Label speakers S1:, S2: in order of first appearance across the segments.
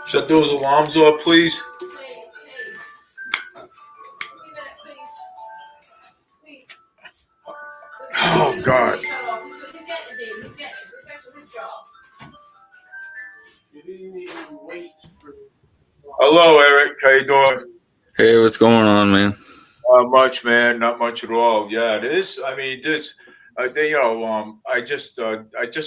S1: Shut those alarms off, please. Oh God. Hello, Eric. How you doing?
S2: Hey, what's going on, man?
S1: Not much, man. Not much at all. Yeah, it is. I mean, this. I just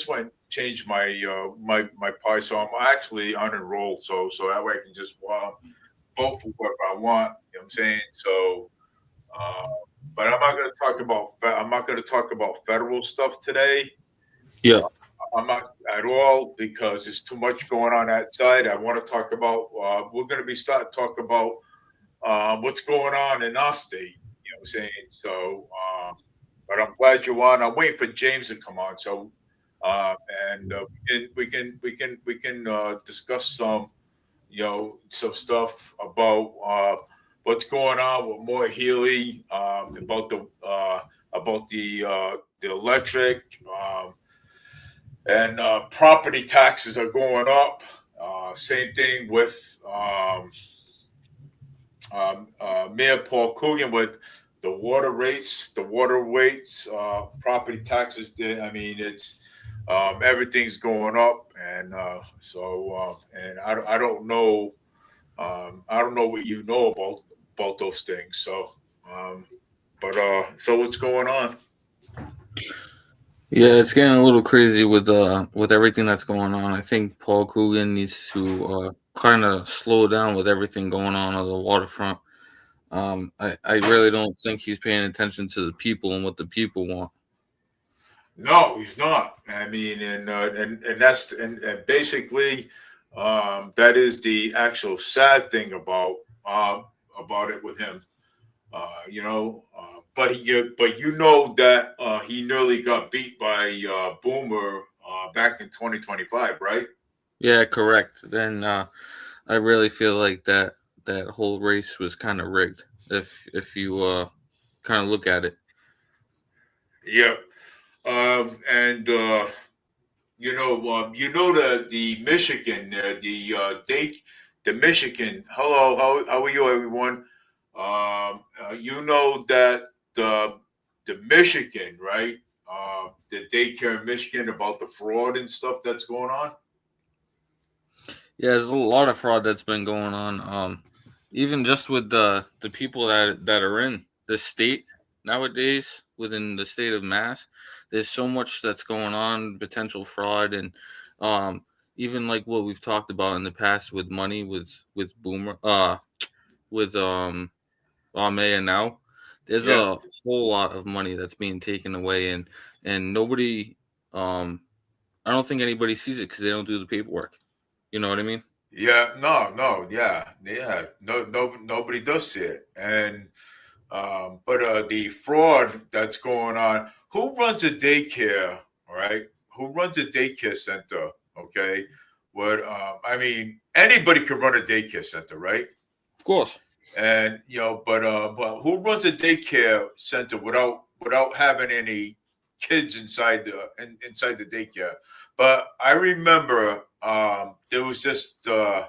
S1: went changed my pie, so I'm actually unenrolled, so that way I can just vote for whoever I want. You know what I'm saying? So, uh, but I'm not going to talk about federal stuff today.
S2: Yeah,
S1: I'm not at all because there's too much going on that side. I want to talk about. We're going to be starting to talk about what's going on in our state. You know what I'm saying? So, but I'm glad you're on. I'm waiting for James to come on. So, uh, and we can discuss some stuff about what's going on with Moore Healy, about the electric, and property taxes are going up. Same thing with Mayor Paul Coogan with the water rates, property taxes. I mean, it's everything's going up, and and I don't know. I don't know what you know about those things. So, um, so what's going on?
S2: yeah, it's getting a little crazy with everything that's going on. I think Paul Coogan needs to kind of slow down with everything going on the waterfront. I really don't think he's paying attention to the people and what the people want.
S1: No, he's not. I mean, and basically, that is the actual sad thing about it with him. But you know that he nearly got beat by Boomer back in 2025, right?
S2: Yeah, correct. Then I really feel like that whole race was kind of rigged. If you kind of look at it.
S1: Yep. And the Michigan, the Michigan. Hello, how are you, everyone? You know that the Michigan, right? The daycare in Michigan about the fraud and stuff that's going on.
S2: Yeah, there's a lot of fraud that's been going on. Even just with the people that are in the state nowadays, within the state of Mass, there's so much that's going on, potential fraud, and even like what we've talked about in the past with money, with Boomer, with Maya now. There's
S1: Yeah,
S2: a whole lot of money that's being taken away, and nobody, um, I don't think anybody sees it because they don't do the paperwork. You know what I mean?
S1: yeah, no, yeah, no, nobody does see it, and but the fraud that's going on. Who runs a daycare? All right, who runs a daycare center? Okay, what I mean, anybody could run a daycare center, right?
S2: Of course.
S1: And but who runs a daycare center without having any kids inside the daycare? But I remember there was just you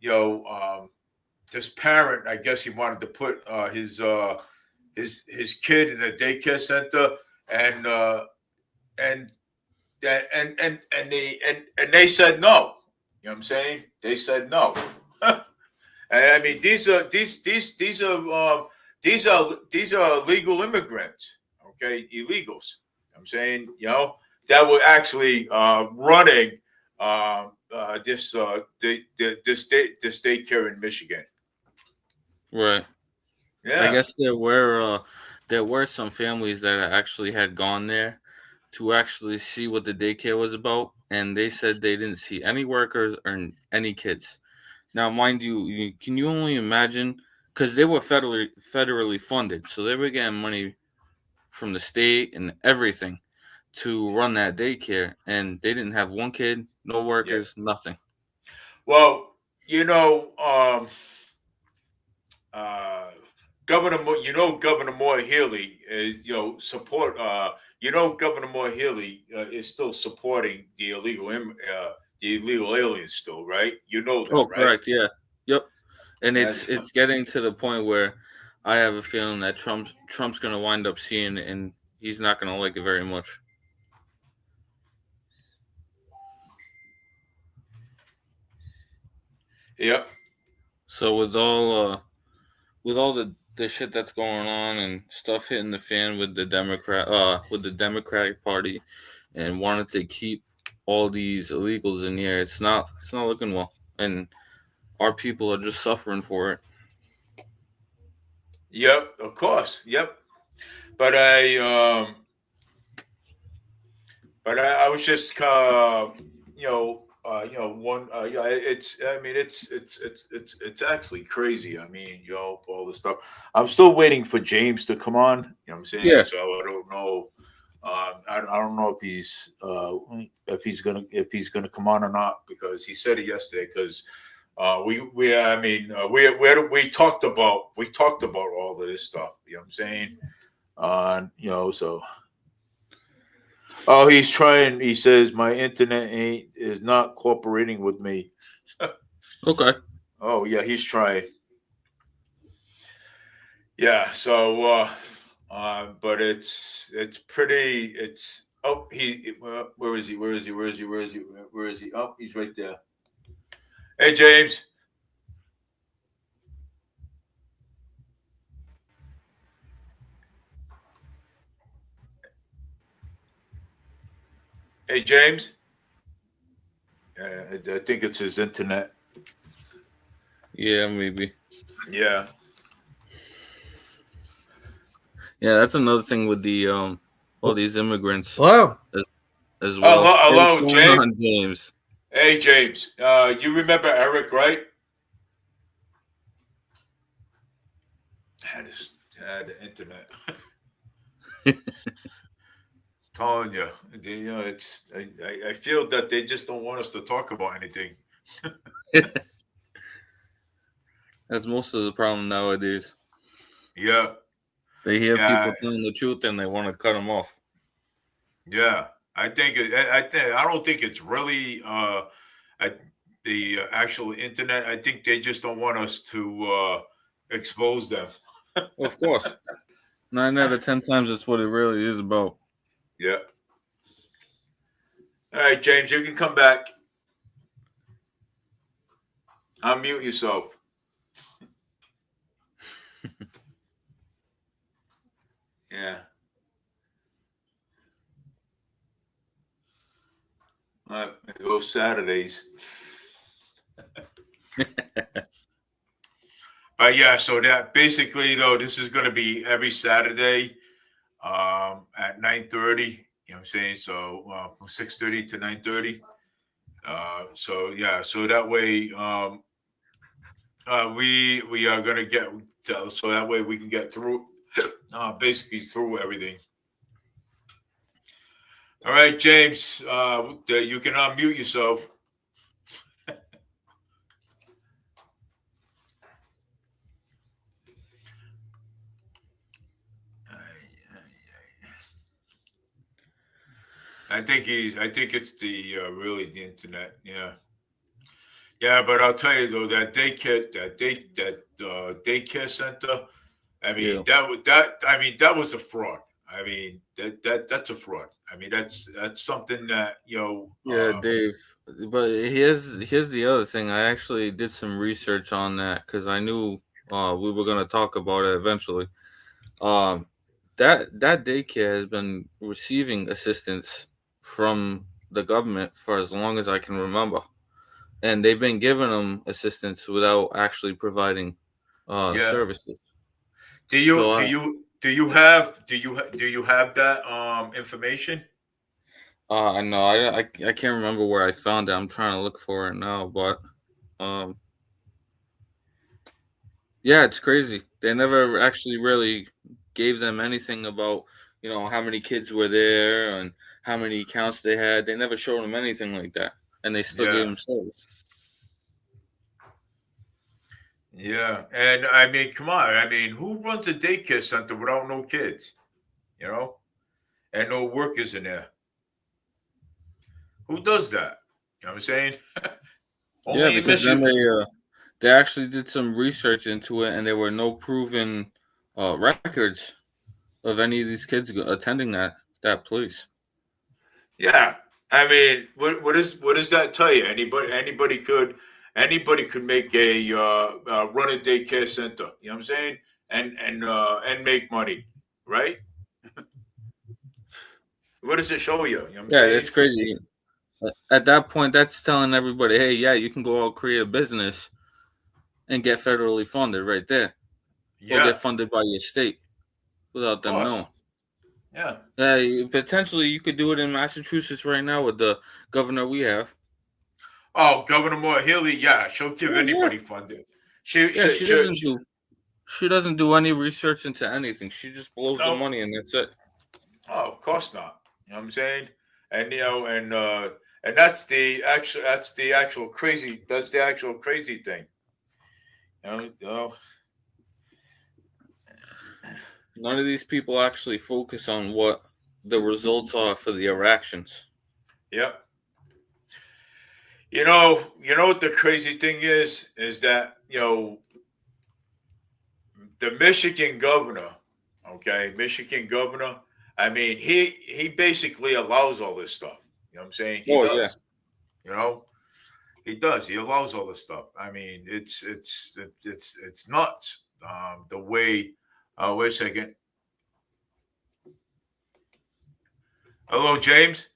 S1: know um, this parent. I guess he wanted to put his kid in a daycare center, and and and they said no. You know what I'm saying? They said no. And I mean, these are illegal immigrants, okay, illegals. I'm saying, that were actually running this daycare in Michigan.
S2: Right. I
S1: Yeah,
S2: guess there were some families that actually had gone there to actually see what the daycare was about, and they said they didn't see any workers or any kids. Now, mind you, can you only imagine? Because they were federally funded, so they were getting money from the state and everything to run that daycare, and they didn't have one kid, no
S1: yeah.
S2: workers, nothing.
S1: Well, uh, Governor Moore Healy is, support. Governor Moore Healy is still supporting the the illegal aliens still, right? You know that,
S2: Oh,
S1: right?
S2: correct. Yeah. Yep. And
S1: That's
S2: it's getting to the point where I have a feeling that Trump's going to wind up seeing it, and he's not going to like it very much.
S1: yep.
S2: So with all the shit that's going on and stuff hitting the fan with the Democratic Party and wanting to keep all these illegals in here, it's not looking well, and our people are just suffering for it.
S1: Yep, of course. Yep. But I was just one yeah, it's I mean it's actually crazy. I mean, all this stuff. I'm still waiting for James to come on. You know what I'm saying?
S2: Yeah.
S1: So I don't know. I don't know if he's gonna come on or not, because he said it yesterday. Because we talked about all of this stuff. You know what I'm saying? So. Oh, he's trying. He says my internet is not cooperating with me.
S2: Okay.
S1: Oh yeah, he's trying. Yeah. So, but it's pretty. It's where is he? Where is he? Where is he? Where is he? Where is he? Oh, he's right there. Hey, James. Hey, James. I think it's his internet.
S2: Yeah, maybe.
S1: Yeah.
S2: Yeah, that's another thing with the all these immigrants
S3: Hello.
S2: as well. Hey, what's
S1: Hello,
S2: going
S1: James.
S2: on, James?
S1: Hey, James. You remember Eric, right? Had the internet. Telling you, it's I feel that they just don't want us to talk about anything.
S2: That's most of the problem nowadays.
S1: Yeah,
S2: They hear
S1: yeah,
S2: people telling the truth and they want to cut them off.
S1: yeah. I don't think it's really I, the actual internet. I think they just don't want us to expose them.
S2: Of course. 9 out of 10 times, that's what it really is about.
S1: Yeah. All right, James, you can come back. Unmute yourself. Yeah. All right, go Saturdays. Yeah, so that basically though, this is going to be every Saturday at 9:30. You know what I'm saying? So from 6:30 to 9:30. So yeah, so that way we are going to get so that way we can get through basically through everything. All right, James, you can unmute yourself. I think it's the really the internet. Yeah, yeah. But I'll tell you though, that daycare center. I mean
S2: Yeah.
S1: that was a fraud. I mean that's a fraud. I mean that's something that
S2: Yeah, Dave. But here's the other thing. I actually did some research on that because I knew we were gonna talk about it eventually. Um, that daycare has been receiving assistance from the government for as long as I can remember, and they've been giving them assistance without actually providing
S1: yeah.
S2: services.
S1: Do
S2: So
S1: you do you do you have that information?
S2: I know I can't remember where I found it. I'm trying to look for it now, but um, yeah, it's crazy. They never actually really gave them anything about, how many kids were there and how many counts they had. They never showed them anything like that, and they still gave
S1: Yeah,
S2: them service.
S1: yeah. And I mean, come on. I mean, who runs a daycare center without no kids? You know, and no workers in there. Who does that? know what I'm saying?
S2: Yeah,
S1: Only in
S2: because then
S1: Michigan.
S2: they actually did some research into it, and there were no proven records of any of these kids attending that place.
S1: Yeah, I mean, what does that tell you? Anybody could make a run a daycare center. You know what I'm saying? And make money, right? What does it show you? You know what I'm
S2: Yeah, that's
S1: saying?
S2: crazy. At that point, that's telling everybody, hey, yeah, you can go out create a business and get federally funded right there, or
S1: Yeah,
S2: get funded by your state without
S1: of
S2: them knowing.
S1: course. Yeah.
S2: Potentially, you could do it in Massachusetts right now with the governor we have.
S1: Oh, Governor Moore Healy. Yeah, she'll give
S2: Yeah, yeah,
S1: anybody funding. She,
S2: yeah.
S1: she, she, she
S2: She doesn't do any research into anything. She just blows the
S1: no.
S2: money and that's it.
S1: Oh, of course not. You know what I'm saying? And and that's the actual crazy thing. You know,
S2: None of these people actually focus on what the results are for their actions.
S1: Yep. You know what the crazy thing is that the Michigan governor, okay, Michigan governor. I mean, he basically allows all this stuff. You know what I'm saying? He
S2: Oh yeah,
S1: does. You know, he does. He allows all this stuff. I mean, it's nuts. The way. Wait a second. Hello, James.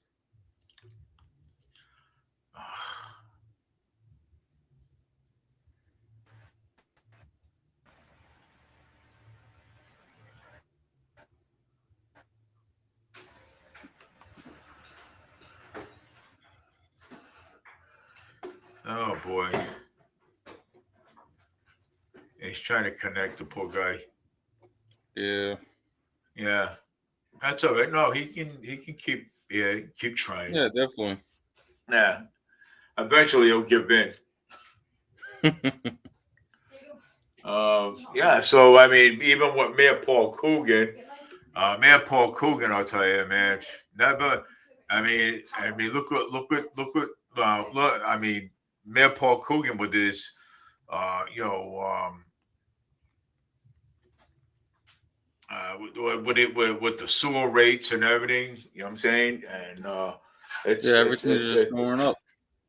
S1: Oh boy, he's trying to connect the poor guy.
S2: yeah,
S1: Yeah, that's all right. No, he can keep trying.
S2: yeah, definitely.
S1: Yeah, eventually he'll give in. Yeah, so I mean, even with Mayor Paul Coogan, I'll tell you, man, never. I mean, look. I mean, Mayor Paul Coogan with his, uh, you know, um, with the sewer rates and everything. You know what I'm saying? And
S2: Yeah, everything's just going up.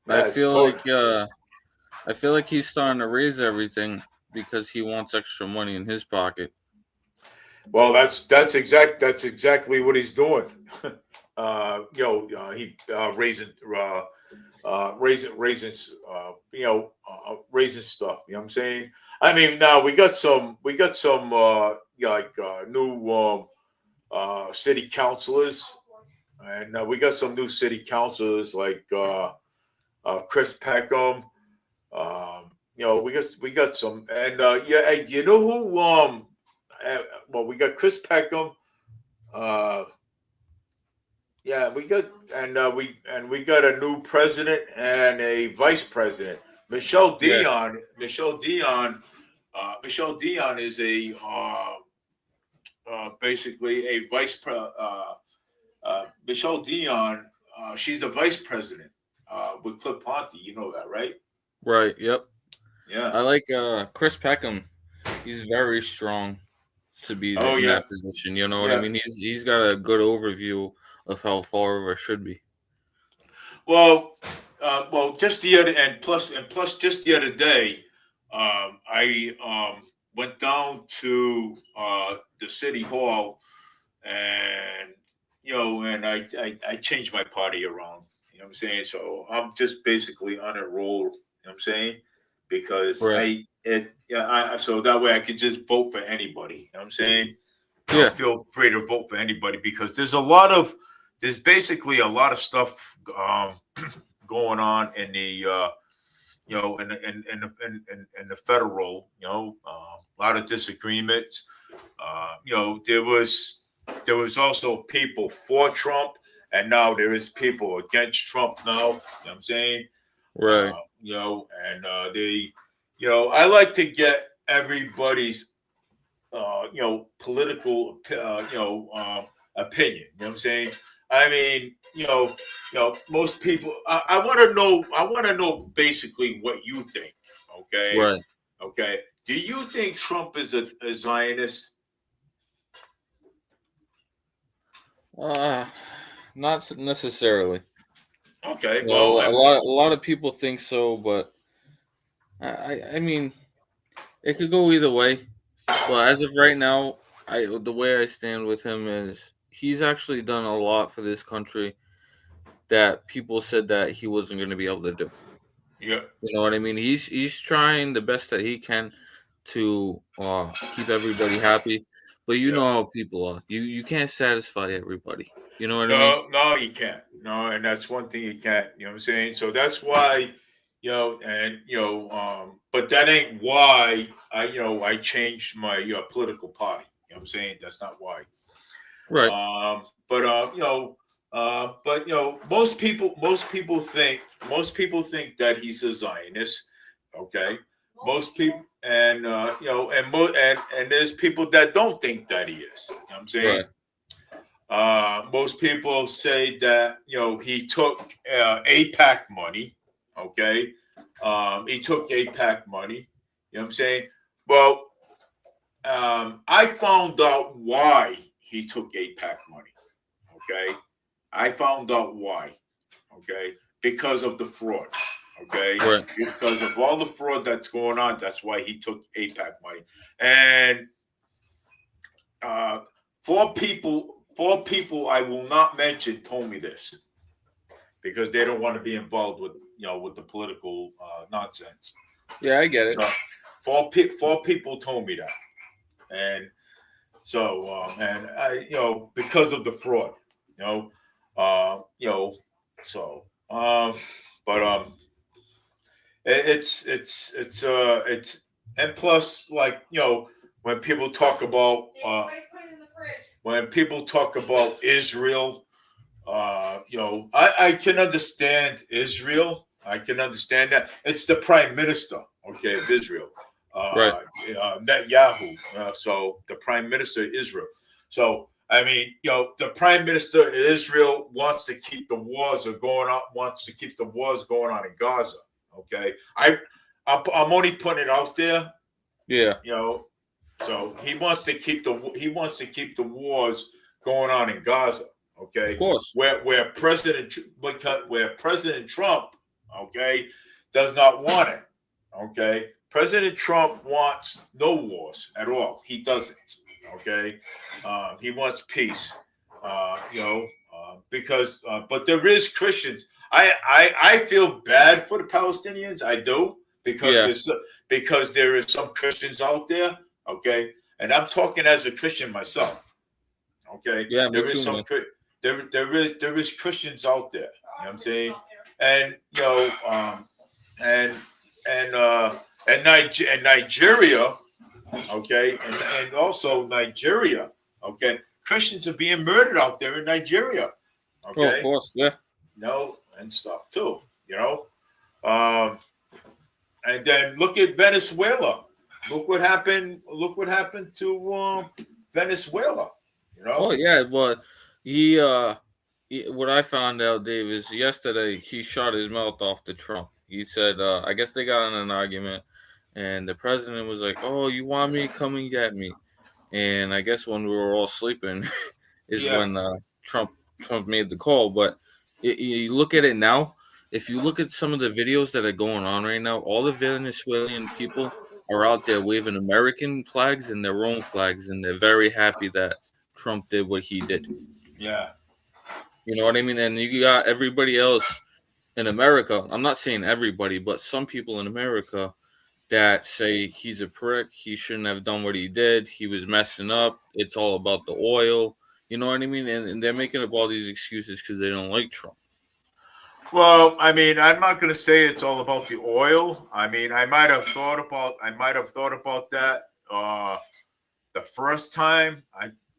S2: I
S1: yeah, it's
S2: feel
S1: total.
S2: like I feel like he's starting to raise everything because he wants extra money in his pocket.
S1: Well, that's exactly what he's doing. He raising raising stuff. You know what I'm saying? I mean, now we got some new city councilors, and we got some new city councilors like Chris Peckham. We got some, and yeah, and you know who? Well, we got Chris Peckham. Uh, yeah, we got a new president and a vice president. Michelle
S2: Yeah,
S1: Dion. Michelle Dion is a basically a Michelle Dion. She's the vice president with Cliff Ponte. You know that, right?
S2: right. Yep.
S1: Yeah.
S2: I like Chris Peckham. He's very strong to be
S1: Oh
S2: in
S1: yeah.
S2: that position. You know what I
S1: Yeah.
S2: mean? He's got a good overview of how Fall River should be.
S1: Just the other and plus just the other day, I went down to the city hall, and I changed my party around. You know what I'm saying? So I'm just basically on a roll. You know what I'm saying? Because
S2: Right.
S1: so that way I can just vote for anybody. You know what I'm saying?
S2: Yeah.
S1: Feel free to vote for anybody because there's basically a lot of stuff going on in the in the federal, a lot of disagreements. There was also people for Trump, and now there is people against Trump now. You know what I'm saying?
S2: Right.
S1: I like to get everybody's political opinion. You know what I'm saying? I mean, most people. I want to know. I want to know basically what you think. Okay.
S2: Right.
S1: Okay. Do you think Trump is a Zionist?
S2: Uh, not necessarily.
S1: Okay.
S2: You know,
S1: Well,
S2: a lot of people think so, but I mean, it could go either way. But as of right now, the way I stand with him is he's actually done a lot for this country that people said that he wasn't going to be able to do.
S1: yeah.
S2: You know what I mean? He's trying the best that he can to keep everybody happy, but you
S1: Yeah.
S2: know how people are. You can't satisfy everybody. You know what I mean?
S1: No, no, you can't. No, and that's one thing you can't. You know what I'm saying? So that's why, but that ain't why I changed my political party. You know what I'm saying? That's not why.
S2: Right.
S1: Most people think that he's a Zionist. Okay, most people, and there's people that don't think that he is. You know what I'm saying?
S2: Right.
S1: Most people say that he took APAC money. Okay, he took APAC money. You know what I'm saying? Well, I found out why he took APAC money. Okay, I found out why. Okay, because of the fraud. Okay,
S2: Right.
S1: because of all the fraud that's going on, that's why he took APAC money. And uh, four people I will not mention told me this because they don't want to be involved with the political nonsense.
S2: Yeah, I get it.
S1: So four people told me that, and so and I because of the fraud, you know, so but it's and plus like when people talk about Israel, I can understand Israel. I can understand that. It's the prime minister, okay, of Israel,
S2: Right.
S1: Netanyahu. So the prime minister of Israel. So I mean, the prime minister of Israel wants to keep the wars going on in Gaza. Okay, I'm only putting it out there.
S2: Yeah.
S1: So he wants to keep the wars going on in Gaza.
S2: Of
S1: Okay,
S2: course.
S1: where President Trump, okay, does not want it. Okay, President Trump wants no wars at all. He doesn't. Okay, he wants peace. Because but there is Christians. I feel bad for the Palestinians. I do
S2: Yeah.
S1: because there is some Christians out there. Okay, and I'm talking as a Christian myself. Okay,
S2: Yeah. Me
S1: there is
S2: too,
S1: some
S2: man.
S1: there is Christians out there. You know what I'm saying? And and and and Nigeria. Okay, and also Nigeria. Okay, Christians are being murdered out there in Nigeria.
S2: Oh, of
S1: Okay,
S2: course. Yeah.
S1: and stuff too. Um, and then look at Venezuela. Look what happened. Look what happened to Venezuela. You
S2: Oh,
S1: know.
S2: yeah. But what I found out, Dave, is yesterday he shot his mouth off to Trump. He said, I guess they got in an argument, and the president was like, "Oh, you want me? Come and get me." And I guess when we were all sleeping, is
S1: Yeah.
S2: when Trump made the call. But you look at it now. If you look at some of the videos that are going on right now, all the Venezuelan people are out there waving American flags and their own flags, and they're very happy that Trump did what he did.
S1: Yeah.
S2: You know what I mean? And you got everybody else in America. I'm not saying everybody, but some people in America that say he's a prick. He shouldn't have done what he did. He was messing up. It's all about the oil. You know what I mean? And they're making up all these excuses because they don't like Trump.
S1: Well, I mean, I'm not going to say it's all about the oil. I mean, I might have thought about that the first time.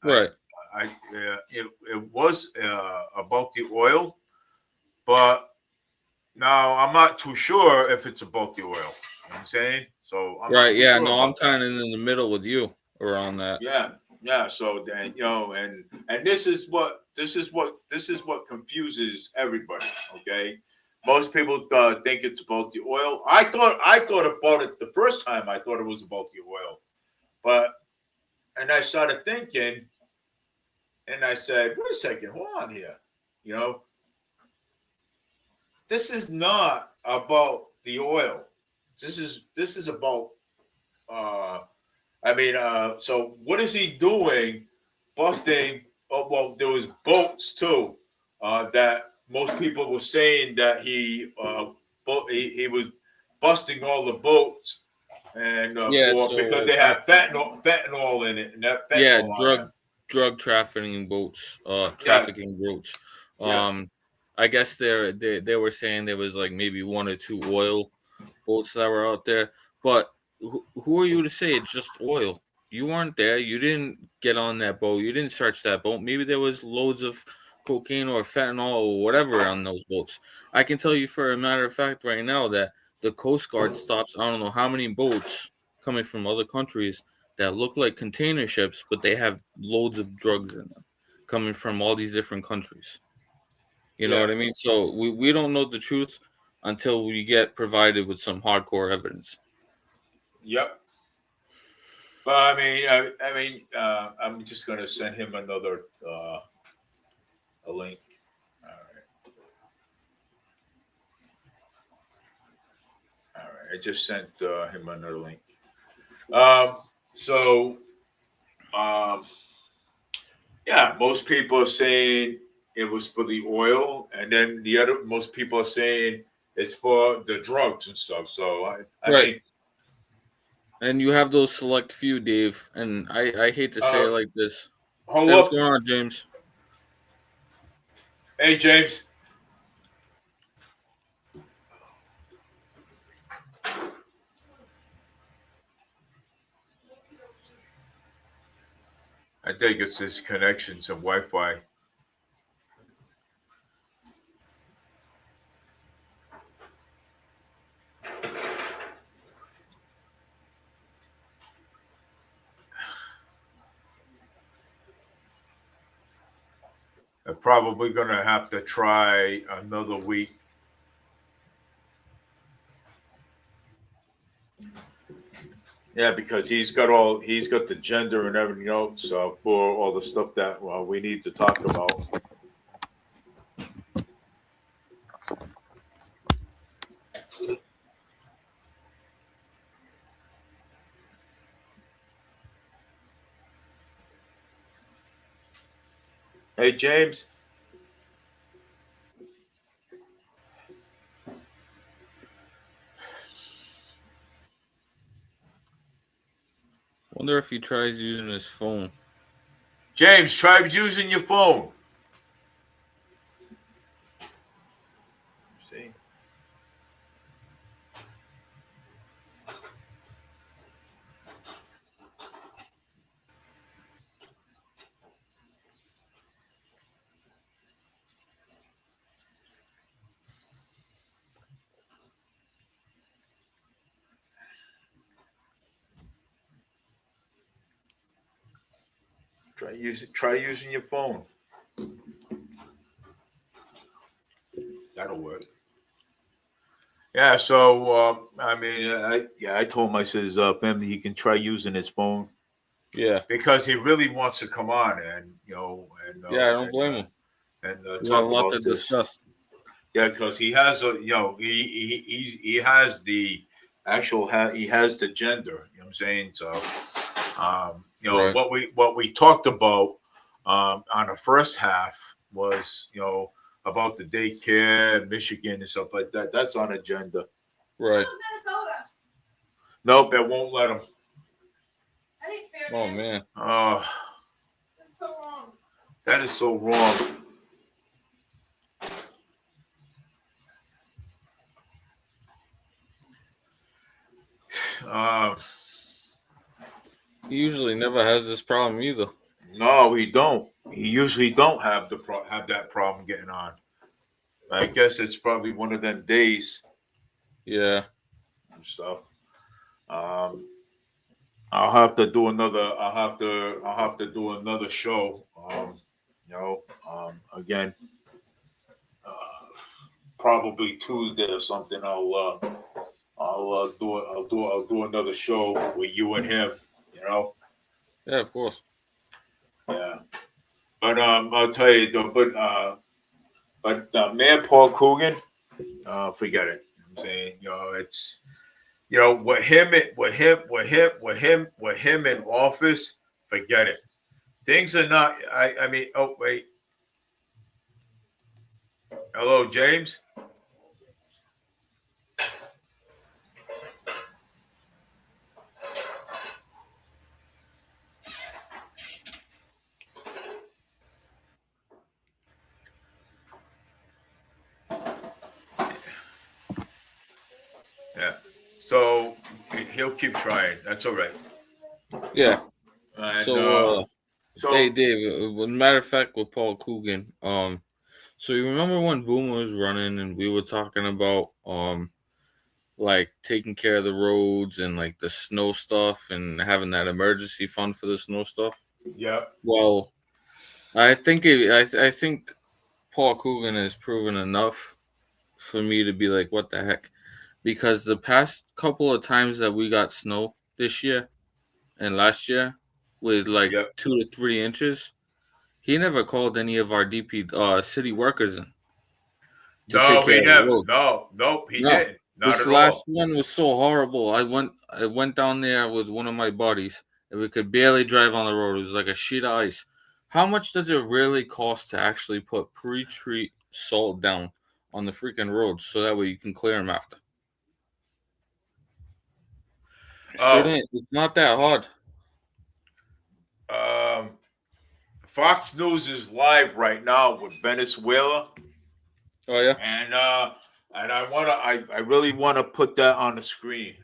S2: Right.
S1: It was about the oil, but now I'm not too sure if it's about the oil. You know what I'm saying? So I'm not
S2: Right.
S1: too
S2: Yeah.
S1: sure
S2: No, I'm
S1: about that.
S2: kind of in the middle with you around that.
S1: Yeah, yeah. So then and this is what this is what confuses everybody. Okay, most people think it's about the oil. I thought about it the first time. I thought it was about the oil, but and I started thinking, and I said, wait a second, hold on here. You know, this is not about the oil. This is about. So what is he doing? Busting. Oh, well, there was boats too. That most people were saying that he was busting all the boats, and
S2: Yeah,
S1: for because
S2: so
S1: they have fentanyl in it, and that
S2: yeah,
S1: fentanyl on it.
S2: drug trafficking boats,
S1: Yeah,
S2: trafficking boats.
S1: yeah,
S2: I guess they were saying there was like maybe one or two oil boats that were out there, but who are you to say it's just oil? You weren't there. You didn't get on that boat. You didn't search that boat. Maybe there was loads of cocaine or fentanyl or whatever on those boats. I can tell you for a matter of fact right now that the Coast Guard stops I don't know how many boats coming from other countries that look like container ships, but they have loads of drugs in them coming from all these different countries. You know
S1: yeah,
S2: what I mean? So we don't know the truth until we get provided with some hardcore evidence.
S1: yep. But I'm just gonna send him another a link. All right, all right. I just sent him another link. Um, so um, yeah, most people are saying it was for the oil, and then the other most people are saying it's for the drugs and stuff. So I
S2: Right.
S1: mean,
S2: And you have those select few, Dave. And I hate to say
S1: uh,
S2: it like this.
S1: hold
S2: Hey, what's
S1: up,
S2: going on, James?
S1: hey James, I think it's this connection, some Wi-Fi. I'm probably gonna have to try another week. Yeah, because he's got the gender and everything else for all the stuff that we need to talk about. Hey James,
S2: Wonder if he tries using his phone.
S1: James, try using your phone. See, try using your phone. That'll work. Yeah, so I told him I says family he can try using his phone
S2: Yeah.
S1: because he really wants to come on and
S2: Yeah, I don't blame him. We got a
S1: talk
S2: lot to
S1: about this.
S2: discuss.
S1: Yeah, because he has he has the he has the gender. You know what I'm saying? So
S2: Right.
S1: what we talked about on the first half was about the daycare, Michigan, and stuff like that. That's on agenda.
S2: Right.
S1: Nope, it won't let him.
S2: Oh, man.
S1: Oh, that is so wrong. Uh,
S2: He usually never has this problem either.
S1: no, he don't. He usually don't have have that problem getting on. I guess it's probably one of them days
S2: Yeah.
S1: and stuff. Um, I'll have to do another. I'll have to do another show. Again, uh, probably Tuesday or something. I'll do another show with you and him. You know.
S2: Yeah, of course.
S1: Yeah. But I'll tell you though. But man, Paul Coogan, forget it. I'm saying, it's with him in office, forget it. Things are not. I mean, oh wait, hello, James. Yeah. So he'll keep trying. That's all right.
S2: Yeah.
S1: And
S2: So, hey,
S1: so
S2: Dave. Matter of fact, with Paul Coogan, so you remember when Boomer was running and we were talking about like taking care of the roads and like the snow stuff and having that emergency fund for the snow stuff?
S1: yeah.
S2: Well, I think Paul Coogan has proven enough for me to be like, what the heck? Because the past couple of times that we got snow this year and last year with like
S1: Yep.
S2: 2 to 3 inches, he never called any of our DP city workers in to take
S1: No,
S2: care
S1: he
S2: of the
S1: never.
S2: roads.
S1: No, nope, he
S2: No,
S1: didn't. Not
S2: this
S1: at
S2: last
S1: all.
S2: one was so horrible. I went down there with one of my buddies, and we could barely drive on the road. It was like a sheet of ice. How much does it really cost to actually put pre-treat salt down on the freaking roads so that way you can clear them after?
S1: Oh,
S2: Shouldn't it's not that hard.
S1: um, Fox News is live right now with Venezuela,
S2: Oh yeah,
S1: and I really wanna put that on the screen.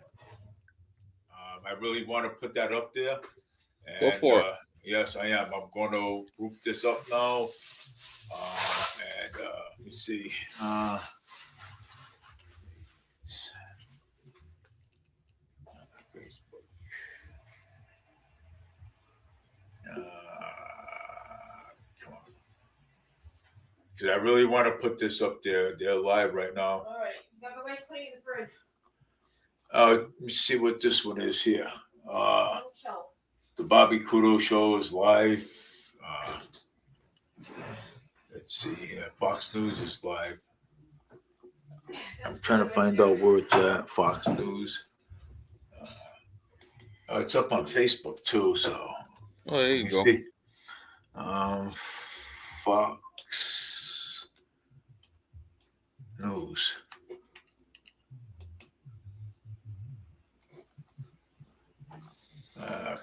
S1: I really want to put that up there,
S2: go
S1: and
S2: for it.
S1: yes, I am. I'm going to group this up now, and let me see. Facebook. Come on, because I really want to put this up there. They're live right now.
S3: All right. Otherwise, put it in the fridge.
S1: Let me see what this one is here.
S3: Shelf.
S1: The Bobby Kudo show is live. Let's see here. Fox News is live. I'm trying to find out where it's at. Fox News. It's up on Facebook too. So
S2: Oh, there
S1: let
S2: you
S1: me
S2: go.
S1: see. Fox News.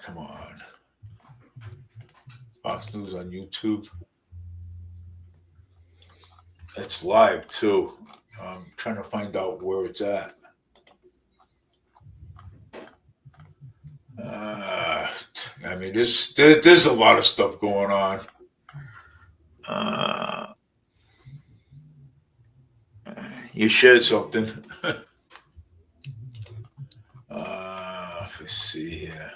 S1: Come on. Fox News on YouTube. It's live too. I'm trying to find out where it's at. I mean, there's a lot of stuff going on. You shared something. Let's see here.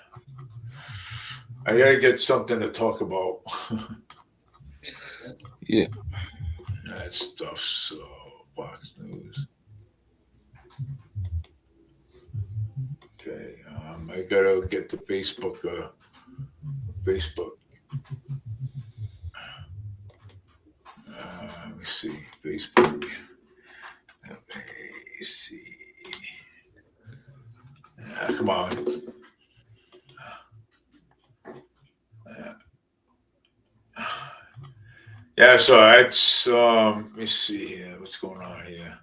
S1: I gotta get something to talk about.
S2: Yeah.
S1: That stuff. So Fox News. Okay. I gotta get the Facebook. Facebook. Let me see. Facebook. Let me see. Come on. Yeah, so it's let me see here. What's going on here?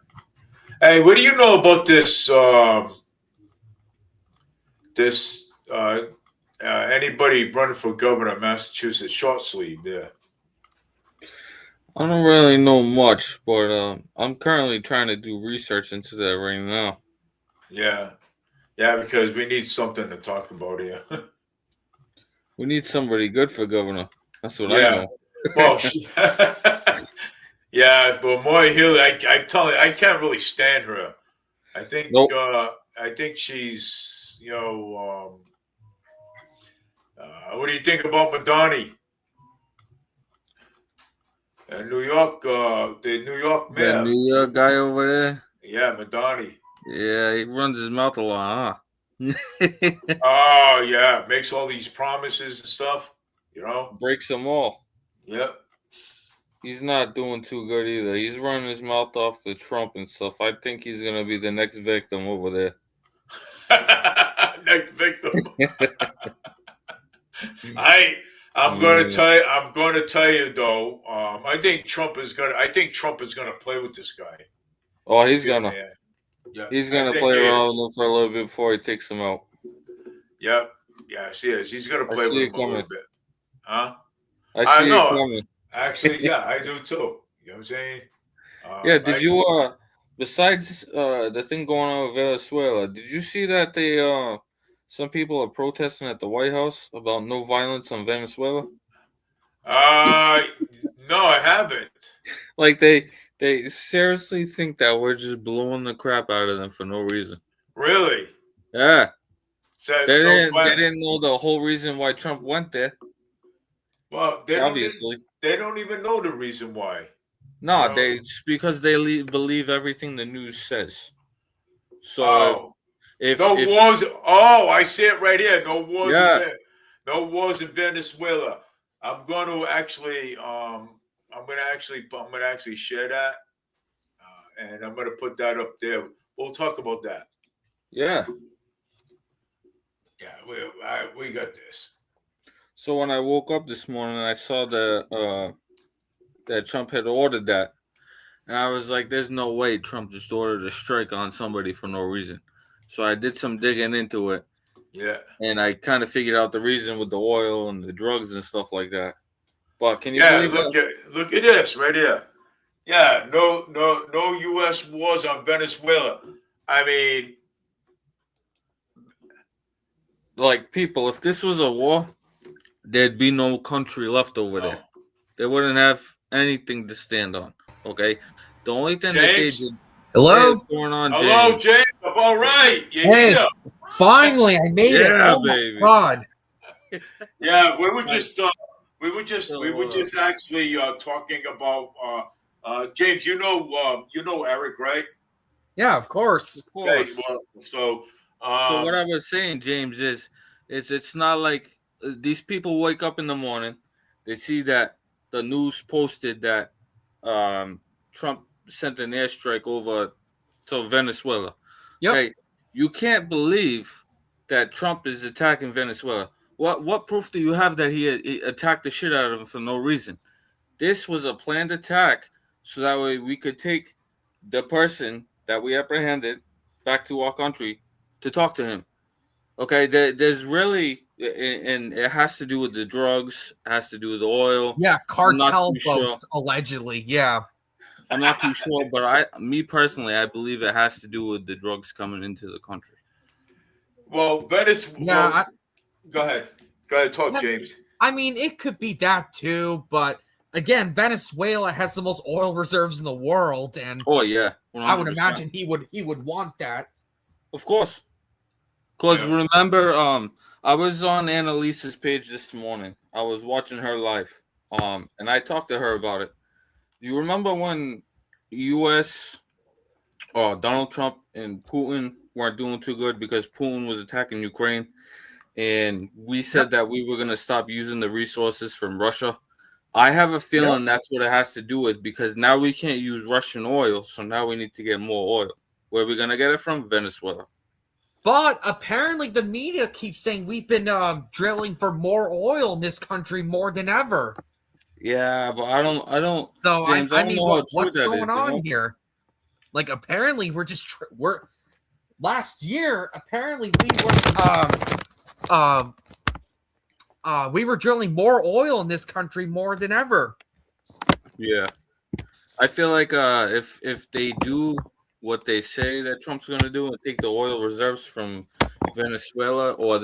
S1: Hey, what do you know about this anybody running for governor of Massachusetts short sleeve there?
S2: I don't really know much, but I'm currently trying to do research into that right now.
S1: Yeah. Yeah, because we need something to talk about here.
S2: We need somebody good for governor. That's what I
S1: Yeah.
S2: know.
S1: Well, yeah, but Moy Hill, I'm telling you, I can't really stand her.
S2: Nope.
S1: I think she's, what do you think about Madani? And New York, the New York
S2: The
S1: mayor.
S2: New York guy over there.
S1: Yeah, Madani.
S2: Yeah, he runs his mouth a lot, huh?
S1: Oh yeah, makes all these promises and stuff. You know.
S2: Breaks them all.
S1: Yep.
S2: He's not doing too good either. He's running his mouth off to Trump and stuff. I think he's gonna be the next victim over there.
S1: Next victim. I'm going to tell you though. I think Trump is gonna play with this guy.
S2: Oh, he's gonna.
S1: Yeah,
S2: he's gonna play around with him for a little bit before he takes him out.
S1: Yep. Yes, he is. He's gonna play with him a little bit. Huh?
S2: I see it coming.
S1: Actually, yeah, I do too. You know what I'm saying?
S2: Yeah. Did you besides the thing going on with Venezuela, did you see that they some people are protesting at the White House about no violence on Venezuela?
S1: No, I haven't.
S2: Like they seriously think that we're just blowing the crap out of them for no reason.
S1: Really?
S2: Yeah.
S1: So
S2: they didn't know the whole reason why Trump went there.
S1: Well,
S2: obviously
S1: they don't even know the reason why.
S2: No, it's because they believe everything the news says. So if
S1: wars, I see it right here. No wars. No wars in Venezuela. I'm going to actually, share that, and I'm going to put that up there. We'll talk about that.
S2: Yeah.
S1: Yeah, we got this.
S2: So when I woke up this morning, I saw that Trump had ordered that, and I was like, "There's no way Trump just ordered a strike on somebody for no reason." So I did some digging into it.
S1: Yeah.
S2: And I kind of figured out the reason with the oil and the drugs and stuff like that. But can you believe
S1: look at this right here. Yeah, no U.S. wars on Venezuela. I mean,
S2: like, people, if this was a war, there'd be no country left over there. They wouldn't have anything to stand on. Okay, the only thing that they did.
S4: Hello?
S2: What's going on,
S1: Hello, James. All right.
S4: Hey, finally, I made it. Oh
S2: baby.
S4: My God.
S1: Yeah, we were just actually talking about James. You know Eric, right?
S4: Yeah, of course.
S2: Of course.
S1: Okay, well, so
S2: what I was saying, James, is it's not like these people wake up in the morning, they see that the news posted that Trump sent an airstrike over to Venezuela.
S4: Yep.
S2: Okay, you can't believe that Trump is attacking Venezuela. What proof do you have that he attacked the shit out of him for no reason? This was a planned attack, so that way we could take the person that we apprehended back to our country to talk to him. Okay, there's really, and it has to do with the drugs, has to do with the oil.
S4: Yeah, cartel folks, allegedly. Yeah.
S2: I'm not too sure, but me personally, I believe it has to do with the drugs coming into the country.
S1: Well, Venezuela. Go ahead, talk, James.
S4: I mean, it could be that too, but again, Venezuela has the most oil reserves in the world, and
S2: oh yeah, 100%.
S4: I would imagine he would want that.
S2: Of course, because remember, I was on Annalise's page this morning. I was watching her live, and I talked to her about it. You remember when U.S. Donald Trump and Putin weren't doing too good because Putin was attacking Ukraine, and we said that we were going to stop using the resources from Russia? I have a feeling that's what it has to do with, because now we can't use Russian oil, so now we need to get more oil. Where are we going to get it from? Venezuela.
S4: But apparently the media keeps saying we've been drilling for more oil in this country more than ever.
S2: Yeah, but I don't.
S4: So
S2: James,
S4: I mean, what's going on here? Like, apparently we're last year. Apparently we were drilling more oil in this country more than ever.
S2: Yeah, I feel like if they do what they say that Trump's going to do and take the oil reserves from Venezuela, or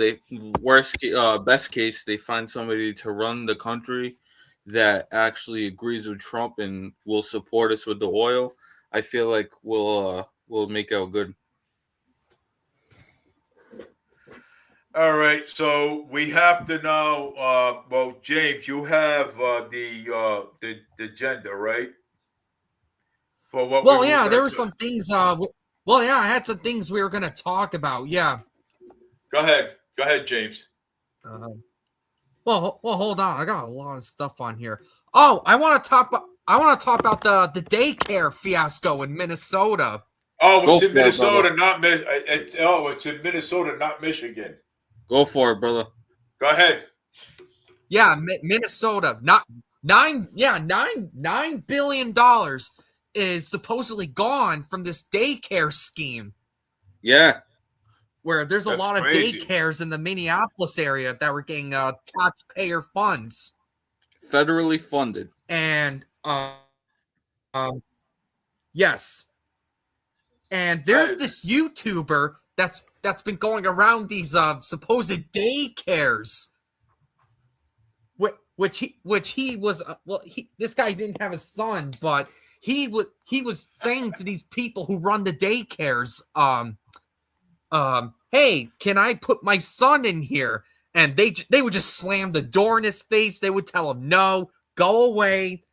S2: best case, they find somebody to run the country that actually agrees with Trump and will support us with the oil, I feel like we'll make out good.
S1: All right, so we have to now. Well, James, you have the agenda, right? For what we
S4: Well,
S1: move
S4: yeah, there
S1: on
S4: were
S1: to.
S4: some things. Well, yeah, I had some things we were gonna talk about. Yeah.
S1: Go ahead, James.
S4: Uh, well, hold on. I got a lot of stuff on here. Oh, I want to talk. I want to talk about the daycare fiasco in Minnesota.
S1: Oh,
S2: Go
S1: it's in
S2: for it, brother.
S1: Minnesota, it's in Minnesota, not Michigan.
S2: Go for it, brother.
S1: Go ahead.
S4: Yeah, Minnesota. Not nine. Yeah, $9 billion is supposedly gone from this daycare scheme.
S2: Yeah.
S4: Where there's a
S1: That's
S4: lot of
S1: crazy.
S4: daycares in the Minneapolis area that were getting taxpayer funds.
S2: Federally funded.
S4: And yes. And there's this YouTuber that's been going around these supposed daycares, which he was this guy didn't have a son, but he was saying to these people who run the daycares, hey, can I put my son in here? And they would just slam the door in his face. They would tell him no, go away.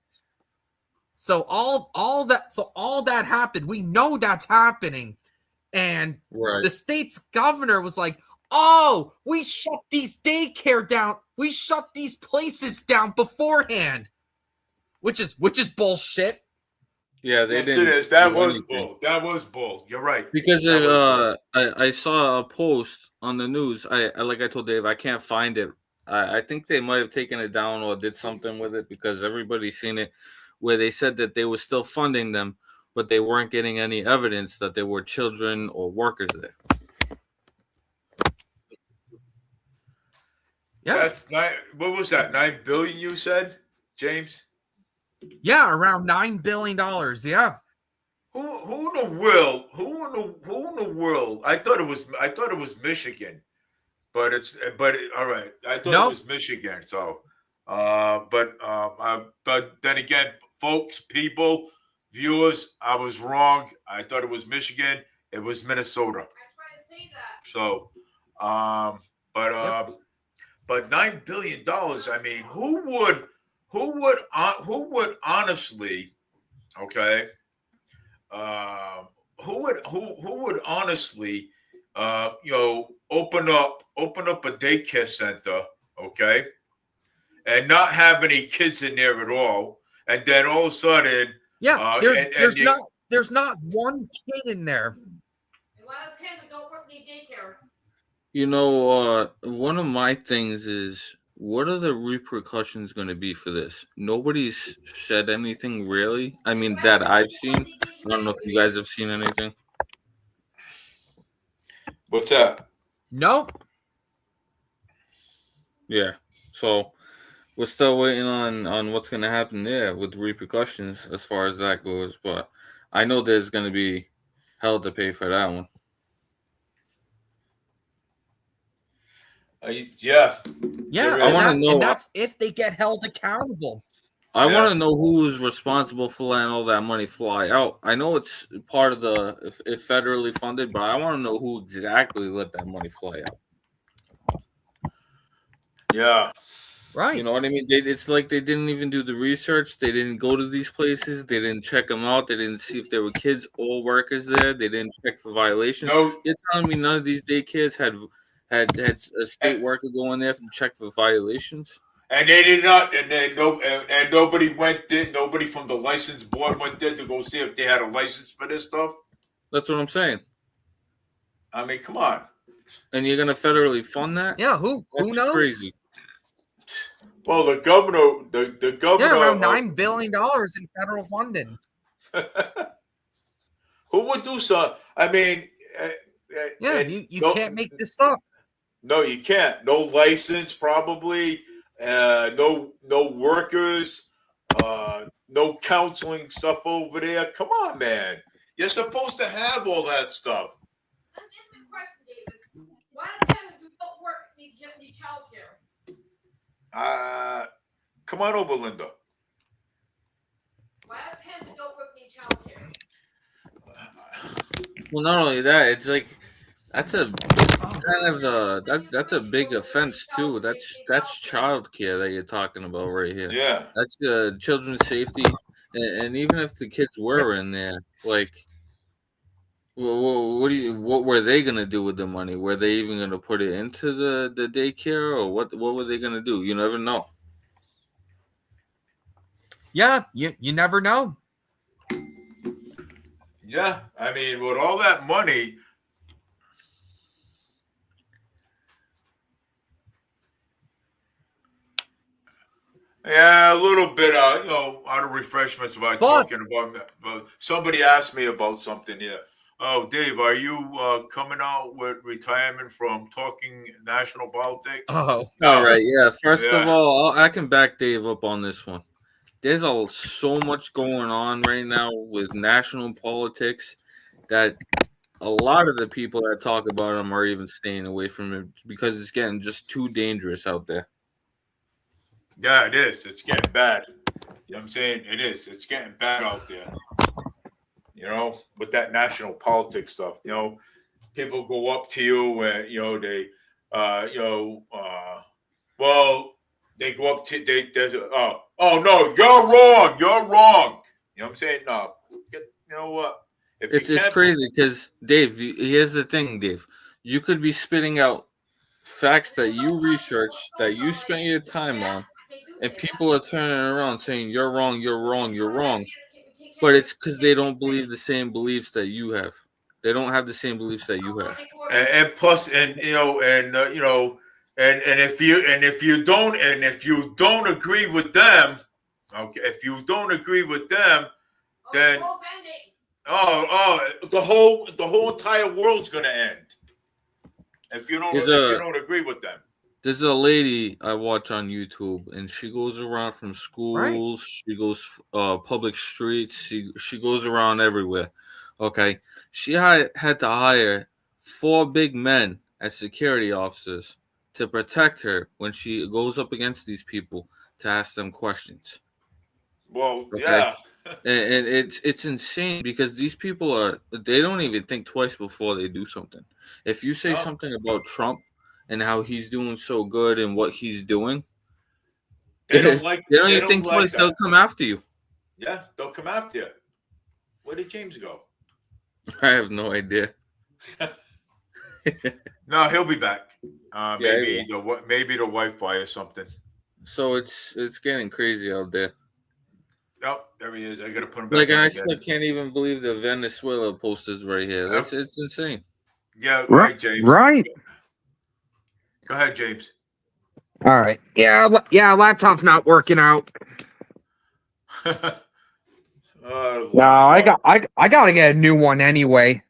S4: So all that happened. We know that's happening. And
S2: Right.
S4: the state's governor was like, "Oh, we shut these daycare down. We shut these places down beforehand." Which is bullshit.
S2: Yeah, they
S1: Yes,
S2: didn't.
S1: it is. That
S2: do
S1: was
S2: anything.
S1: bull. That was bull. You're right.
S2: Because
S1: That
S2: it,
S1: was bull.
S2: I saw a post on the news. I like I told Dave, I can't find it. I think they might have taken it down or did something with it because everybody's seen it, where they said that they were still funding them, but they weren't getting any evidence that there were children or workers there.
S4: Yeah.
S1: That's nine. What was that? 9 billion? You said, James?
S4: Yeah, around $9 billion. Yeah.
S1: Who in the world? Who in the world? I thought it was Michigan, but all right. I thought it was Michigan. So, but then again, folks, people, viewers, I was wrong. I thought it was Michigan. It was Minnesota.
S3: I try to say that.
S1: So, but $9 billion. I mean, who would honestly, okay, who would honestly, open up a daycare center, okay, and not have any kids in there at all, and then all of a sudden,
S4: yeah, there's not one kid in there.
S3: A lot of parents don't work in daycare.
S2: You know, one of my things is, what are the repercussions going to be for this? Nobody's said anything really. I mean, that I've seen. I don't know if you guys have seen anything.
S1: What's that?
S4: Nope.
S2: Yeah. So we're still waiting on what's going to happen there with repercussions as far as that goes. But I know there's going to be hell to pay for that one.
S1: Yeah.
S4: Yeah,
S2: I wanna know-
S4: and that's if they get held accountable.
S2: I
S1: Yeah.
S2: want to know who's responsible for letting all that money fly out. I know it's part of if federally funded, but I want to know who exactly let that money fly out.
S1: Yeah.
S4: Right.
S2: You know what I mean? It's like they didn't even do the research. They didn't go to these places. They didn't check them out. They didn't see if there were kids or workers there. They didn't check for violations.
S1: No.
S2: You're telling me none of these daycares had a state worker go in there and check for violations?
S1: And they did not, and nobody went there. Nobody from the license board went there to go see if they had a license for this stuff.
S2: That's what I'm saying.
S1: I mean, come on.
S2: And you're gonna federally fund that?
S4: Yeah, who
S2: That's
S4: knows?
S2: crazy.
S1: Well, the governor, the governor,
S4: Yeah, around $9 billion in federal funding.
S1: who would do so? I mean,
S4: Yeah, you can't make this up.
S1: No, you can't. No license, probably. No workers. No counseling stuff over there. Come on, man. You're supposed to have all that stuff.
S3: Let me ask you a question, David. Why do parents who don't work need child care?
S1: Come on over, Linda.
S3: Why do parents who don't work need child care?
S2: Well, not only that, it's like That's a kind of that's a big offense too. That's child care that you're talking about right here.
S1: Yeah.
S2: That's children's safety, and even if the kids were in there, like, what were they gonna do with the money? Were they even gonna put it into the daycare, or what were they gonna do? You never know.
S4: Yeah, you never know.
S1: Yeah. I mean, with all that money, yeah, a little bit, out of refreshments about talking about. But somebody asked me about something here. Oh, Dave, are you coming out with retirement from talking national politics?
S4: Oh,
S2: All right, yeah. First of
S1: Yeah.
S2: all, I can back Dave up on this one. There's so much going on right now with national politics that a lot of the people that talk about him are even staying away from it because it's getting just too dangerous out there.
S1: Yeah, it is. It's getting bad. You know what I'm saying? It is. It's getting bad out there. With that national politics stuff. People go up to you and they they go up to oh no, you're wrong. You're wrong. You know what I'm saying? No. You know what?
S2: It's crazy because Dave, here's the thing, Dave. You could be spitting out facts that you researched, that you spent your time on, and people are turning around saying you're wrong, you're wrong, you're wrong. But it's because they don't believe the same beliefs that you have. They don't have the same beliefs that you have.
S1: And plus, and if you don't agree with them, okay, if you don't agree with them, then the whole entire world's gonna end. If you don't agree with them.
S2: There's a lady I watch on YouTube, and she goes around from schools. Right. She goes public streets. She goes around everywhere. Okay, she had to hire 4 big men as security officers to protect her when she goes up against these people to ask them questions.
S1: Well,
S2: okay?
S1: Yeah.
S2: And it's insane because these people they don't even think twice before they do something. If you say something about Trump and how he's doing so good and what he's doing,
S1: they don't
S2: even think twice. They'll come after you.
S1: Yeah, they'll come after you. Where did James go?
S2: I have no idea.
S1: No, he'll be back. Maybe the Wi-Fi or something.
S2: So it's getting crazy out there.
S1: Oh, there he is. I gotta put him back.
S2: And I still can't even believe the Venezuela posters right here. It's insane.
S1: Yeah, right, James.
S4: Right.
S1: Go ahead, James.
S4: All right. Yeah, laptop's not working out. No, I gotta get a new one anyway.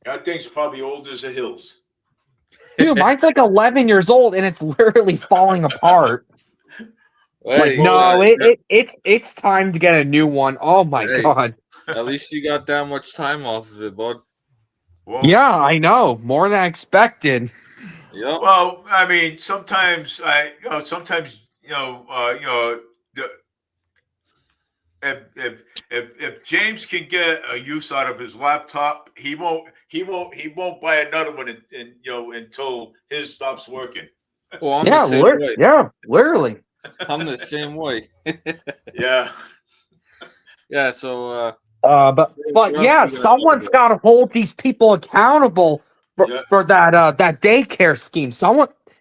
S1: That thing's probably old as the hills.
S4: Dude, mine's like 11 years old and it's literally falling apart. It's time to get a new one. Oh my god.
S2: At least you got that much time off of it, bud.
S1: Well,
S4: yeah, I know. More than I expected.
S2: Yeah.
S1: Well, I mean, sometimes if James can get a use out of his laptop, he won't buy another one until his stops working.
S2: Well, I'm the same way.
S4: Yeah, literally.
S2: I'm the same way.
S1: Yeah.
S2: Yeah, so
S4: but yeah, someone's got to hold these people accountable for that daycare scheme.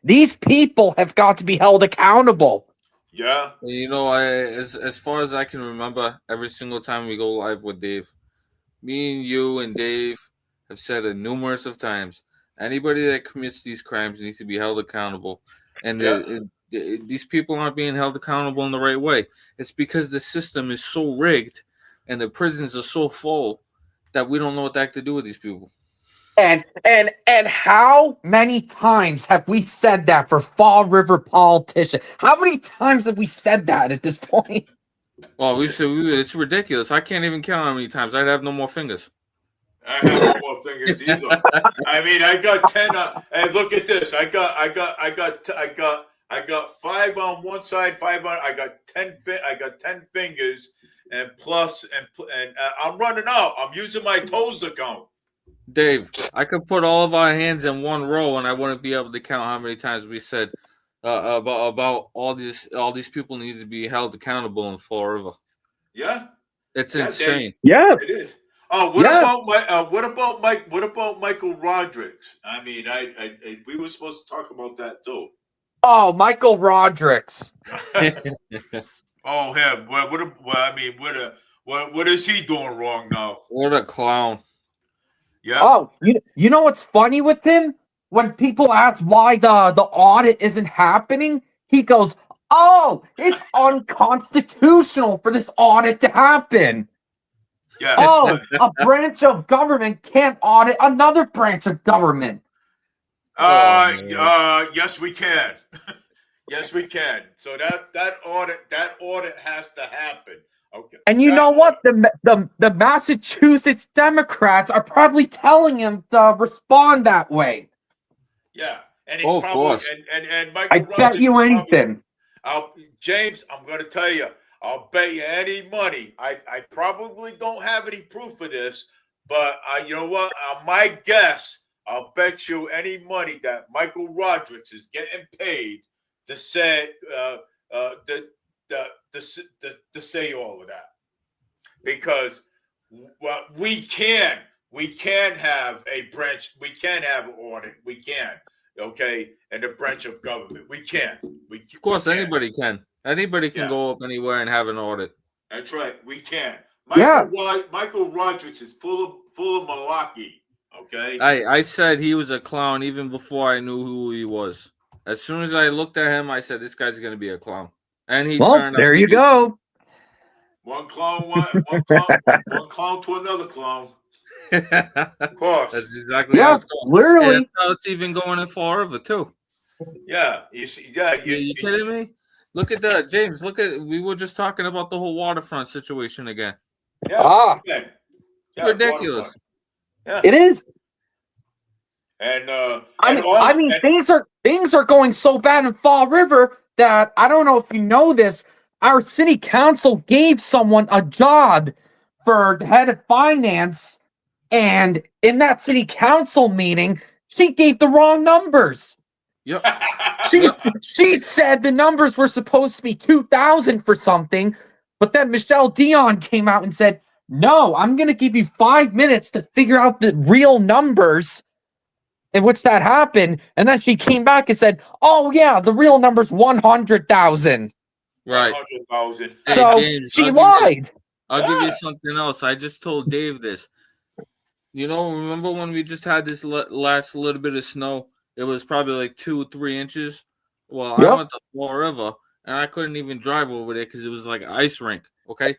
S4: These people have got to be held accountable.
S1: Yeah.
S2: As far as I can remember, every single time we go live with Dave, me and you and Dave have said it numerous of times. Anybody that commits these crimes needs to be held accountable. And these people aren't being held accountable in the right way. It's because the system is so rigged and the prisons are so full that we don't know what the heck to do with these people.
S4: And how many times have we said that for Fall River politicians? How many times have we said that at this point?
S2: Well, we've said it's ridiculous. I can't even count how many times. I'd have no more fingers.
S1: I have no more fingers either. I mean, I got 10. And look at this. I got 5 on one side, 5 on. I got 10. I got 10 fingers, and plus, and I'm running out. I'm using my toes to count.
S2: Dave, I could put all of our hands in one row, and I wouldn't be able to count how many times we said about all these people need to be held accountable in Fall River.
S1: Yeah,
S2: It's
S1: Yeah,
S2: insane.
S5: Yeah.
S1: it is. Oh, what
S5: Yeah.
S1: about Mike? What about Michael Rodriguez? I mean, we were supposed to talk about that too.
S4: Oh, Michael Rodriguez.
S1: Oh, him. What is he doing wrong now?
S2: What a clown.
S1: Yeah.
S4: Oh, you know what's funny with him? When people ask why the audit isn't happening, he goes, "Oh, it's unconstitutional for this audit to happen.
S1: Yeah.
S4: Oh, a branch of government can't audit another branch of government."
S1: Yes, we can. Yes, we can. So that audit has to happen. Okay.
S4: And you know what? The Massachusetts Democrats are probably telling him to respond that way.
S1: Yeah. And
S2: Oh, of course.
S1: And Michael
S4: I bet
S1: Rodgers
S4: you
S1: is
S4: anything.
S1: James, I'm going to tell you, I'll bet you any money. I probably don't have any proof of this, but you know what? My guess, I'll bet you any money that Michael Rodriguez is getting paid to say to say all of that, because we can have a branch, we can have an audit, we can. Okay, and the branch of government, we can.
S2: Of course, anybody can. Anybody can go up anywhere and have an audit.
S1: That's right, we can.
S4: Yeah.
S1: Michael Rodriguez is full of malarkey. Okay.
S2: I said he was a clown even before I knew who he was. As soon as I looked at him, I said this guy's going to be a clown. And he turned out
S4: There
S2: to
S4: you
S2: be.
S4: go.
S1: One clown to another clown. Of course.
S2: That's exactly how
S4: Yeah,
S2: it's going.
S4: literally.
S2: And that's how it's even going in Fall River too.
S1: Yeah, you see, yeah.
S2: You kidding me? Look at that, James. We were just talking about the whole waterfront situation again.
S1: Yeah,
S2: It's ridiculous.
S1: Yeah.
S4: It is.
S1: And
S4: I mean, things are going so bad in Fall River that I don't know if you know this. Our city council gave someone a job for the head of finance, and in that city council meeting, she gave the wrong numbers.
S2: Yep.
S4: She said the numbers were supposed to be 2,000 for something, but then Michelle Dion came out and said, "No, I'm going to give you 5 minutes to figure out the real numbers." In which that happened, and then she came back and said, "Oh yeah, the real number's 100,000."
S2: Right.
S1: 100,000.
S4: So
S2: James,
S4: she lied.
S2: I'll give you something else. I just told Dave this. You know, remember when we just had this last little bit of snow? It was probably like 2-3 inches. Well, I went to Fall River, and I couldn't even drive over there because it was like an ice rink. Okay.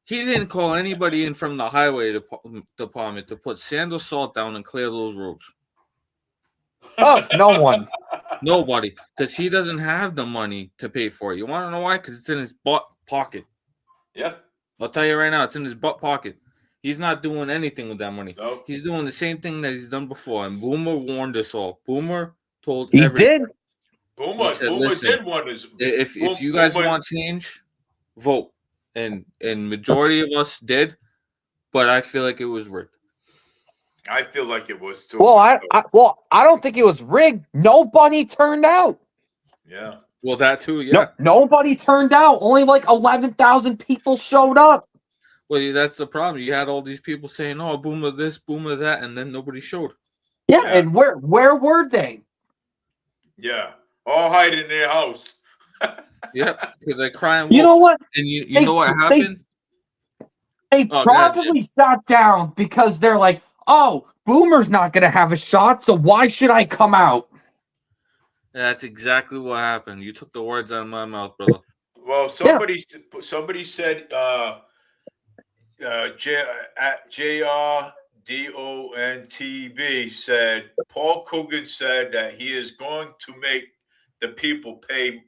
S2: He didn't call anybody in from the highway department to put sand or salt down and clear those roads.
S4: Oh, no one.
S2: Nobody, because he doesn't have the money to pay for it. You want to know why? Because it's in his butt pocket.
S1: Yeah.
S2: I'll tell you right now, it's in his butt pocket. He's not doing anything with that money.
S1: No.
S2: He's doing the same thing that he's done before. And Boomer warned us all. Boomer told
S4: He
S2: everybody.
S4: did.
S1: Boomer did want his.
S2: If you guys want change, vote. And majority of us did, but I feel like it was rigged.
S1: I feel like it was too.
S4: Well, I don't think it was rigged. Nobody turned out.
S1: Yeah.
S2: Well, that too, yeah.
S4: Nobody turned out. Only like 11,000 people showed up.
S2: Well, that's the problem. You had all these people saying, "Oh, Boomer this, Boomer that," and then nobody showed.
S4: Yeah, and where were they?
S1: Yeah, all hide in their house.
S2: Yep, because they're crying wolf.
S4: You know what?
S2: And you know what happened?
S4: They probably sat down because they're like, "Oh, Boomer's not going to have a shot, so why should I come out?"
S2: That's exactly what happened. You took the words out of my mouth, brother.
S1: Well, somebody said JRDONTB said Paul Coogan said that he is going to make the people pay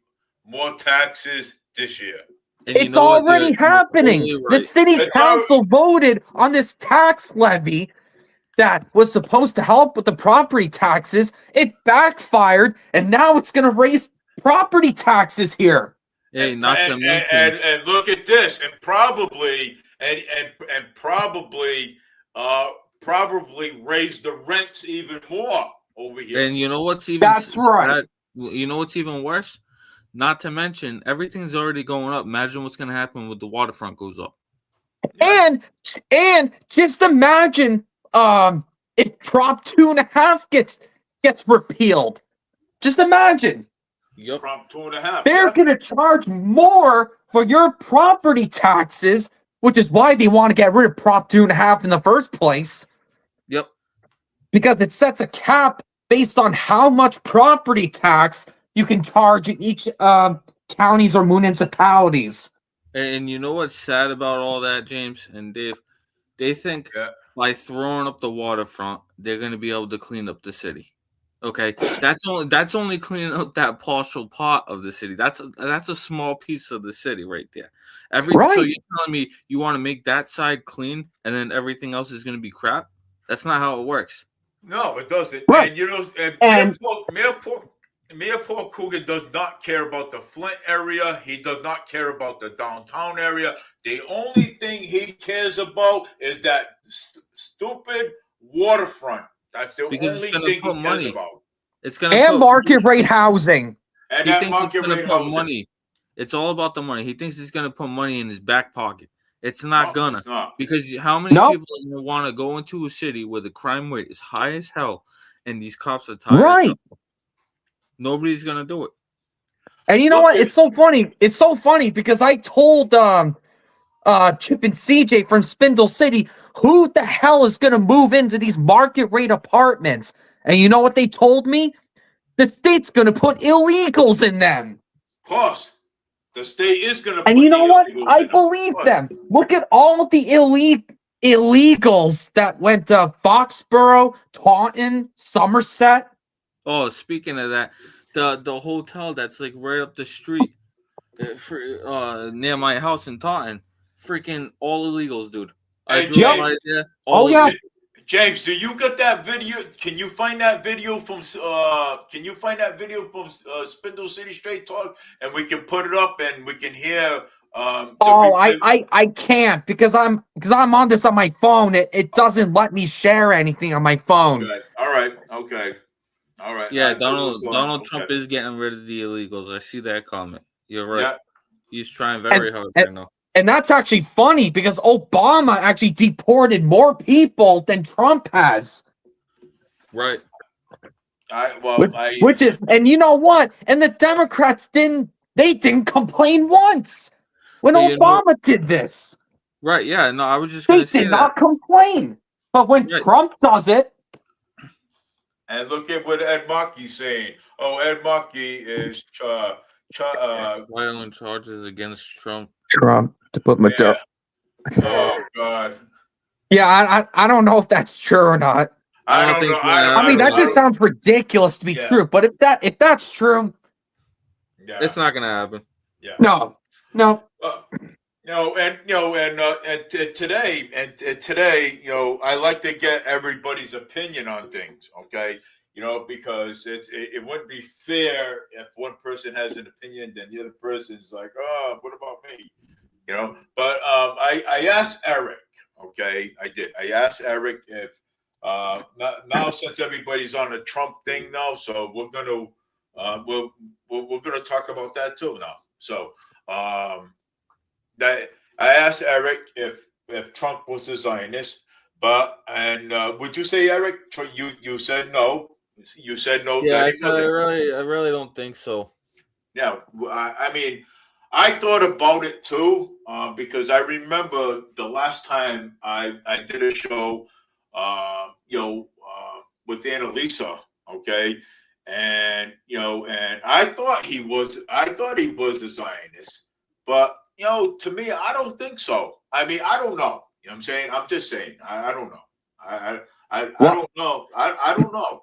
S1: more taxes this year.
S2: And
S4: it's already happening.
S2: Totally right.
S4: The city council voted on this tax levy that was supposed to help with the property taxes. It backfired, and now it's going to raise property taxes here.
S2: Hey, not to mention,
S1: and look at this, and probably probably raise the rents even more over here.
S2: And you know what's even
S4: That's right.
S2: sad? You know what's even worse? Not to mention, everything's already going up. Imagine what's going to happen when the waterfront goes up.
S4: And just imagine if Prop 2.5 gets repealed. Just imagine.
S2: Yep.
S1: Prop 2.5.
S4: They're gonna charge more for your property taxes, which is why they want to get rid of Prop 2.5 in the first place.
S2: Yep.
S4: Because it sets a cap based on how much property tax you can charge in each counties or municipalities.
S2: And you know what's sad about all that, James and Dave? They think by throwing up the waterfront, they're going to be able to clean up the city. Okay, that's only cleaning up that partial part of the city. That's a small piece of the city right there. So you're telling me you want to make that side clean and then everything else is going to be crap? That's not how it works.
S1: No, it doesn't.
S4: Right.
S1: And you know, Mayor Paul Coogan does not care about the Flint area. He does not care about the downtown area. The only thing he cares about is that stupid waterfront. That's the only thing he cares about.
S2: It's gonna
S4: and market rate housing.
S1: And
S2: he
S1: that
S2: thinks
S1: market
S2: it's gonna
S1: rate
S2: put
S1: housing.
S2: money. It's all about the money. He thinks he's gonna put money in his back pocket. It's not gonna.
S1: It's not.
S2: Because how many people want to go into a city where the crime rate is high as hell and these cops are tired as hell? Nobody's gonna do it.
S4: And you know what? It's so funny. It's so funny because I told Chip and CJ from Spindle City, who the hell is gonna move into these market rate apartments? And you know what they told me? The state's gonna put illegals in them.
S1: Of course. The state is gonna
S4: And you know what? I believe them. Look at all the illegals that went to Foxborough, Taunton, Somerset.
S2: Oh, speaking of that, the hotel that's like right up the street near my house in Taunton, freaking all illegals, dude. I drove by there.
S1: James, do you get that video? Can you find that video from Spindle City Straight Talk, and we can put it up and we can hear?
S4: I can't because I'm on this on my phone. It doesn't let me share anything on my phone.
S1: Okay. All right. Okay. All right.
S2: Yeah, Donald Trump is getting rid of the illegals. I see that comment. You're right. Yeah. He's trying very hard right now.
S4: And that's actually funny because Obama actually deported more people than Trump has.
S2: Right.
S4: Which is, and you know what? And the Democrats didn't complain once when Obama did this.
S2: Right. Yeah. No, I was just going to say
S4: they did not complain. But when Trump does it.
S1: And look at what Ed Markey's saying. Oh, Ed Markey is
S2: violent charges against Trump.
S4: To put my
S1: Oh God.
S4: Yeah, I don't know if that's true or not.
S1: I don't know.
S4: I mean, that just sounds ridiculous to be true. But if that's true,
S2: it's not gonna happen.
S1: Yeah.
S4: No.
S1: Today, I like to get everybody's opinion on things. Okay. Because it wouldn't be fair if one person has an opinion, then the other person's like, oh, what about me? But I asked Eric, okay, I did. I asked Eric if now since everybody's on the Trump thing now, so we're gonna talk about that too now. So that I asked Eric if Trump was a Zionist, would you say, Eric, you said no? You said no.
S2: Yeah, I really don't think so.
S1: Yeah, I mean, I thought about it too, because I remember the last time I did a show, with Annalisa, okay, and I thought he was a Zionist, but to me, I don't think so. I mean, I don't know. You know what I'm saying? I'm just saying. I don't know. I don't know. I don't know.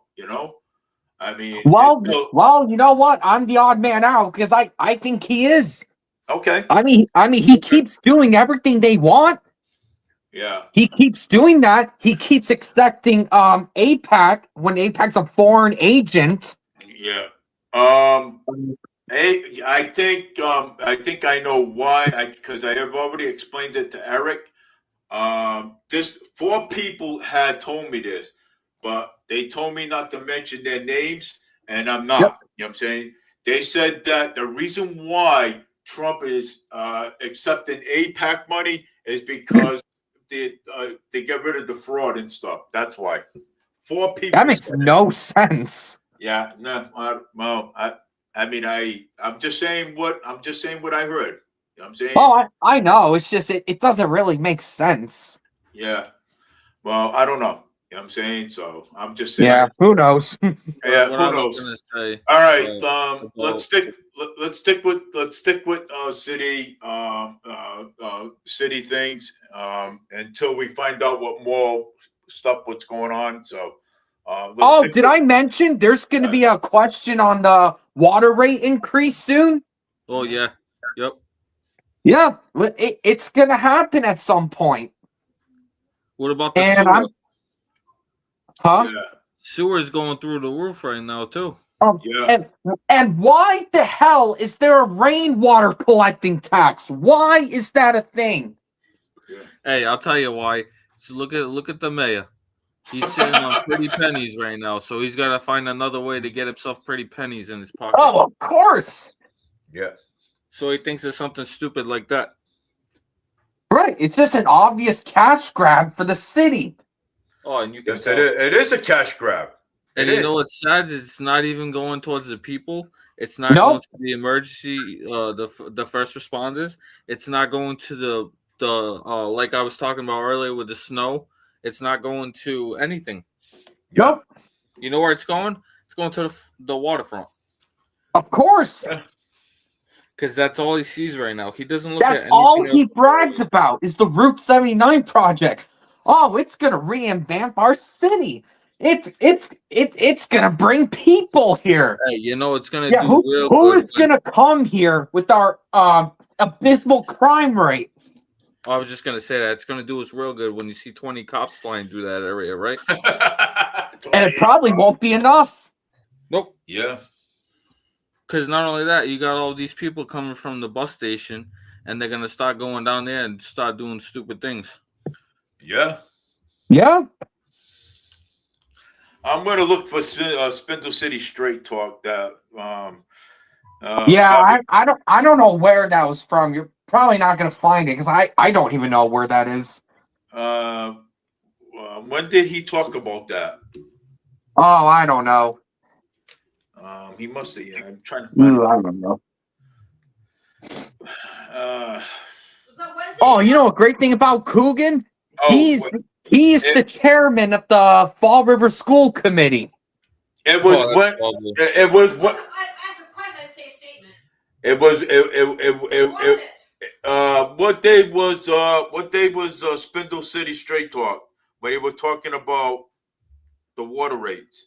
S1: I mean,
S4: well, you know what? I'm the odd man out because I think he is.
S1: Okay.
S4: I mean, he keeps doing everything they want.
S1: Yeah.
S4: He keeps doing that. He keeps accepting AIPAC when AIPAC's a foreign agent.
S1: Yeah. I think I know why. Because I have already explained it to Eric. This 4 people had told me this, but they told me not to mention their names, and I'm not.
S4: Yep.
S1: You know what I'm saying? They said that the reason why Trump is accepting AIPAC money is because they get rid of the fraud and stuff. That's why. 4 people.
S4: That makes no sense.
S1: Yeah, no, I'm just saying what I heard. You know what I'm saying?
S4: Oh, I know. It's just it doesn't really make sense.
S1: Yeah. Well, I don't know. You know what I'm saying? So I'm just saying.
S4: Yeah, who knows?
S1: Yeah,
S2: What
S1: who
S2: I was
S1: knows?
S2: gonna say,
S1: All right.
S2: about-
S1: Let's stick with city things until we find out what more what's going on. So
S4: Oh, did I mention there's going to be a question on the water rate increase soon?
S2: Oh yeah, yep.
S4: Yeah, it's going to happen at some point.
S2: What about the
S4: And
S2: sewer?
S4: Huh?
S1: Yeah.
S2: Sewer's going through the roof right now too.
S1: Yeah.
S4: And why the hell is there a rainwater collecting tax? Why is that a thing?
S2: Hey, I'll tell you why. So look at the mayor. He's sitting on pretty pennies right now, so he's got to find another way to get himself pretty pennies in his pocket.
S4: Oh, of course.
S1: Yeah.
S2: So he thinks it's something stupid like that.
S4: Right. It's just an obvious cash grab for the city.
S2: Oh, and you can
S1: Yes,
S2: tell.
S1: it is a cash grab.
S2: And
S1: It
S2: you know
S1: is.
S2: what's sad? It's not even going towards the people. It's not
S4: No.
S2: going to the emergency, the first responders. It's not going to the like I was talking about earlier with the snow. It's not going to anything.
S4: Nope.
S2: You know where it's going? It's going to the waterfront.
S4: Of course.
S2: Because that's all he sees right now. He doesn't look
S4: That's
S2: at anything
S4: all he
S2: else.
S4: brags about is the Route 79 project. Oh, it's gonna revamp our city. It's gonna bring people here.
S2: Hey, you know it's gonna
S4: Yeah,
S2: do real
S4: who
S2: good.
S4: is gonna come here with our abysmal crime rate?
S2: I was just gonna say that it's gonna do us real good when you see 20 cops flying through that area, right?
S4: And it probably won't be enough.
S2: Nope.
S1: Yeah.
S2: Because not only that, you got all these people coming from the bus station, and they're gonna start going down there and start doing stupid things.
S1: Yeah.
S4: Yeah.
S1: I'm gonna look for Spindle City Straight Talk. That
S4: Yeah, I don't know where that was from. You're probably not gonna find it because I don't even know where that is.
S1: When did he talk about that?
S4: Oh, I don't know.
S1: He must have. Yeah, I'm trying to find.
S4: Ooh, I don't know.
S3: Oh,
S4: Oh, you know a great thing about Coogan? He's the chairman of the Fall River School Committee.
S1: It was
S2: Oh,
S1: when.
S2: that's lovely.
S1: It was what.
S3: I asked a question, I didn't say a statement.
S1: It was.
S3: What was it?
S1: What day was Spindle City Straight Talk when they were talking about the water rates?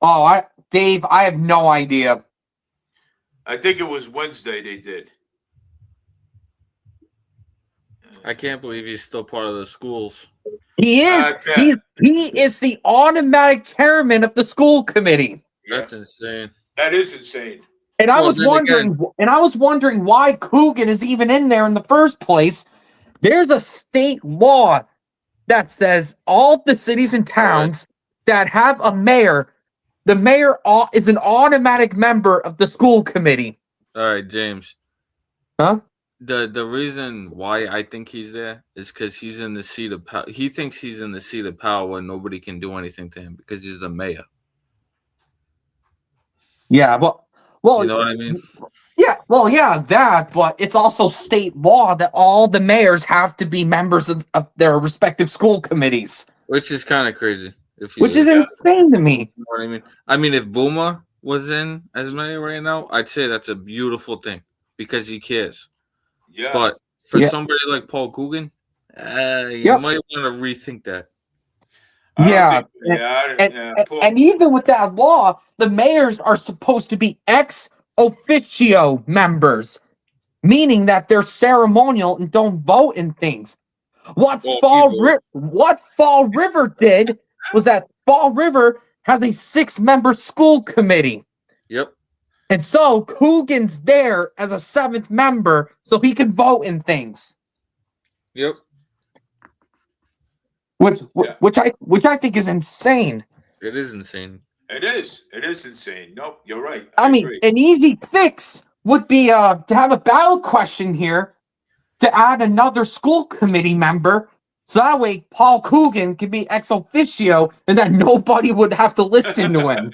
S4: Oh, Dave, I have no idea.
S1: I think it was Wednesday they did.
S2: I can't believe he's still part of the schools.
S4: He is.
S1: Yeah.
S4: He is the automatic chairman of the school committee.
S1: Yeah,
S2: That's insane.
S1: that is insane.
S4: And I
S2: Well,
S4: was
S2: then
S4: wondering why Coogan is even in there in the first place. There's a state law that says all the cities and towns that have a mayor, the mayor is an automatic member of the school committee.
S2: All right, James.
S4: Huh?
S2: The reason why I think he's there is because he's in the seat of power. He thinks he's in the seat of power where nobody can do anything to him because he's the mayor.
S4: Yeah, well,
S2: You know what I mean?
S4: yeah, that, but it's also state law that all the mayors have to be members of their respective school committees,
S2: Which is kind of crazy.
S4: which is insane to me.
S2: You know what I mean? I mean, if Boomer was in as mayor right now, I'd say that's a beautiful thing because he cares.
S1: Yeah.
S2: But for
S4: Yeah.
S2: somebody like Paul Coogan, you
S4: Yep.
S2: might want to rethink that.
S1: I don't
S4: Yeah,
S1: think-
S4: And even with that law, the mayors are supposed to be ex officio members, meaning that they're ceremonial and don't vote in things. What Fall River did was that Fall River has a 6-member school committee.
S2: Yep.
S4: And so Coogan's there as a 7th member so he can vote in things.
S2: Yep.
S4: which I think is insane.
S2: It is insane.
S1: It is. It is insane. Nope, you're right.
S4: I mean,
S1: agree.
S4: an easy fix would be to have a ballot question here to add another school committee member, so that way Paul Coogan can be ex officio, and then nobody would have to listen to him.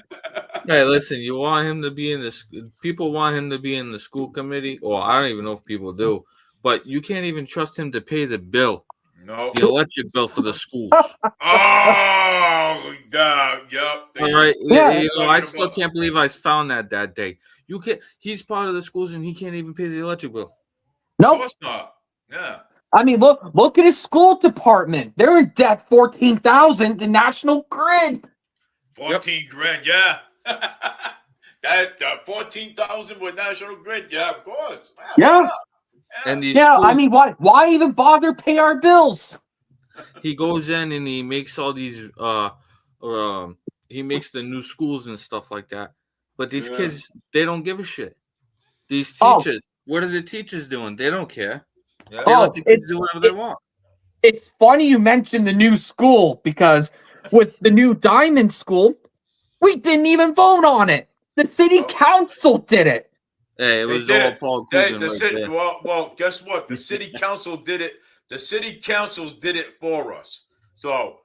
S2: Hey, listen, you want him to be in the people want him to be in the school committee, or I don't even know if people do, but you can't even trust him to pay the bill,
S1: No.
S2: the electric bill for the schools.
S1: Oh, yep.
S2: All right,
S4: Yeah.
S2: you know, I still can't believe I found that day. You can't. He's part of the schools, and he can't even pay the electric bill.
S1: Of
S4: Nope.
S1: course not. Yeah.
S4: I mean, look at his school department. They're in debt $14,000 to National Grid.
S1: 14 grand, yeah. That 14,000 with National Grid, yeah, of course.
S4: Yeah.
S2: And these
S4: Yeah,
S2: schools,
S4: I mean, why even bother pay our bills?
S2: he goes in and he makes all these he makes the new schools and stuff like that. But these kids, they don't give a shit. These teachers, what are the teachers doing? They don't care.
S1: Yeah.
S2: They let the kids do whatever they want.
S4: It's funny you mentioned the new school, because with the new Diamond School, we didn't even vote on it. The city council did it.
S2: Hey, it was all Paul Coogan right there.
S1: Well, guess what? The city council did it. The city councils did it for us. So,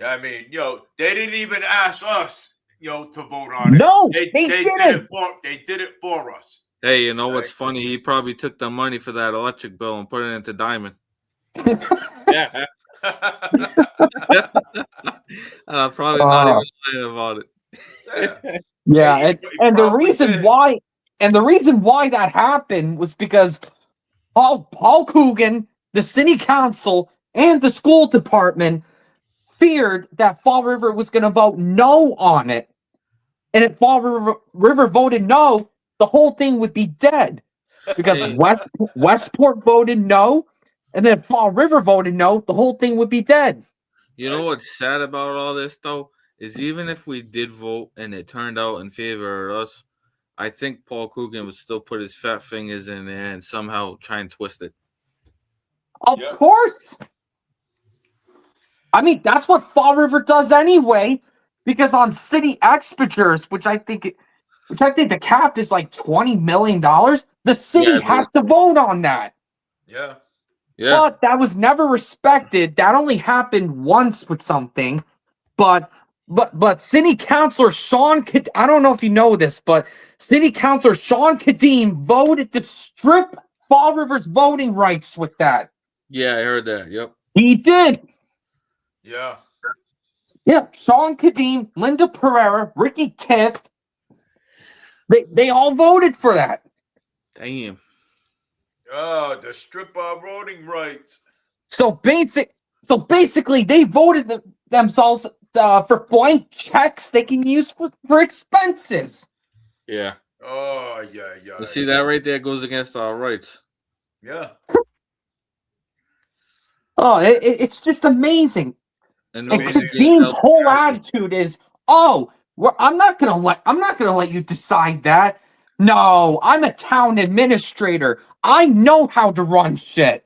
S1: I mean, they didn't even ask us, to vote on it.
S4: No,
S1: they
S4: didn't.
S1: They did it for us.
S2: Hey, you know what's funny? He probably took the money for that electric bill and put it into Diamond.
S1: Yeah.
S2: Probably not even lying about it.
S4: Yeah, and the reason why that happened was because Paul Coogan, the city council, and the school department feared that Fall River was going to vote no on it, and if Fall River voted no, the whole thing would be dead, because Westport voted no, and then Fall River voted no, the whole thing would be dead.
S2: You know what's sad about all this, though, is even if we did vote and it turned out in favor of us, I think Paul Coogan would still put his fat fingers in there and somehow try and twist it.
S4: Of course. I mean, that's what Fall River does anyway, because on city expenditures, which I think the cap is like $20 million, the city has to vote on that.
S1: Yeah.
S2: Yeah.
S4: But that was never respected. That only happened once with something. But City Councilor Sean, I don't know if you know this, but City Councilor Sean Kadeem voted to strip Fall River's voting rights with that.
S2: Yeah, I heard that. Yep.
S4: He did.
S1: Yeah.
S4: Yeah, Sean Kadeem, Linda Pereira, Ricky Tiff, they all voted for that.
S2: Damn.
S1: Oh, the strip our voting rights.
S4: So basically, they voted themselves for blank checks they can use for expenses.
S2: Yeah.
S1: Oh, yeah.
S2: You see, that right there goes against our rights.
S1: Yeah.
S4: Oh, it's just amazing.
S2: And
S4: Kadeem's whole attitude is, I'm not gonna let you decide that. No, I'm a town administrator. I know how to run shit.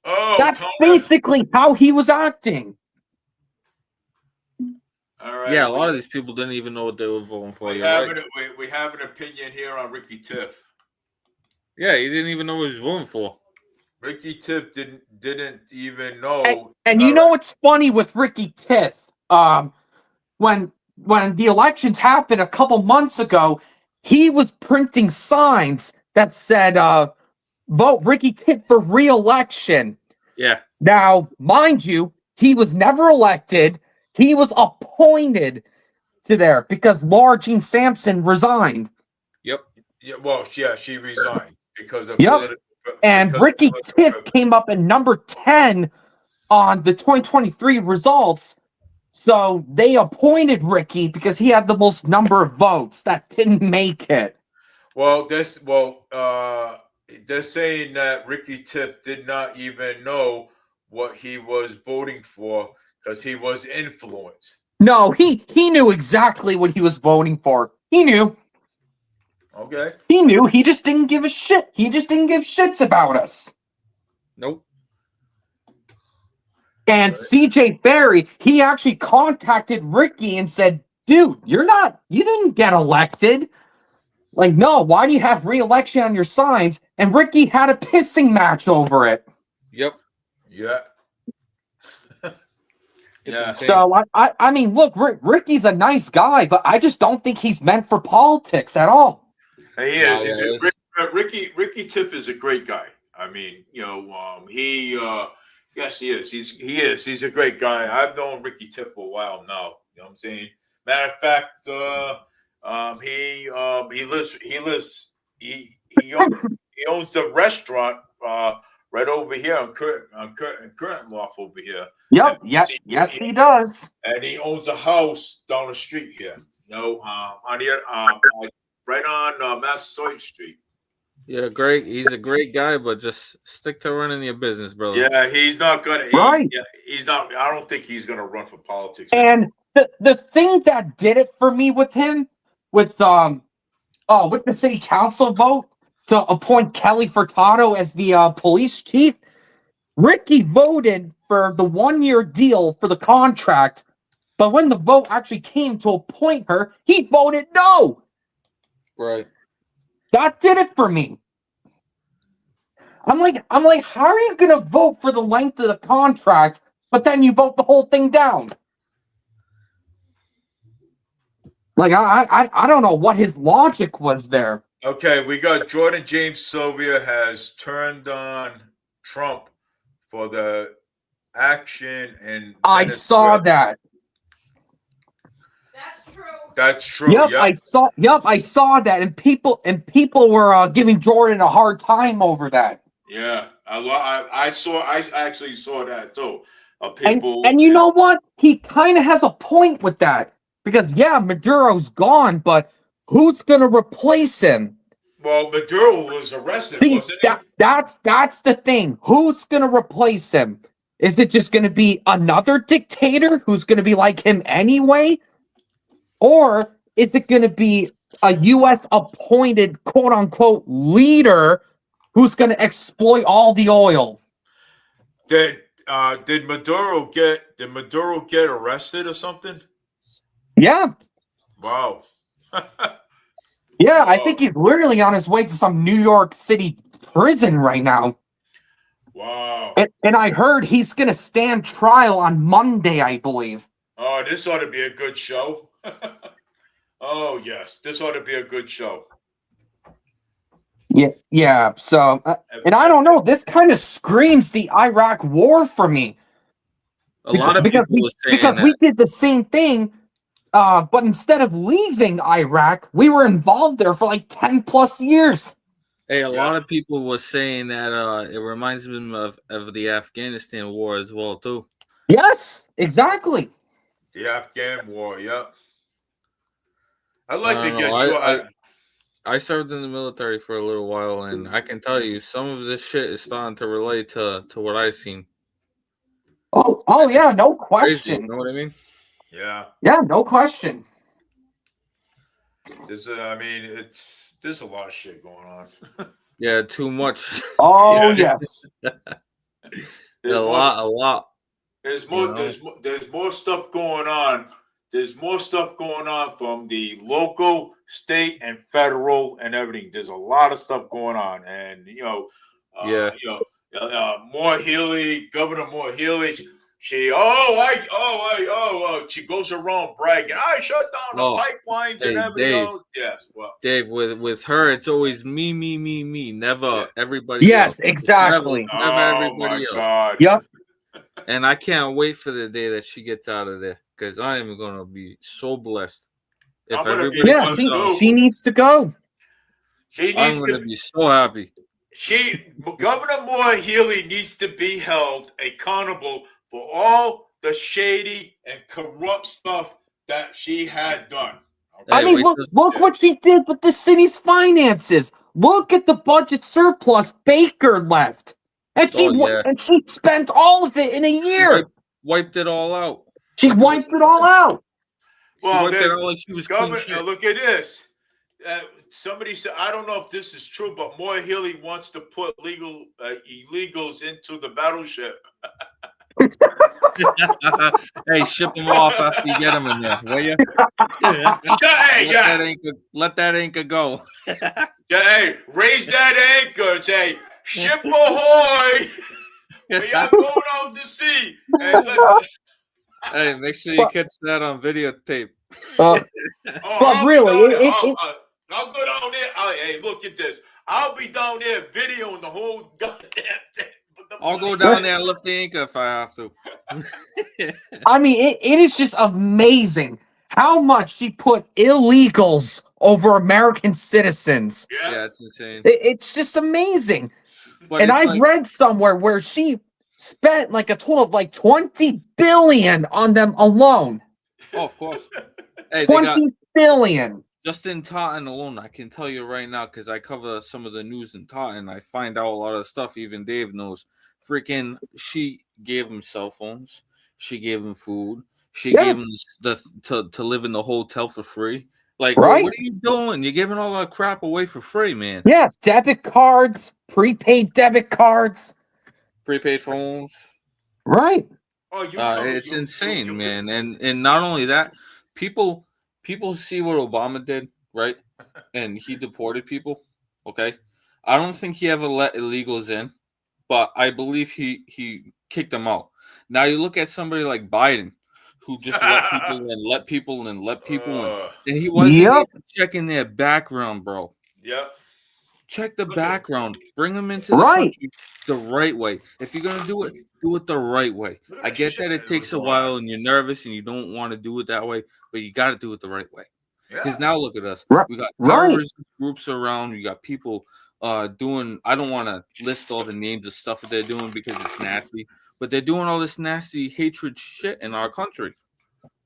S1: Oh,
S4: that's basically how he was acting.
S1: All right.
S2: Yeah, a lot of these people didn't even know what they were voting for.
S1: We have an opinion here on Ricky Tiff.
S2: Yeah, he didn't even know what he was voting for.
S1: Ricky Tiff didn't even know.
S4: And you know what's funny with Ricky Tiff? When the elections happened a couple months ago, he was printing signs that said, vote Ricky Tiff for re-election.
S2: Yeah.
S4: Now, mind you, he was never elected. He was appointed to there because Laura Jean Sampson resigned.
S2: Yep.
S1: Yeah, well, yeah, she resigned because of
S4: and Ricky Tiff came up at number 10 on the 2023 results. So they appointed Ricky because he had the most number of votes that didn't make it.
S1: Well, they're saying that Ricky Tiff did not even know what he was voting for because he was influenced.
S4: No, he knew exactly what he was voting for. He knew.
S1: Okay.
S4: He knew. He just didn't give a shit. He just didn't give shits about us.
S2: Nope.
S4: And CJ Berry, he actually contacted Ricky and said, dude, you didn't get elected. Like, no, why do you have re-election on your signs? And Ricky had a pissing match over it.
S2: Yep.
S1: Yeah.
S2: It's
S1: Yeah.
S2: insane.
S4: So, I mean, look, Ricky's a nice guy, but I just don't think he's meant for politics at all.
S1: He is.
S2: Nah,
S1: He's
S2: yeah,
S1: a
S2: it's-
S1: great, Ricky Tiff is a great guy. I mean, yes, he is. He's a great guy. I've known Ricky Tiff for a while now. You know what I'm saying? Matter of fact, he owns the restaurant right over here on Curtin Loft over here.
S4: Yep.
S1: And
S4: Yes, he does.
S1: And he owns a house down the street here. On here, right on Massasoit Street.
S2: Yeah, great. He's a great guy, but just stick to running your business, brother.
S1: Yeah, he's not gonna.
S4: Right.
S1: He's not. I don't think he's gonna run for politics.
S4: And the thing that did it for me with him, with the city council vote to appoint Kelly Furtado as the police chief, Ricky voted for the 1-year deal for the contract, but when the vote actually came to appoint her, he voted no.
S2: Right.
S4: That did it for me. I'm like, how are you gonna vote for the length of the contract, but then you vote the whole thing down? Like, I don't know what his logic was there.
S1: Okay, we got Jordan James Sylvia has turned on Trump for the action and.
S4: I saw that.
S3: That's true.
S1: That's true.
S4: Yep,
S1: Yep.
S4: I saw that, and people were giving Jordan a hard time over that.
S1: Yeah, I actually saw that too. People
S4: And you know what? He kind of has a point with that, because Maduro's gone, but who's gonna replace him?
S1: Well, Maduro was arrested,
S4: See,
S1: wasn't he?
S4: that's the thing. Who's gonna replace him? Is it just gonna be another dictator who's gonna be like him anyway? Or is it gonna be a US appointed quote unquote leader who's gonna exploit all the oil?
S1: Did Maduro get arrested or something?
S4: Yeah.
S1: Wow.
S4: Yeah, I think he's literally on his way to some New York City prison right now.
S1: Wow.
S4: And I heard he's going to stand trial on Monday, I believe.
S1: Oh, this ought to be a good show. Oh, yes. This ought to be a good show.
S4: Yeah. So, and I don't know, this kind of screams the Iraq war for me.
S2: A lot of people were saying
S4: because
S2: that.
S4: we did the same thing, but instead of leaving Iraq, we were involved there for like 10 plus years.
S2: Hey, a lot of people were saying that it reminds them of the Afghanistan war as well, too.
S4: Yes, exactly.
S1: The Afghan war, yep. I'd like
S2: I
S1: to
S2: don't
S1: get
S2: I served in the military for a little while, and I can tell you some of this shit is starting to relate to what I've seen.
S4: Oh yeah, no
S2: Crazy,
S4: question.
S2: you know what I mean?
S1: Yeah.
S4: Yeah, no question.
S1: There's a lot of shit going on.
S2: Yeah, too much.
S4: Oh
S1: Yeah.
S4: yes.
S2: a lot.
S1: There's more.
S2: You know?
S1: There's more stuff going on. There's more stuff going on from the local, state, and federal, and everything. There's a lot of stuff going on, and Moore Healy, Governor Moore Healy. She goes around bragging. I shut down the pipelines and everything
S2: Dave,
S1: else. Yes, well,
S2: Dave, with her, it's always me. Never everybody.
S4: Yes,
S2: else.
S4: exactly.
S2: Never everybody else.
S1: God.
S4: Yep.
S2: And I can't wait for the day that she gets out of there, because I am gonna be so blessed. If
S1: I'm gonna be
S2: everybody
S4: Yeah,
S1: blessed too.
S4: she needs to go.
S2: I'm gonna be so happy.
S1: Governor Moore Healy needs to be held accountable for all the shady and corrupt stuff that she had done. Okay?
S4: I mean, look what she did with the city's finances. Look at the budget surplus Baker left. And she spent all of it in a year.
S2: Wiped it all out.
S4: She wiped it all out.
S1: Well,
S2: wiped it out like she was clean shit.
S1: look at this. Somebody said, I don't know if this is true, but Moore Healy wants to put illegals into the battleship.
S2: Hey, ship them off after you get them in there, will you? Let that anchor go.
S1: Yeah, hey, raise that anchor. Say, ship ahoy. We are going out to sea.
S2: Hey, make sure you catch that on videotape.
S4: But really,
S1: I'll go down there. Hey, look at this. I'll be down there videoing the whole goddamn thing.
S2: I'll go down there and lift the anchor if I have to.
S4: I mean, it is just amazing how much she put illegals over American citizens.
S2: Yeah, it's insane.
S4: It's just amazing.
S2: But
S4: and I've read somewhere where she spent like a total of like 20 billion on them alone.
S2: Oh, of course. Hey,
S4: 20 billion.
S2: Just in Taunton alone, I can tell you right now, because I cover some of the news in Taunton, I find out a lot of stuff even Dave knows. Freaking, she gave him cell phones. She gave him food. She gave him to live in the hotel for free. Like,
S4: right?
S2: What are you doing? You're giving all that crap away for free, man.
S4: Yeah, debit cards, prepaid debit cards.
S2: Prepaid phones.
S4: Right.
S2: It's insane, man. And not only that, people see what Obama did, right? And he deported people. Okay. I don't think he ever let illegals in, but I believe he kicked them out. Now you look at somebody like Biden, who just let people in, and he wasn't even checking their background, bro.
S1: Yeah.
S2: Check the background. Bring them into the country the right way. If you're gonna do it the right way. I get that it takes a while and you're nervous and you don't want to do it that way, but you got to do it the right way. Because now look at us. We got terrorist groups around. We got people doing. I don't want to list all the names of stuff that they're doing because it's nasty, but they're doing all this nasty hatred shit in our country.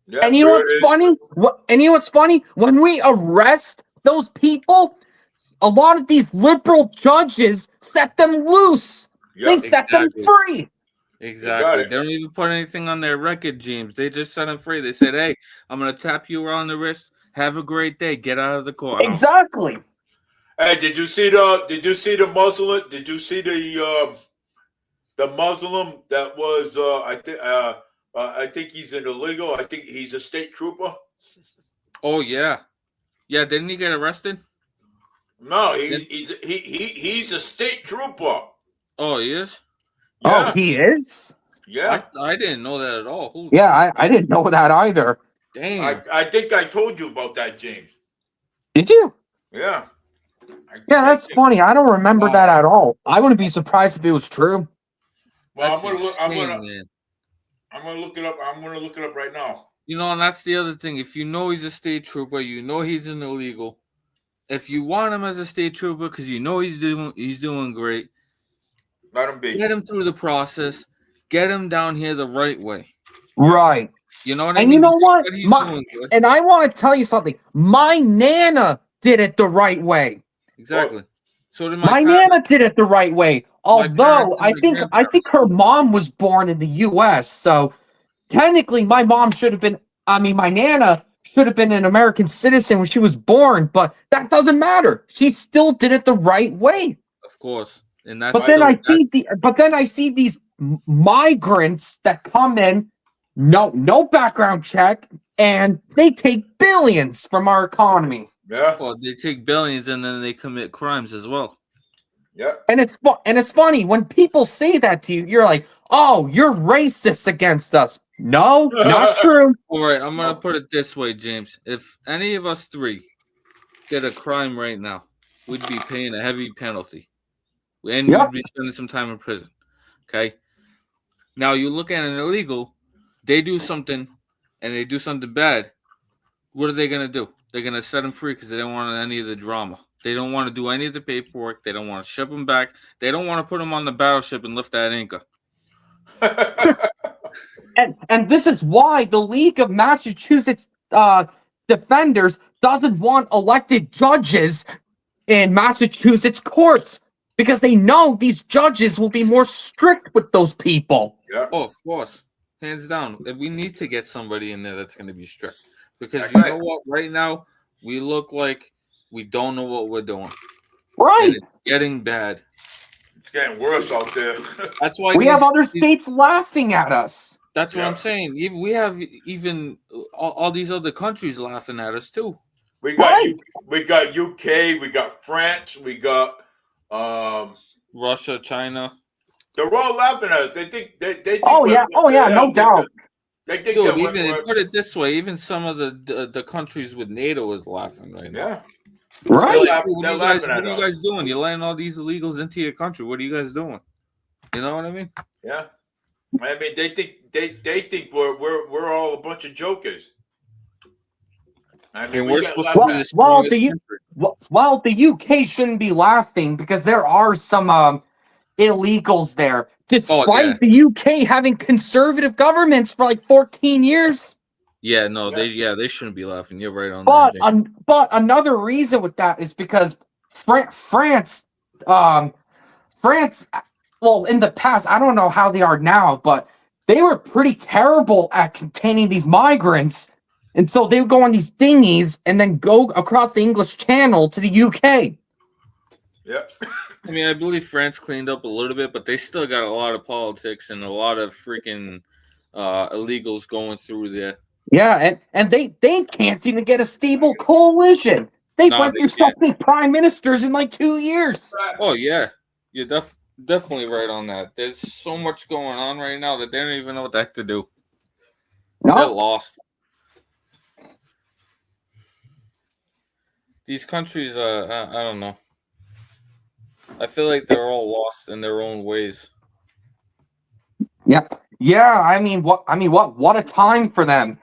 S1: Yeah,
S4: and you know what's funny? And you know what's funny? When we arrest those people, a lot of these liberal judges set them loose. They set them free.
S2: Exactly. They don't even put anything on their record, James. They just set them free. They said, "Hey, I'm gonna tap you around the wrist. Have a great day. Get out of the court."
S4: Exactly.
S1: Hey, did you see the Muslim? Did you see the Muslim that was? I think he's an illegal. I think he's a state trooper.
S2: Oh yeah, yeah. Didn't he get arrested?
S1: No, he's a state trooper.
S2: Oh, he is.
S1: Yeah.
S4: Oh, he is?
S1: Yeah.
S2: I didn't know that at all.
S4: I didn't know that either.
S2: Dang.
S1: I think I told you about that, James.
S4: Did you?
S1: Yeah.
S4: Yeah, that's funny. I don't remember that at all. I wouldn't be surprised if it was true.
S1: Well, I'm gonna look it up. I'm gonna look it up right now.
S2: You know, and that's the other thing. If you know he's a state trooper, you know he's an illegal. If you want him as a state trooper because you know he's doing great,
S1: let him be.
S2: Get him through the process. Get him down here the right way.
S4: Right.
S2: You know what I
S4: mean?
S2: And
S4: you know what? And I want to tell you something. My Nana did it the right way.
S2: Exactly. So did
S4: my Nana did it the right way. Although I think her mom was born in the U.S., so technically my mom should have been. I mean, my Nana should have been an American citizen when she was born, but that doesn't matter. She still did it the right way.
S2: Of course. And that's
S4: but then I see these migrants that come in, no background check, and they take billions from our economy.
S1: Yeah.
S2: Well, they take billions and then they commit crimes as well.
S1: Yeah.
S4: And it's funny when people say that to you, you're like, "Oh, you're racist against us." No, not true.
S2: All right, I'm gonna put it this way, James. If any of us three did a crime right now, we'd be paying a heavy penalty. And we'd be spending some time in prison. Okay. Now you look at an illegal, they do something and they do something bad. What are they gonna do? They're gonna set them free because they don't want any of the drama. They don't want to do any of the paperwork. They don't want to ship them back. They don't want to put them on the battleship and lift that anchor.
S4: and this is why the League of Massachusetts Defenders doesn't want elected judges in Massachusetts courts. Because they know these judges will be more strict with those people.
S1: Yeah.
S2: Oh, of course. Hands down. We need to get somebody in there that's going to be strict. Because you know what? Right now, we look like we don't know what we're doing.
S4: Right.
S2: And it's getting bad.
S1: It's getting worse out there.
S2: That's why
S4: We have other
S2: these-
S4: states laughing at us.
S2: That's what
S1: Yeah.
S2: I'm saying. Even we have even all these other countries laughing at us too.
S1: We got
S4: Right.
S1: we got UK, we got France, we got
S2: Russia, China.
S1: they're all laughing at us. They think they think
S4: Oh yeah, no doubt.
S1: They think
S2: Dude,
S1: that
S2: even put it this way, even some of the countries with NATO is laughing right now.
S1: yeah.
S4: Right.
S1: They're
S2: What
S1: they're
S2: are you guys,
S1: laughing at
S2: what are you
S1: us.
S2: guys doing? You're letting all these illegals into your country. What are you guys doing? You know what I mean?
S1: Yeah. I mean, they think we're all a bunch of jokers. I mean,
S2: And
S1: we
S2: we're
S1: get
S2: supposed
S1: laughed
S2: to be
S1: at.
S2: the
S4: Well,
S2: strongest
S4: the
S2: country.
S4: well, the UK shouldn't be laughing because there are some illegals there, despite the UK having conservative governments for like 14 years.
S2: Yeah, no,
S1: Yeah.
S2: they shouldn't be laughing. You're right on
S4: But
S2: that. James.
S4: but another reason with that is because France, France. Well, in the past, I don't know how they are now, but they were pretty terrible at containing these migrants. And so they would go on these dinghies and then go across the English Channel to the UK.
S1: Yeah.
S2: I mean, I believe France cleaned up a little bit, but they still got a lot of politics and a lot of freaking illegals going through there.
S4: Yeah, and they can't even get a stable coalition. They
S2: No,
S4: went
S2: they
S4: through so
S2: can't.
S4: many prime ministers in like 2 years.
S2: Oh yeah, you're definitely right on that. There's so much going on right now that they don't even know what the heck to do. They're
S4: No,
S2: lost. These countries, I don't know. I feel like they're all lost in their own ways.
S4: yeah. I mean, what a time for them.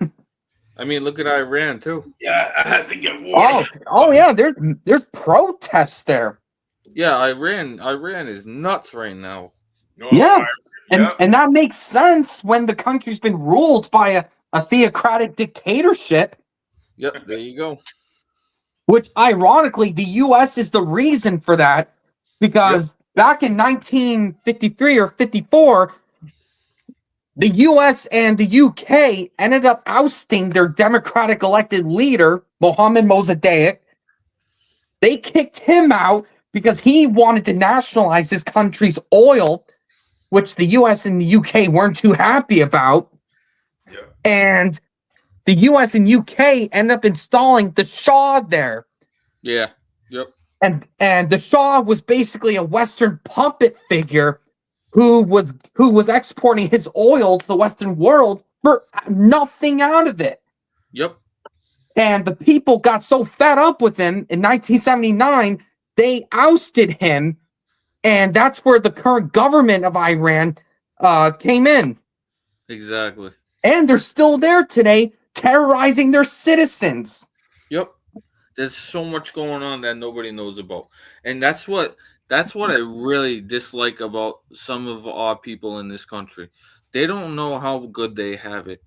S2: I mean, look at Iran too.
S1: Yeah, I had to get water.
S4: Oh yeah. There's protests there.
S2: Yeah, Iran is nuts right now.
S1: No,
S4: Yeah.
S1: yeah.
S4: And that makes sense when the country's been ruled by a theocratic dictatorship,
S2: Yep, there you go.
S4: which ironically the US is the reason for that, because back in 1953 or 54, the US and the UK ended up ousting their democratic elected leader, Mohammed Mossadegh. They kicked him out because he wanted to nationalize his country's oil, which the US and the UK weren't too happy about.
S1: Yeah.
S4: And the US and UK end up installing the Shah there.
S2: Yeah. Yep.
S4: And the Shah was basically a Western puppet figure who was exporting his oil to the Western world for nothing out of it.
S2: Yep.
S4: And the people got so fed up with him in 1979, they ousted him, and that's where the current government of Iran came in.
S2: Exactly.
S4: And they're still there today, terrorizing their citizens.
S2: Yep. There's so much going on that nobody knows about. And that's what I really dislike about some of our people in this country. They don't know how good they have it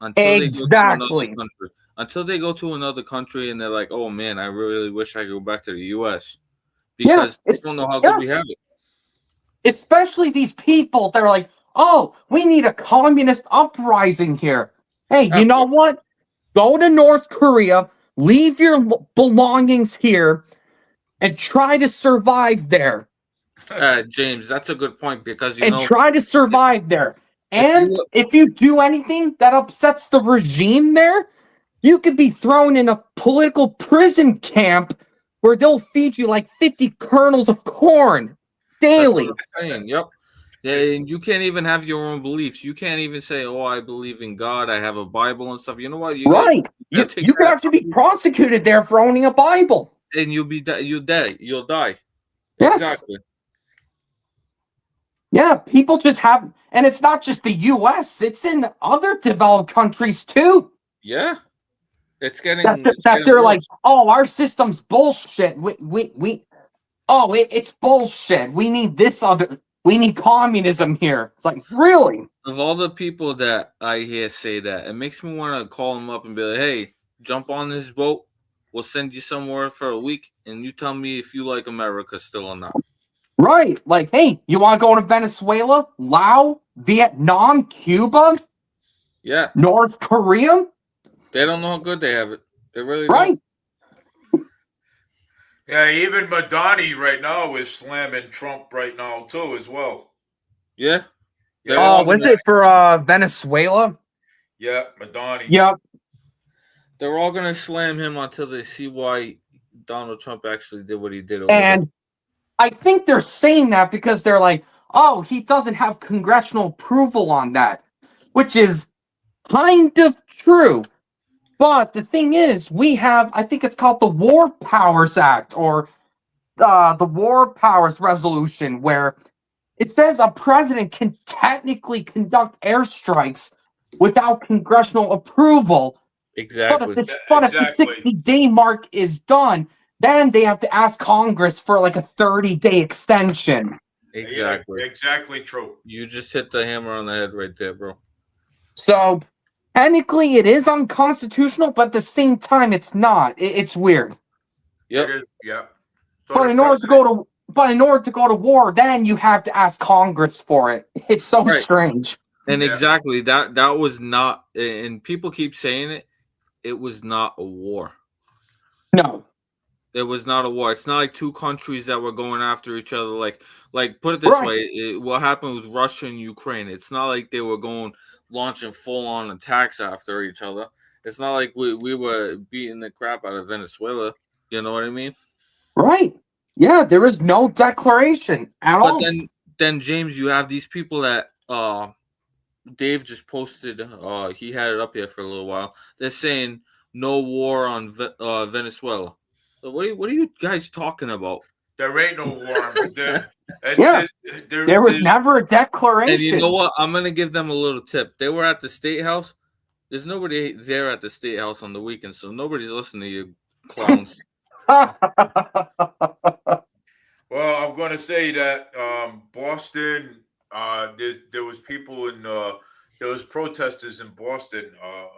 S2: until they go to another country. Until they go to another country and they're like, "Oh man, I really wish I could go back to the US." Because they don't know how good we have it.
S4: Especially these people that are like, "Oh, we need a communist uprising here." Hey, you know what? Go to North Korea, leave your belongings here, and try to survive there.
S2: James, that's a good point because
S4: try to survive there. And if you do anything that upsets the regime there, you could be thrown in a political prison camp where they'll feed you like 50 kernels of corn daily.
S2: Yep. Yeah, and you can't even have your own beliefs. You can't even say, "Oh, I believe in God. I have a Bible and stuff." You know what? You
S4: could actually be prosecuted there for owning a Bible,
S2: and you'll die.
S4: Yes.
S2: Exactly.
S4: Yeah, people just have, and it's not just the U.S. It's in other developed countries too.
S2: Yeah, it's getting
S4: they're worse. Like, "Oh, our system's bullshit. It's bullshit. We need this other. We need communism here." It's like, really?
S2: Of all the people that I hear say that, it makes me want to call them up and be like, "Hey, jump on this boat. We'll send you somewhere for a week, and you tell me if you like America still or not."
S4: Right. Like, hey, you want to go to Venezuela, Laos, Vietnam, Cuba?
S2: Yeah.
S4: North Korea?
S2: They don't know how good they have it. They really
S4: don't.
S1: Yeah, even Madani right now is slamming Trump right now too, as well.
S2: Yeah.
S1: Yeah,
S2: all
S4: Was
S2: gonna-
S4: it for Venezuela?
S1: yeah, Madani.
S4: Yep.
S2: They're all gonna slam him until they see why Donald Trump actually did what he did over there.
S4: And I think they're saying that because they're like, oh, he doesn't have congressional approval on that, which is kind of true. But the thing is, we have, I think it's called the War Powers Act or the War Powers Resolution, where it says a president can technically conduct airstrikes without congressional approval.
S2: Exactly.
S4: But if the 60-day mark is done, then they have to ask Congress for like a 30-day extension.
S2: Exactly.
S1: Yeah, exactly true.
S2: You just hit the hammer on the head right there, bro.
S4: So technically it is unconstitutional, but at the same time it's not. It's weird.
S2: Yep.
S1: It is, yeah. So
S4: But
S1: the
S4: in order to go to war, then you have to ask Congress for it. It's so
S2: Right.
S4: strange.
S2: And
S1: Yeah.
S2: exactly that was not, and people keep saying it. It was not a war.
S4: No.
S2: It was not a war. It's not like two countries that were going after each other. Like put it this
S4: Right.
S2: way: what happened with Russia and Ukraine. It's not like they were launching full on attacks after each other. It's not like we were beating the crap out of Venezuela. You know what I mean?
S4: Right. Yeah, there is no declaration at all.
S2: But then James, you have these people that Dave just posted. He had it up here for a little while. They're saying no war on Venezuela. So what are you guys talking about?
S1: There ain't no war.
S4: Yeah. There was never a declaration.
S2: And you know what? I'm gonna give them a little tip. They were at the State House. There's nobody there at the State House on the weekend, so nobody's listening to you clowns.
S1: Well, I'm going to say that Boston, there was people there was protesters in Boston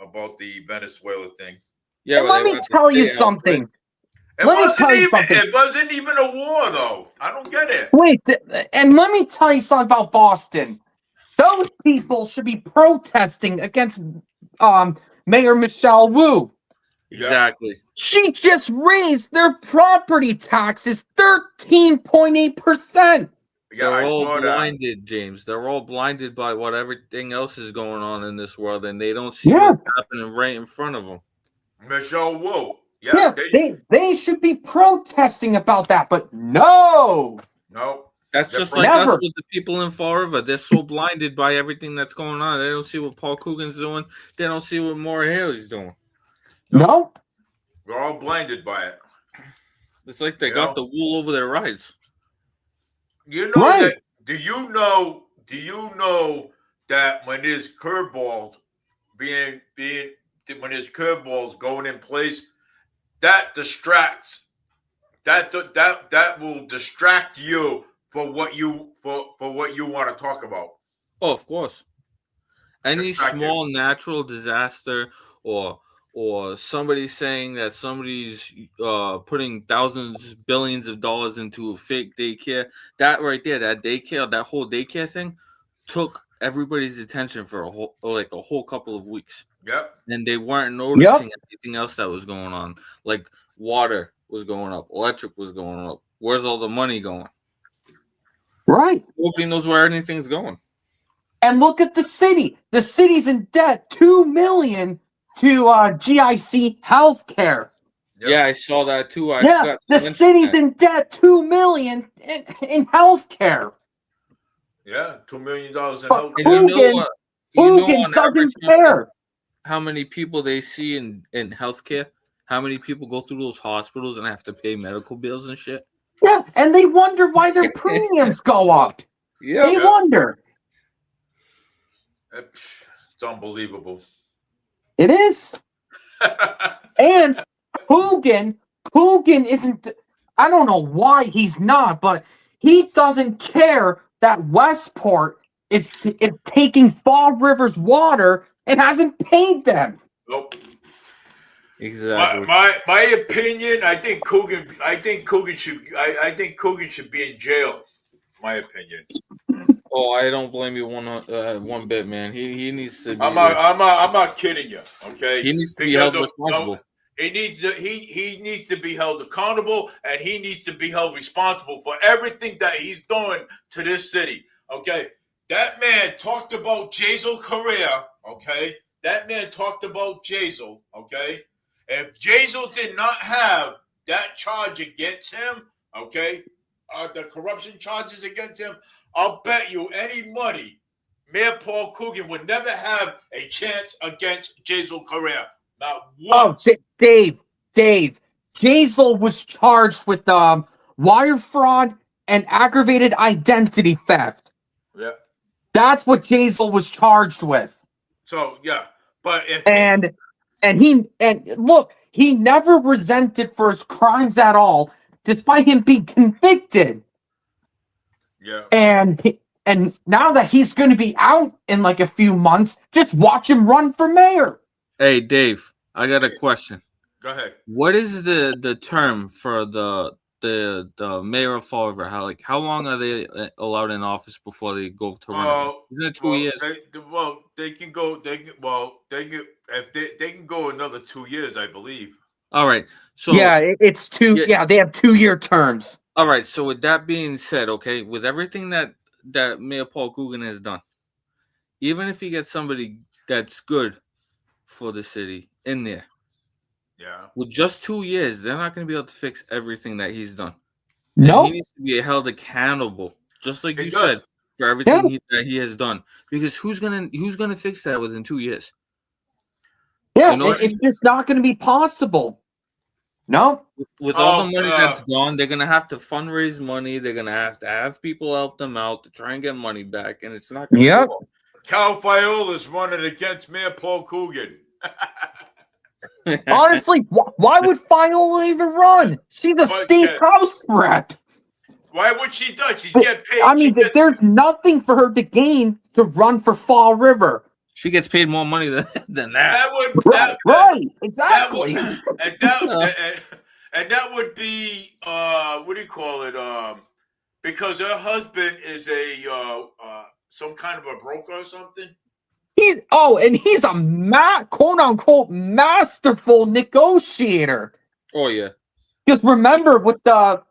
S1: about the Venezuela thing.
S2: Yeah,
S4: And
S2: but
S4: let
S2: they
S4: me
S2: were at the
S4: tell you
S2: State House,
S4: something.
S2: right?
S1: It wasn't even a war, though. I don't get it.
S4: Wait, and let me tell you something about Boston. Those people should be protesting against Mayor Michelle Wu.
S2: Exactly.
S4: She just raised their property taxes 13.8%.
S1: Yeah,
S2: They're
S1: I
S2: all
S1: saw that.
S2: blinded, James. They're all blinded by what everything else is going on in this world, and they don't see
S4: Yeah.
S2: what's happening right in front of them.
S1: Michelle Wu.
S4: Yeah, they should be protesting about that, but no.
S1: No.
S2: That's
S1: They're
S2: just like us
S4: never.
S2: with the people in Fall River. They're so blinded by everything that's going on. They don't see what Paul Coogan's doing. They don't see what Maura Haley's doing.
S4: No.
S1: We're all blinded by it.
S2: It's like they got the wool over their eyes.
S1: You know
S4: Right.
S1: that? Do you know that when there's curveballs when there's curveballs going in place, that distracts. That will distract you for what you want to talk about.
S2: Oh, of course. Any
S1: Distract you.
S2: small natural disaster or somebody saying that somebody's putting thousands, billions of dollars into a fake daycare, that right there, that whole daycare thing took everybody's attention for a whole couple of weeks.
S1: Yep.
S2: And they weren't noticing anything else that was going on. Like water was going up, electric was going up. Where's all the money going?
S4: Right.
S2: Nobody knows where anything's going.
S4: And look at the city. The city's in debt $2 million to GIC Healthcare.
S1: Yep.
S2: Yeah, I saw that too.
S4: The city's in debt $2 million in healthcare.
S1: Yeah, $2 million in
S4: But
S1: health.
S2: And you know what?
S4: Coogan
S2: On
S4: doesn't
S2: average,
S4: care.
S2: how many people they see in healthcare? How many people go through those hospitals and have to pay medical bills and shit?
S4: Yeah, and they wonder why their premiums go up.
S2: Yeah.
S4: They wonder.
S1: It's unbelievable.
S4: It is. And Coogan isn't, I don't know why he's not, but he doesn't care that Westport is taking Fall River's water and hasn't paid them.
S1: Nope.
S2: Exactly.
S1: My opinion, I think Coogan should be in jail. My opinion.
S2: Oh, I don't blame you one bit, man. He needs to be.
S1: I'm not kidding you. Okay.
S2: He needs to be held responsible.
S1: he needs to be held accountable, and he needs to be held responsible for everything that he's doing to this city. Okay, that man talked about Jazel Correa. Okay, that man talked about Jazel. Okay, if Jazel did not have that charge against him, okay, the corruption charges against him, I'll bet you any money Mayor Paul Coogan would never have a chance against Jazel Correa. Not once.
S4: Oh, Dave. Jazel was charged with wire fraud and aggravated identity theft.
S1: Yeah.
S4: That's what Jazel was charged with.
S1: So yeah, but if
S4: he never resented for his crimes at all, despite him being convicted.
S1: Yeah.
S4: And now that he's going to be out in like a few months, just watch him run for mayor.
S2: Hey, Dave, I got a question.
S1: Go ahead.
S2: What is the term for the mayor of Fall River? How long are they allowed in office before they go to run? Isn't it 2 years?
S1: They can go another 2 years, I believe.
S2: All right. So
S4: yeah, it's two. Yeah, they have 2-year terms.
S2: All right. So with that being said, okay, with everything that Mayor Paul Coogan has done, even if he gets somebody that's good for the city in there,
S1: yeah,
S2: with just 2 years, they're not going to be able to fix everything that he's done.
S4: No,
S2: he needs to be held accountable, just like you said, for everything that he has done. Because who's gonna fix that within 2 years?
S4: Yeah, you know it's just not going to be possible. No.
S2: With all the money that's gone, they're gonna have to fundraise money. They're gonna have people help them out to try and get money back, and it's not gonna
S4: Yep.
S2: go.
S1: Cal Fiola's running against Mayor Paul Coogan.
S4: Honestly, why would Fiola even run? She's a state house rep.
S1: Why would she do? She's get paid.
S4: I mean, there's nothing for her to gain to run for Fall River.
S2: She gets paid more money than that.
S4: Right, exactly.
S1: And that would be what do you call it? Because her husband is a some kind of a broker or something.
S4: He's a quote unquote masterful negotiator.
S2: Oh yeah.
S4: Because remember with that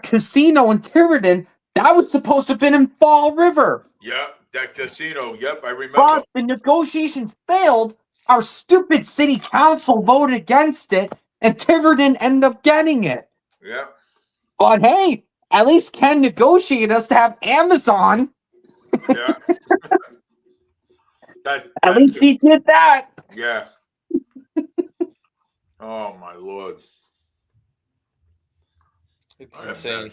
S4: casino in Tiverton, that was supposed to have been in Fall River.
S1: Yep, that casino. Yep, I remember.
S4: But the negotiations failed. Our stupid city council voted against it, and Tiverton ended up getting it.
S1: Yep.
S4: But hey, at least Ken negotiated us to have Amazon.
S1: Yeah.
S4: At least he did that.
S1: Yeah. Oh my Lord.
S2: It's insane.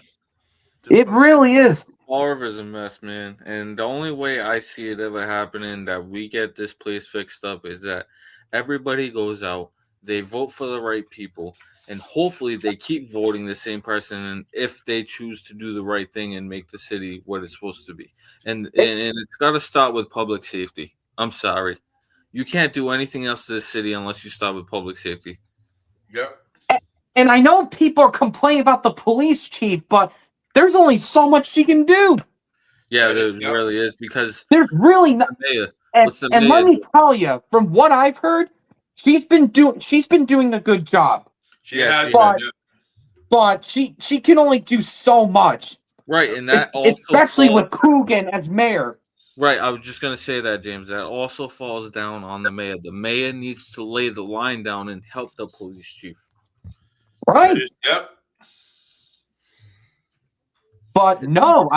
S4: It really is.
S2: Fall River's a mess, man. And the only way I see it ever happening that we get this place fixed up is that everybody goes out, they vote for the right people, and hopefully they keep voting the same person and if they choose to do the right thing and make the city what it's supposed to be. And it's got to start with public safety. I'm sorry. You can't do anything else to the city unless you start with public safety.
S1: Yep.
S4: And I know people are complaining about the police chief, but there's only so much she can do.
S2: Yeah, there really is, because
S4: there's really not. And let me tell you, from what I've heard, she's been doing a good job. But she can only do so much.
S2: Right, and that
S4: especially with Coogan as mayor.
S2: Right, I was just going to say that, James. That also falls down on the mayor. The mayor needs to lay the line down and help the police chief.
S4: Right.
S1: Yep.
S4: But no,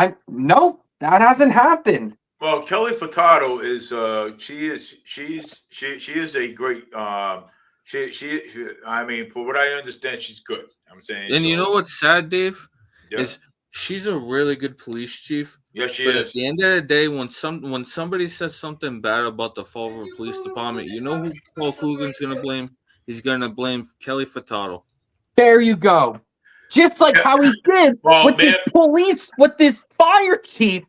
S4: that hasn't happened.
S1: Well, Kelly Furtado is she is a great she I mean, for what I understand, she's good. I'm saying.
S2: And you know what's sad, Dave?
S1: Yeah.
S2: Is she's a really good police chief.
S1: Yes, she
S2: but
S1: is.
S2: At the end of the day, when somebody says something bad about the Fall River Police Department, you know who Paul Coogan's gonna blame? He's gonna blame Kelly Furtado.
S4: There you go. Just like how he did with this fire chief,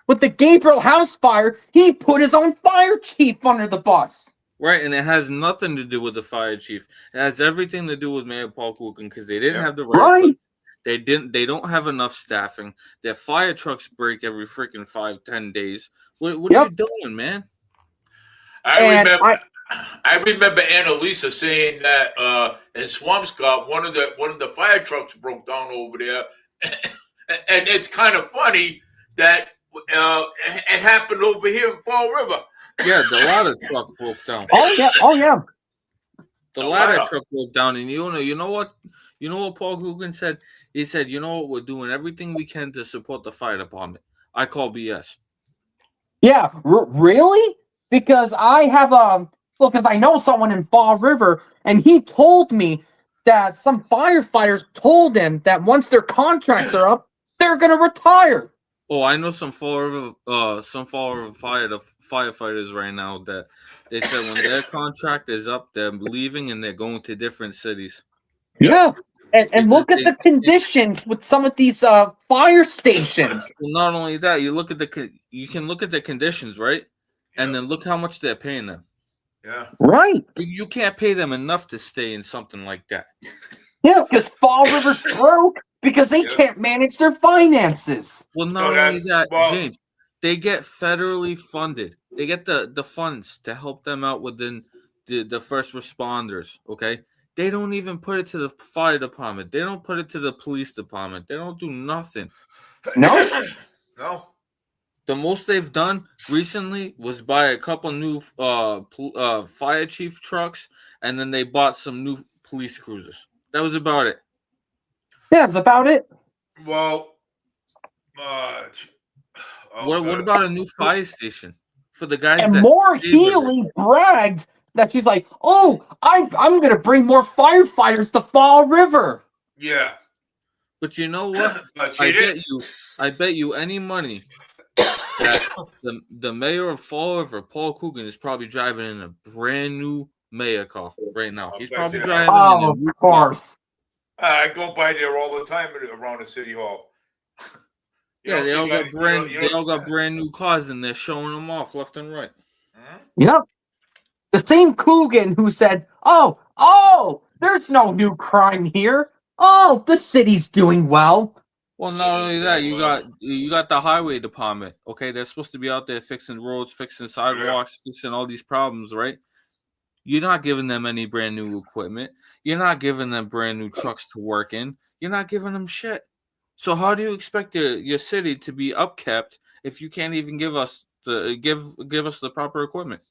S4: with the Gabriel House fire, he put his own fire chief under the bus.
S2: Right, and it has nothing to do with the fire chief. It has everything to do with Mayor Paul Coogan because they didn't have the right. They don't have enough staffing. Their fire trucks break every freaking 5-10 days. What are you doing, man?
S1: I remember. I remember Annalisa saying that in Swampscott, one of the fire trucks broke down over there, and it's kind of funny that it happened over here in Fall River.
S2: Yeah, the ladder truck broke down.
S4: Oh yeah.
S2: The ladder truck broke down, and you know what Paul Coogan said? He said, you know what, we're doing everything we can to support the fire department. I call BS.
S5: Yeah, really? Because I have because I know someone in Fall River, and he told me that some firefighters told him that once their contracts are up, they're gonna retire.
S2: Oh, I know some Fall River firefighters right now that they said when their contract is up, they're leaving and they're going to different cities.
S5: Yeah. And look at the conditions with some of these fire stations.
S2: Well, not only that, you can look at the conditions, right? And then look how much they're paying them.
S1: Yeah.
S5: Right.
S2: You can't pay them enough to stay in something like that.
S5: Yeah, because Fall River's broke because they can't manage their finances.
S2: Well, not only that, James, they get federally funded. They get the funds to help them out within the first responders, okay? They don't even put it to the fire department. They don't put it to the police department. They don't do nothing.
S5: No?
S1: No.
S2: The most they've done recently was buy a couple new fire chief trucks, and then they bought some new police cruisers. That was about it.
S5: Yeah, that's about it.
S1: Well,
S2: what about a new fire station for the guys?
S5: And
S2: that
S5: Maura Healey bragged that she's like, "Oh, I'm gonna bring more firefighters to Fall River."
S1: Yeah.
S2: But you know what? I bet you any money that the mayor of Fall River, Paul Coogan, is probably driving in a brand new mayor car right now. He's probably driving in a new
S5: of course.
S1: I go by there all the time around the city hall.
S2: Yeah, they all got brand new cars, and they're showing them off left and right.
S5: Yep. The same Coogan who said, "Oh, there's no new crime here. Oh, the city's doing well."
S2: Well, not only that, you got the highway department. Okay, they're supposed to be out there fixing roads, fixing sidewalks, fixing all these problems, right? You're not giving them any brand new equipment. You're not giving them brand new trucks to work in. You're not giving them shit. So how do you expect your city to be upkept if you can't even give us the proper equipment?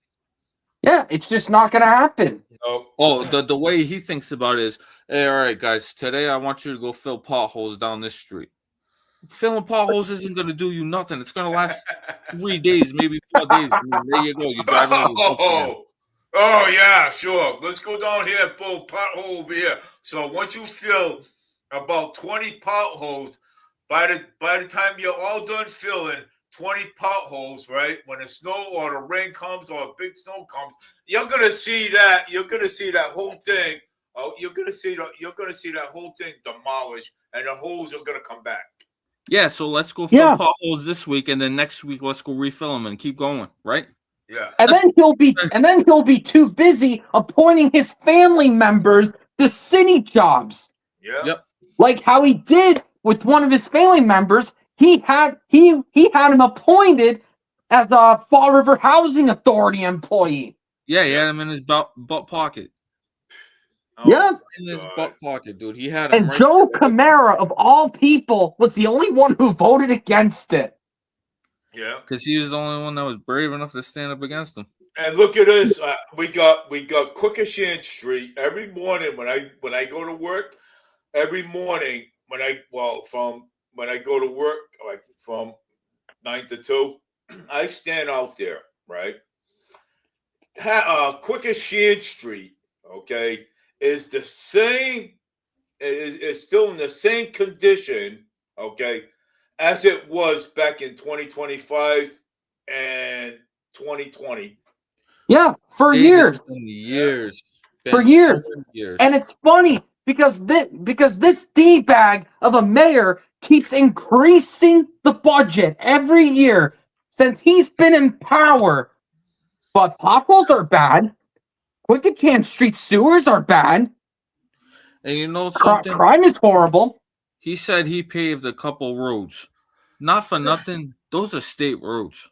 S5: Yeah, it's just not gonna happen.
S2: Oh, the way he thinks about it is, hey, all right, guys, today I want you to go fill potholes down this street. Filling potholes isn't going to do you nothing. It's going to last 3 days, maybe 4 days. And then there you go. You're driving
S1: Oh, yeah, sure. Let's go down here and fill a pothole over here. So once you fill about 20 potholes, by the time you're all done filling 20 potholes, right? When the snow or the rain comes or a big snow comes, you're gonna see that. You're gonna see that whole thing. Oh, you're gonna see that whole thing demolished, and the holes are gonna come back.
S2: Yeah, so let's go fill potholes this week, and then next week let's go refill them and keep going, right?
S1: Yeah.
S5: And then he'll be too busy appointing his family members to city jobs.
S1: Yeah.
S2: Yep.
S5: Like how he did with one of his family members. He had him appointed as a Fall River Housing Authority employee.
S2: Yeah, he had him in his butt pocket.
S5: Yeah.
S2: In his butt pocket, dude. He had him.
S5: And
S2: right
S5: Joe
S2: there.
S5: Camara, of all people, was the only one who voted against it.
S1: Yeah.
S2: Because he was the only one that was brave enough to stand up against him.
S1: And look at this. We got Quikasham Street every morning when I go to work. Every morning when I go to work, like from 9 to 2, I stand out there, right? Quikasham Street, okay, is the same. Is still in the same condition, okay, as it was back in 2025 and 2020.
S5: Yeah, for years. For years. And it's funny because this D-bag of a mayor keeps increasing the budget every year since he's been in power. But potholes are bad. Quikasham Street sewers are bad.
S2: And you know something?
S5: Crime is horrible.
S2: He said he paved a couple roads. Not for nothing. Those are state roads.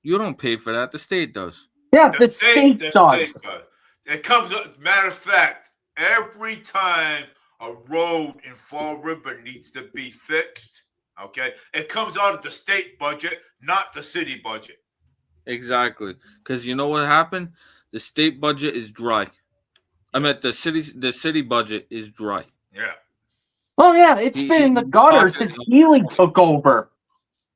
S2: You don't pay for that. The state does.
S5: Yeah, the state does.
S1: It comes. Matter of fact, every time a road in Fall River needs to be fixed, okay, it comes out of the state budget, not the city budget.
S2: Exactly. Because you know what happened? The state budget is dry. I mean, the city budget is dry.
S1: Yeah.
S5: Oh yeah, it's been in the gutter since Healy took over.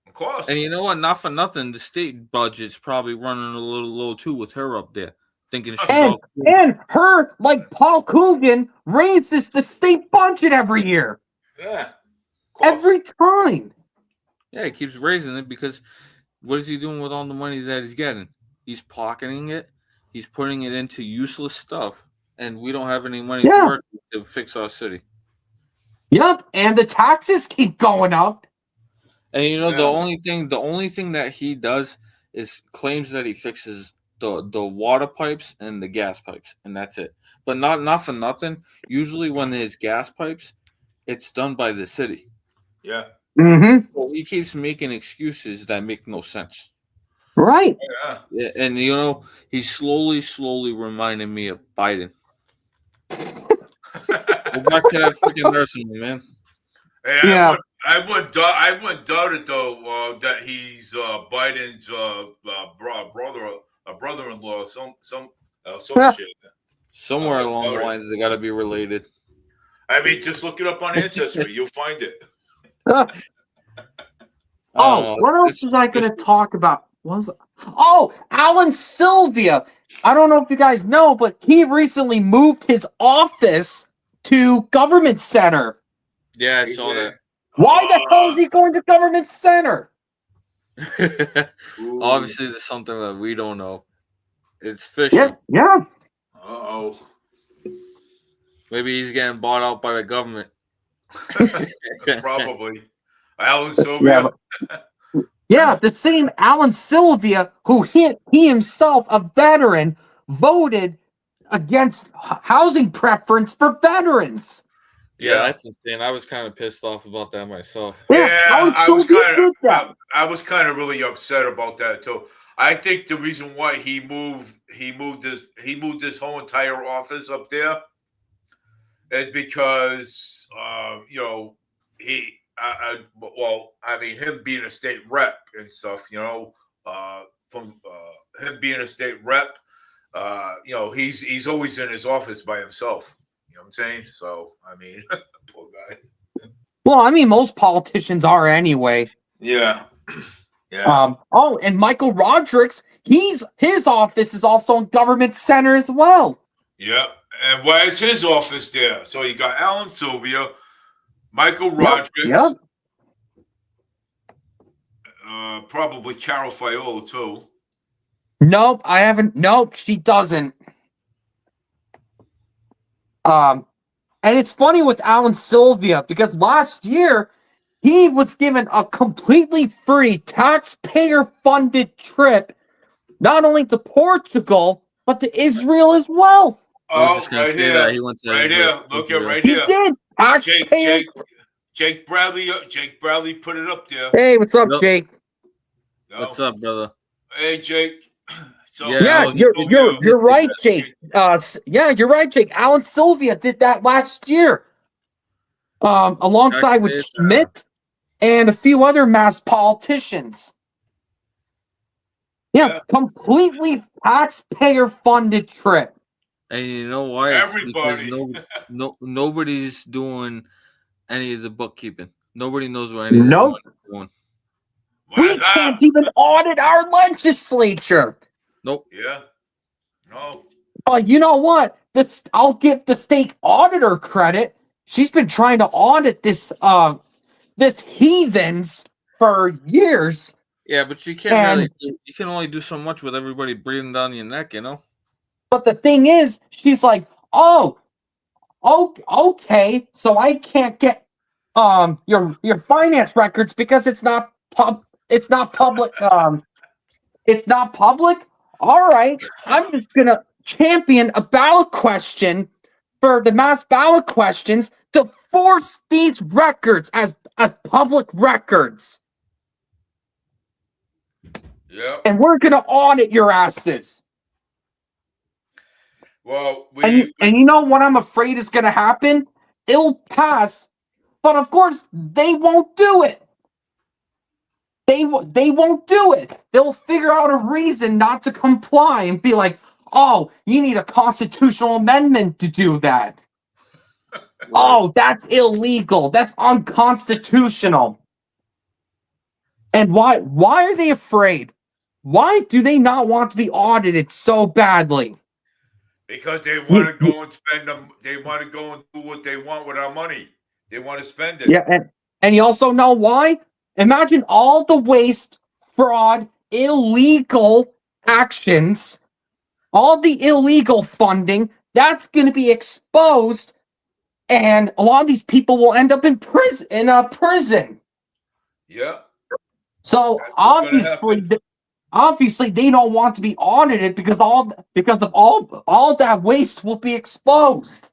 S1: Of course.
S2: And you know what? Not for nothing, the state budget's probably running a little low too with her up there, thinking she's all cool.
S5: And her, like Paul Coogan, raises the state budget every year.
S1: Yeah.
S5: Every time.
S2: Yeah, he keeps raising it because what is he doing with all the money that he's getting? He's pocketing it. He's putting it into useless stuff, and we don't have any money to work with to fix our city.
S5: Yep, and the taxes keep going up.
S2: And you know, the only thing that he does is claims that he fixes the water pipes and the gas pipes, and that's it. But not for nothing. Usually, when there's gas pipes, it's done by the city.
S1: Yeah.
S5: Mm-hmm.
S2: So he keeps making excuses that make no sense.
S5: Right.
S1: Yeah.
S2: And you know, he's slowly reminding me of Biden. Go back to that freaking nursing home, man.
S1: Hey,
S5: Yeah.
S1: I wouldn't doubt it though that he's Biden's brother-in-law, some shit.
S2: Somewhere along the lines, they got to be related.
S1: I mean, just look it up on Ancestry, you'll find it.
S5: What else was I going to talk about? Alan Sylvia. I don't know if you guys know, but he recently moved his office to Government Center.
S2: Yeah, I saw that.
S5: Why the hell is he going to Government Center?
S2: Obviously, there's something that we don't know. It's fishy.
S5: Yeah.
S1: Uh-oh.
S2: Maybe he's getting bought out by the government.
S1: Probably. Alan Sylvia.
S5: Yeah, the same Alan Sylvia, who he himself, a veteran, voted against housing preference for veterans.
S2: Yeah, that's insane. I was kind of pissed off about that myself.
S5: Yeah, Alan Sylvia did that.
S1: I was kind of really upset about that too. I think the reason why he moved his whole entire office up there is because him being a state rep and stuff, from him being a state rep, he's always in his office by himself. You know what I'm saying? So, I mean, poor guy.
S5: Well, I mean, most politicians are anyway.
S1: Yeah. Yeah.
S5: And Michael Roderick's, his office is also in Government Center as well.
S1: Yeah. And why is his office there? So you got Alan Sylvia, Michael Roderick, probably Carol Fiola too.
S5: Nope, I haven't. Nope, she doesn't. And it's funny with Alan Sylvia because last year he was given a completely free taxpayer-funded trip, not only to Portugal but to Israel as well.
S1: Oh, right here.
S2: That. He went to
S1: right
S2: Israel.
S1: Here. Look at right
S5: he
S1: here.
S5: He did. Taxpayer.
S1: Jake Bradley put it up there.
S5: Hey, what's up, Jake?
S2: What's up, brother?
S1: Hey, Jake. So,
S5: you're right, Jake. You're right, Jake. Alan Sylvia did that last year, alongside with Schmidt and a few other mass politicians. Yeah, completely taxpayer-funded trip.
S2: And you know why?
S1: Everybody.
S2: Nobody's doing any of the bookkeeping. Nobody knows what any of this money is doing.
S5: We can't even audit our legislature.
S2: Nope.
S1: Yeah. No.
S5: You know what? I'll give the state auditor credit. She's been trying to audit this heathens for years.
S2: Yeah, but you can't you can only do so much with everybody breathing down your neck, you know?
S5: But the thing is, she's like, okay, so I can't get your finance records because it's not public. It's not public. All right, I'm just gonna champion a ballot question for the mass ballot questions to force these records as public records.
S1: Yeah.
S5: And we're gonna audit your asses.
S1: Well,
S5: And you know what I'm afraid is going to happen? It'll pass, but of course they won't do it. They won't do it. They'll figure out a reason not to comply and be like, "Oh, you need a constitutional amendment to do that. Oh, that's illegal. That's unconstitutional." And why are they afraid? Why do they not want to be audited so badly?
S1: Because they want to go and spend them. They want to go and do what they want with our money. They want to spend it.
S5: Yeah, and you also know why? Imagine all the waste, fraud, illegal actions, all the illegal funding, that's going to be exposed, and a lot of these people will end up in prison.
S1: Yeah.
S5: So obviously they don't want to be audited because of all that waste will be exposed.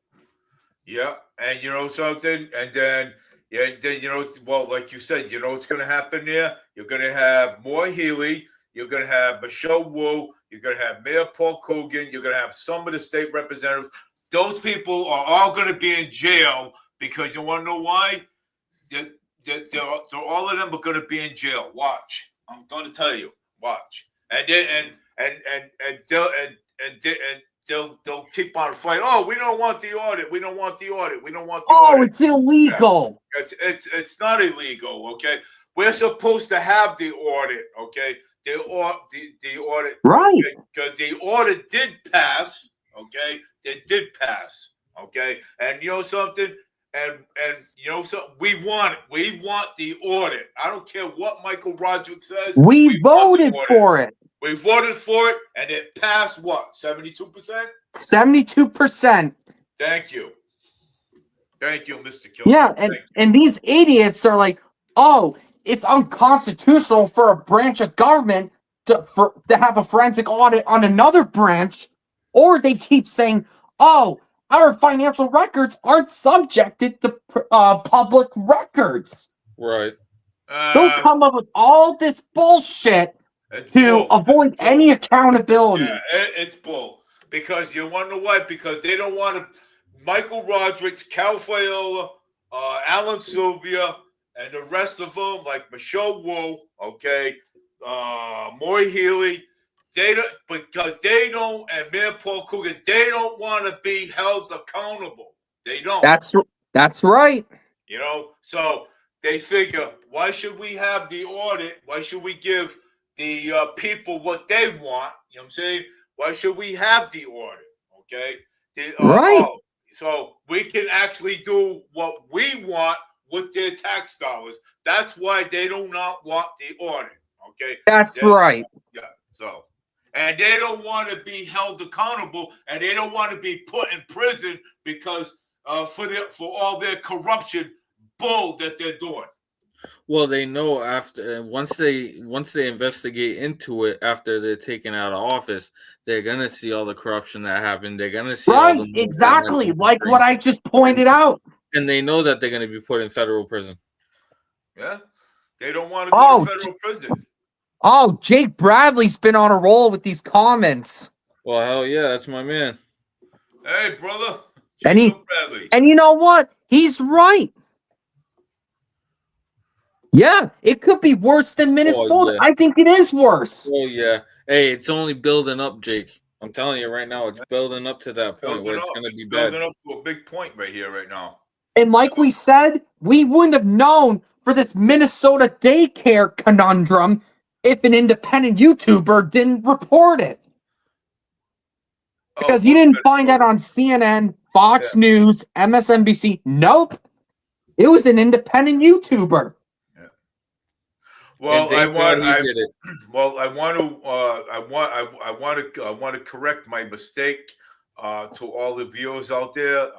S1: Yeah, and you know something, and then you know, well, like you said, you know what's going to happen there? You're going to have Moore Healy, you're going to have Michelle Wu, you're going to have Mayor Paul Coogan, you're going to have some of the state representatives. Those people are all going to be in jail because you want to know why? They're all of them are going to be in jail. Watch, I'm going to tell you. Watch, and then they'll keep on fighting. Oh, we don't want the audit. We don't want the audit. We don't want the audit.
S5: Oh, it's illegal.
S1: Yeah. It's not illegal. Okay, we're supposed to have the audit. Okay, the audit.
S5: Right.
S1: Because the audit did pass. Okay, it did pass. Okay, and you know something. And you know, so we want it. We want the audit. I don't care what Michael Roderick says.
S5: We voted for it.
S1: We voted for it, and it passed what? 72%?
S5: 72%.
S1: Thank you. Thank you, Mr. Kilmer.
S5: Yeah, and these idiots are like, oh, it's unconstitutional for a branch of government to have a forensic audit on another branch, or they keep saying, oh, our financial records aren't subjected to public records.
S2: Right.
S5: They'll come up with all this bullshit to avoid any accountability.
S1: Yeah, it's bull. Because you want to know why? Because they don't want to. Michael Roderick, Cal Faiola, Alan Sylvia, and the rest of them, like Michelle Wu, okay, Maury Healy, because they don't, and Mayor Paul Coogan, they don't want to be held accountable. They don't.
S5: That's right.
S1: You know, so they figure, why should we have the audit? Why should we give the people what they want? You know what I'm saying? Why should we have the audit? Okay,
S5: right.
S1: So we can actually do what we want with their tax dollars. That's why they do not want the audit. Okay,
S5: that's right.
S1: Yeah. So. And they don't want to be held accountable, and they don't want to be put in prison because for all their corruption bull that they're doing.
S2: Well, they know once they investigate into it after they're taken out of office, they're gonna see all the corruption that happened. They're gonna see all the
S5: exactly like what I just pointed out.
S2: And they know that they're gonna be put in federal prison.
S1: Yeah, they don't want to go to federal prison.
S5: Oh, Jake Bradley's been on a roll with these comments.
S2: Well, hell yeah, that's my man.
S1: Hey, brother.
S5: And you know what? He's right. Yeah, it could be worse than Minnesota.
S2: Yeah.
S5: I think it is worse.
S2: Oh, yeah. Hey, it's only building up, Jake. I'm telling you right now, it's building up to that point where it's going to be bad.
S1: Building up to a big point right here, right now.
S5: And like we said, we wouldn't have known for this Minnesota daycare conundrum if an independent YouTuber didn't report it. Because you didn't find that on CNN, Fox News, MSNBC. Nope. It was an independent YouTuber.
S1: Yeah. Well, I want to correct my mistake to all the viewers out there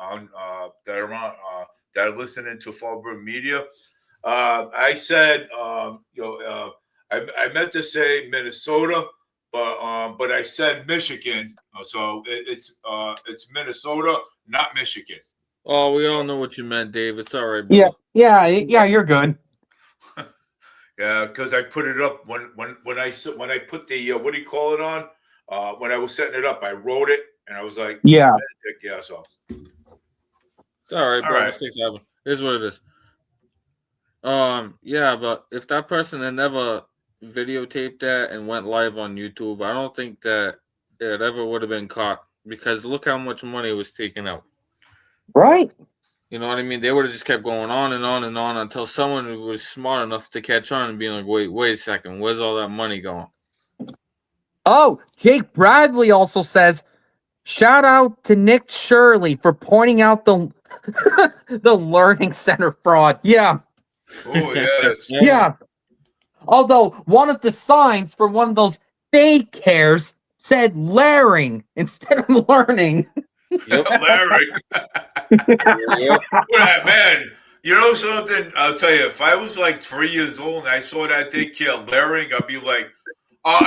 S1: that are listening to Fallbrook Media. I said, I meant to say Minnesota, but I said Michigan. So it's Minnesota, not Michigan.
S2: Oh, we all know what you meant, Dave. It's all right, bro.
S5: Yeah, you're good.
S1: Yeah, because I put it up when I put the what do you call it on? When I was setting it up, I wrote it And I was like,
S5: Yeah.
S1: yeah, so.
S2: It's all right,
S1: All
S2: bro.
S1: right.
S2: Mistakes happen. Here's what it is. Yeah, but if that person had never videotaped that and went live on YouTube, I don't think that it ever would have been caught, because look how much money was taken out.
S5: Right.
S2: You know what I mean? They would have just kept going on and on and on until someone was smart enough to catch on and be like, wait a second, where's all that money going?
S5: Oh, Jake Bradley also says, shout out to Nick Shirley for pointing out the the learning center fraud. Yeah.
S1: Oh, yes.
S5: Yeah. Although one of the signs for one of those daycares said Laring instead of learning.
S2: Yep.
S1: Larry.
S2: Yep.
S1: Well, man, you know something? I'll tell you, if I was like 3 years old and I saw that daycare Laring, I'd be like,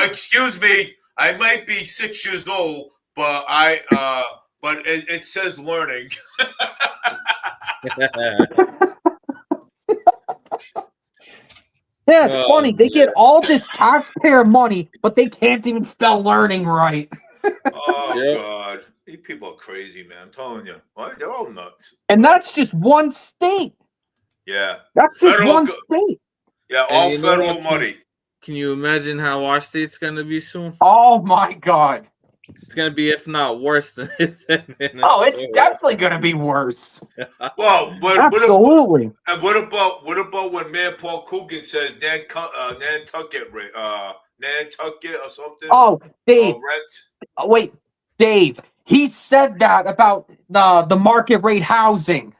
S1: excuse me, I might be 6 years old, but it says learning.
S5: Yeah, it's
S2: Oh,
S5: funny. They
S2: man.
S5: get all this taxpayer money, but they can't even spell learning right.
S1: Oh,
S2: Yep.
S1: God. These people are crazy, man. I'm telling you. What? They're all nuts.
S5: And that's just one state.
S1: Yeah.
S5: That's just
S1: Federal
S5: one
S1: go-
S5: state.
S1: Yeah,
S2: And
S1: all
S2: you know
S1: federal
S2: what?
S1: money.
S2: Can you imagine how our state's gonna be soon?
S5: Oh my God.
S2: It's gonna be, if not worse than Minnesota.
S5: Oh, it's definitely going to be worse.
S1: Well, but
S5: Absolutely.
S1: what about when Mayor Paul Coogan says Nantucket or something?
S5: Oh, Dave.
S1: Rent.
S5: Oh, wait, Dave. He said that about the market rate housing.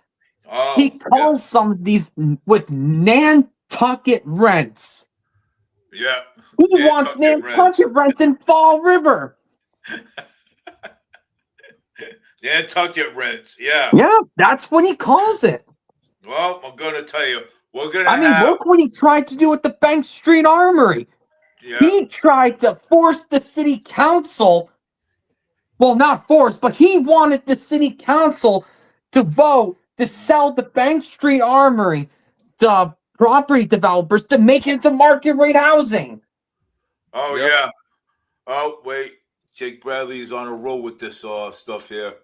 S1: Oh,
S5: He calls some of these with Nantucket rents.
S1: yeah.
S5: He wants Nantucket rents in Fall River.
S1: Nantucket rents. Yeah.
S5: Yeah, that's what he calls it.
S1: Well, I'm gonna tell you, we're gonna
S5: I mean,
S1: have.
S5: look what he tried to do with the Bank Street Armory.
S1: Yeah.
S5: He tried to force the city council. Well, not force, but he wanted the city council to vote to sell the Bank Street Armory to property developers to make it into market rate housing.
S1: Oh
S2: Yep.
S1: yeah. Oh wait, Jake Bradley's on a roll with this stuff here.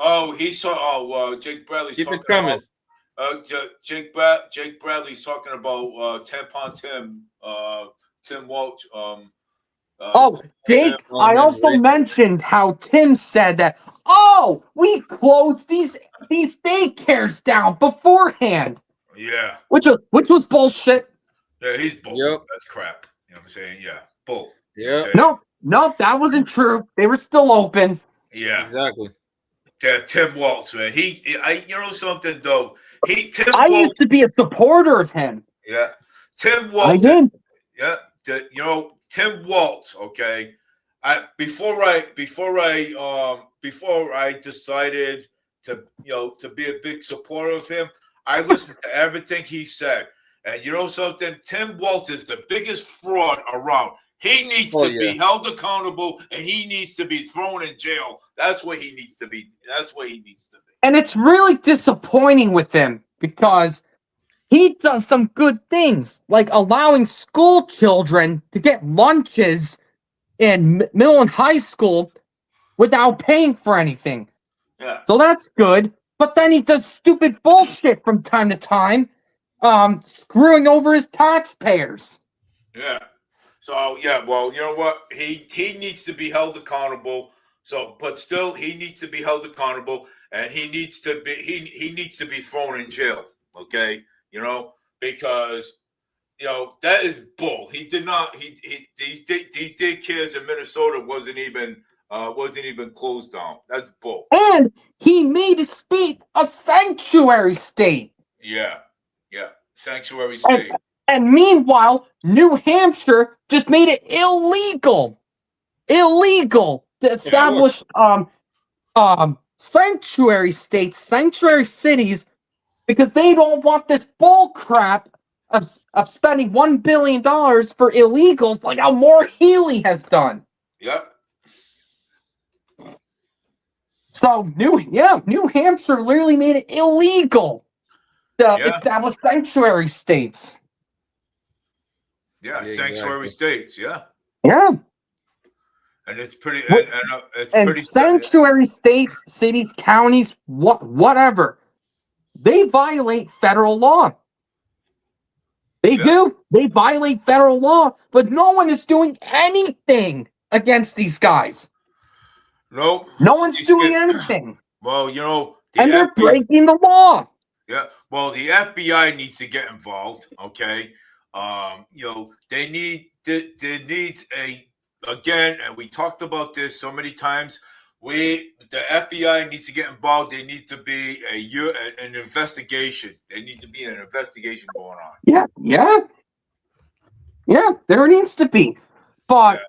S1: Oh, Jake Bradley's
S2: Keep
S1: talking
S2: it coming.
S1: about. Jake Bradley's talking about Tim Welch.
S5: Jake, I also mentioned how Tim said that, we closed these daycares down beforehand.
S1: Yeah.
S5: Which was bullshit.
S1: Yeah, he's bull.
S2: Yep.
S1: That's crap. You know what I'm saying? Yeah, bull.
S2: Yep.
S5: No, that wasn't true. They were still open.
S1: Yeah.
S2: Exactly.
S1: Yeah, Tim Waltz, man. You know something though.
S5: I used to be a supporter of him.
S1: Yeah, Tim Waltz.
S5: I did.
S1: Yeah, Tim Waltz. Okay, before I decided to be a big supporter of him, I listened to everything he said, and you know something, Tim Waltz is the biggest fraud around. He needs to be held accountable, and he needs to be thrown in jail. That's what he needs to be.
S5: And it's really disappointing with him because he does some good things, like allowing school children to get lunches in middle and high school without paying for anything.
S1: Yeah.
S5: So that's good. But then he does stupid bullshit from time to time, screwing over his taxpayers.
S1: Yeah. So yeah, well, you know what? He needs to be held accountable. So, but still, he needs to be held accountable, and he needs to be thrown in jail. Okay, because that is bull. He did not. These daycares in Minnesota wasn't even closed down. That's bull.
S5: And he made a state a sanctuary state.
S1: Yeah, sanctuary state.
S5: And meanwhile, New Hampshire just made it illegal to establish sanctuary states, sanctuary cities, because they don't want this bull crap of spending $1 billion for illegals like how Maura Healey has done.
S1: Yep.
S5: So New Hampshire literally made it illegal to establish sanctuary states.
S1: Yeah, sanctuary states. Yeah.
S5: Yeah.
S1: and it's pretty,
S5: What-
S1: it's
S5: And
S1: pretty.
S5: sanctuary states, cities, counties, whatever, they violate federal law. They do. They violate federal law, but no one is doing anything against these guys.
S1: No,
S5: No one's doing anything.
S1: Well, you know,
S5: And they're breaking the law.
S1: Yeah, well, the FBI needs to get involved. Okay, you know, they needs again, and we talked about this so many times. The FBI needs to get involved. There needs to be an investigation. There needs to be an investigation going on.
S5: Yeah. There needs to be, but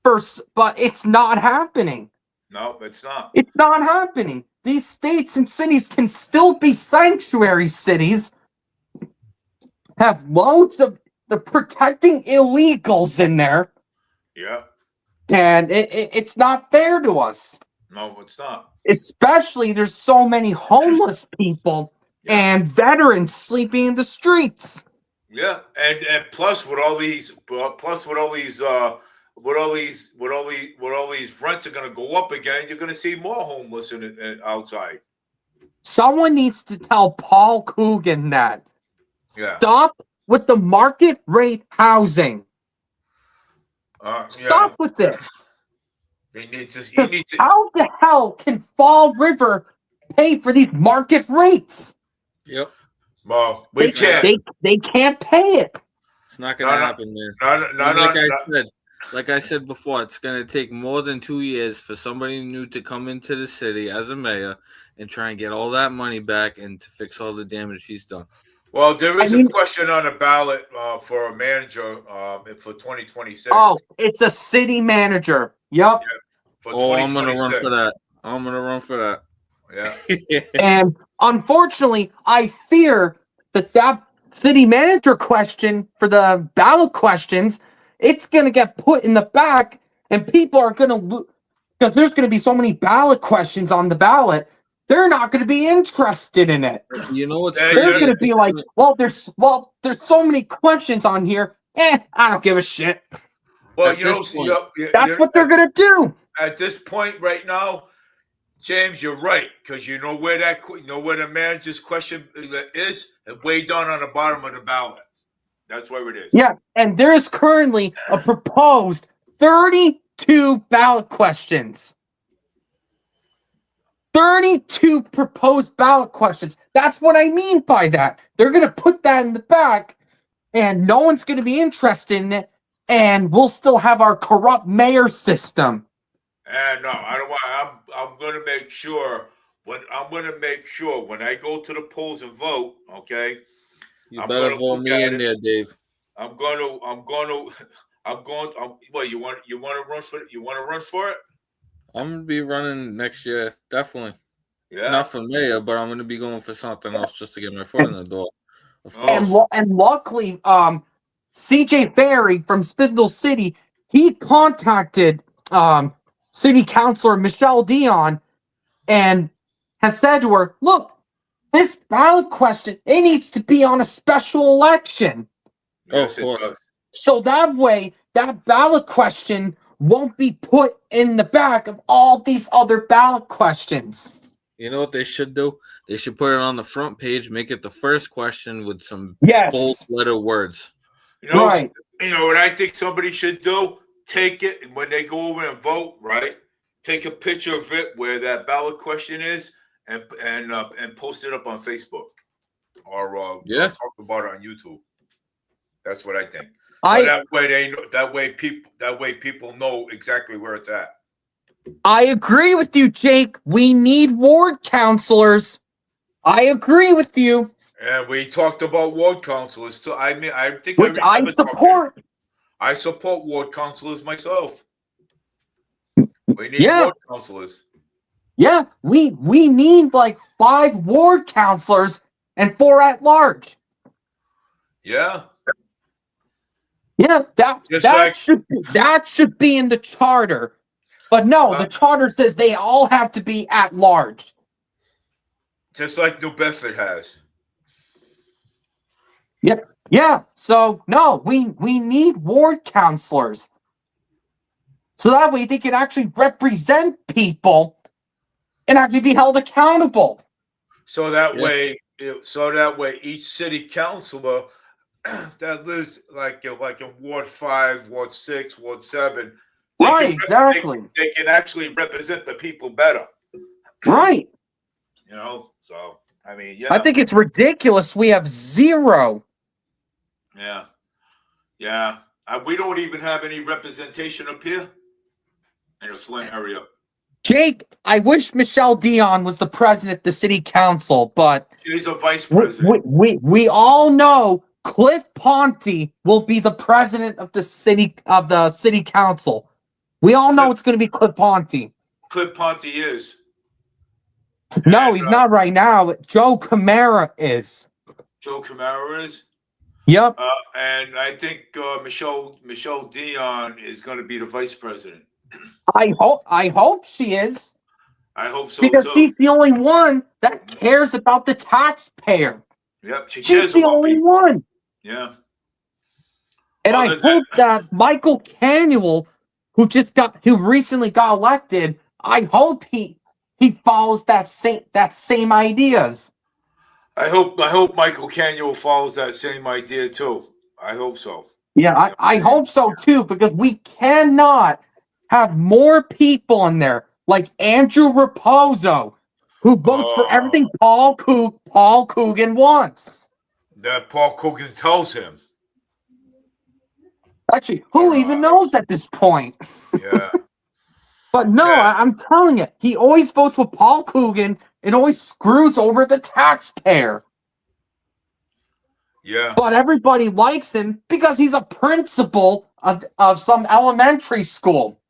S5: but it's not happening.
S1: No, it's not.
S5: It's not happening. These states and cities can still be sanctuary cities. Have loads of the protecting illegals in there.
S1: Yeah.
S5: And it's not fair to us.
S1: No, it's not.
S5: Especially there's so many homeless people and veterans sleeping in the streets.
S1: Yeah, and plus with all these rents are going to go up again, you're going to see more homeless outside.
S5: Someone needs to tell Paul Coogan that.
S1: Yeah.
S5: Stop with the market rate housing. Stop with it.
S1: He needs to.
S5: How the hell can Fall River pay for these market rates?
S2: Yep.
S1: Well, we can't.
S5: They can't pay it.
S2: It's not going to happen, man. Like I said before, it's going to take more than 2 years for somebody new to come into the city as a mayor and try and get all that money back and to fix all the damage he's done.
S1: Well, there is a question on the ballot for a manager for 2026.
S5: Oh, it's a city manager. Yep.
S1: Yeah,
S2: I'm going to run for that. I'm going to run for that.
S1: Yeah.
S5: And unfortunately, I fear that city manager question for the ballot questions, it's going to get put in the back, and people are going to, because there's going to be so many ballot questions on the ballot, they're not going to be interested in it.
S2: You know what's
S5: They're going to be like, there's so many questions on here. I don't give a shit.
S1: Well,
S5: that's what they're going to do.
S1: At this point right now, James, you're right, because you know where the manager's question is, way down on the bottom of the ballot. That's where it is.
S5: Yeah, and there is currently a proposed 32 ballot questions. 32 proposed ballot questions. That's what I mean by that. They're going to put that in the back, and no one's going to be interested in it, and we'll still have our corrupt mayor system.
S1: No, I don't want. I'm going to make sure when I go to the polls and vote. Okay,
S2: you better vote me in there, Dave.
S1: What you want to run for it? You want to run for it?
S2: I'm gonna be running next year, definitely.
S1: Yeah.
S2: Not for mayor, but I'm gonna be going for something else just to get my foot in the door. Of
S5: course. And luckily, CJ Ferry from Spindle City, he contacted City Councilor Michelle Dion and has said to her, look, this ballot question, it needs to be on a special election.
S1: Yes,
S2: of course.
S5: So that way, that ballot question won't be put in the back of all these other ballot questions.
S2: You know what they should do? They should put it on the front page, make it the first question with some bold letter words.
S1: You know what I think somebody should do? Take it, and when they go over and vote, right? Take a picture of it where that ballot question is, and post it up on Facebook, or talk about it on YouTube. That's what I think. That way people know exactly where it's at.
S5: I agree with you, Jake. We need ward counselors. I agree with you.
S1: And we talked about ward counselors too. I think
S5: which I support.
S1: I support ward counselors myself. We need ward counselors.
S5: Yeah, we need like 5 ward counselors and 4 at large.
S1: Yeah.
S5: Yeah, that should be in the charter. But no, the charter says they all have to be at large.
S1: Just like New Bedford has.
S5: Yep. Yeah. So no, we need ward counselors. So that way they can actually represent people and actually be held accountable.
S1: So that way, each city councilor that lives like in Ward 5, Ward 6, Ward 7,
S5: Right, exactly.
S1: They can actually represent the people better.
S5: Right.
S1: You know, so I mean,
S5: I think it's ridiculous. We have zero.
S1: Yeah. We don't even have any representation up here in the Flint area.
S5: Jake, I wish Michelle Dion was the president of the city council, but
S1: she's a vice president.
S5: We all know Cliff Ponte will be the president of the city council. We all know it's going to be Cliff Ponte.
S1: Cliff Ponte is.
S5: No, he's not right now. Joe Camara is.
S1: Joe Camara is.
S5: Yep.
S1: And I think Michelle Dion is going to be the vice president.
S5: I hope she is.
S1: I hope so
S5: because
S1: too.
S5: She's the only one that cares about the taxpayer.
S1: Yep,
S5: she's the only one.
S1: Yeah.
S5: And I hope that Michael Canuel, who recently got elected, I hope he follows that same ideas.
S1: I hope Michael Canuel follows that same idea too. I hope so.
S5: Yeah, I hope so too, because we cannot have more people in there like Andrew Raposo, who votes for everything Paul Coogan wants.
S1: That Paul Coogan tells him.
S5: Actually, who even knows at this point?
S1: Yeah.
S5: But no, yeah. I'm telling you, he always votes with Paul Coogan and always screws over the taxpayer.
S1: Yeah.
S5: But everybody likes him because he's a principal of some elementary school.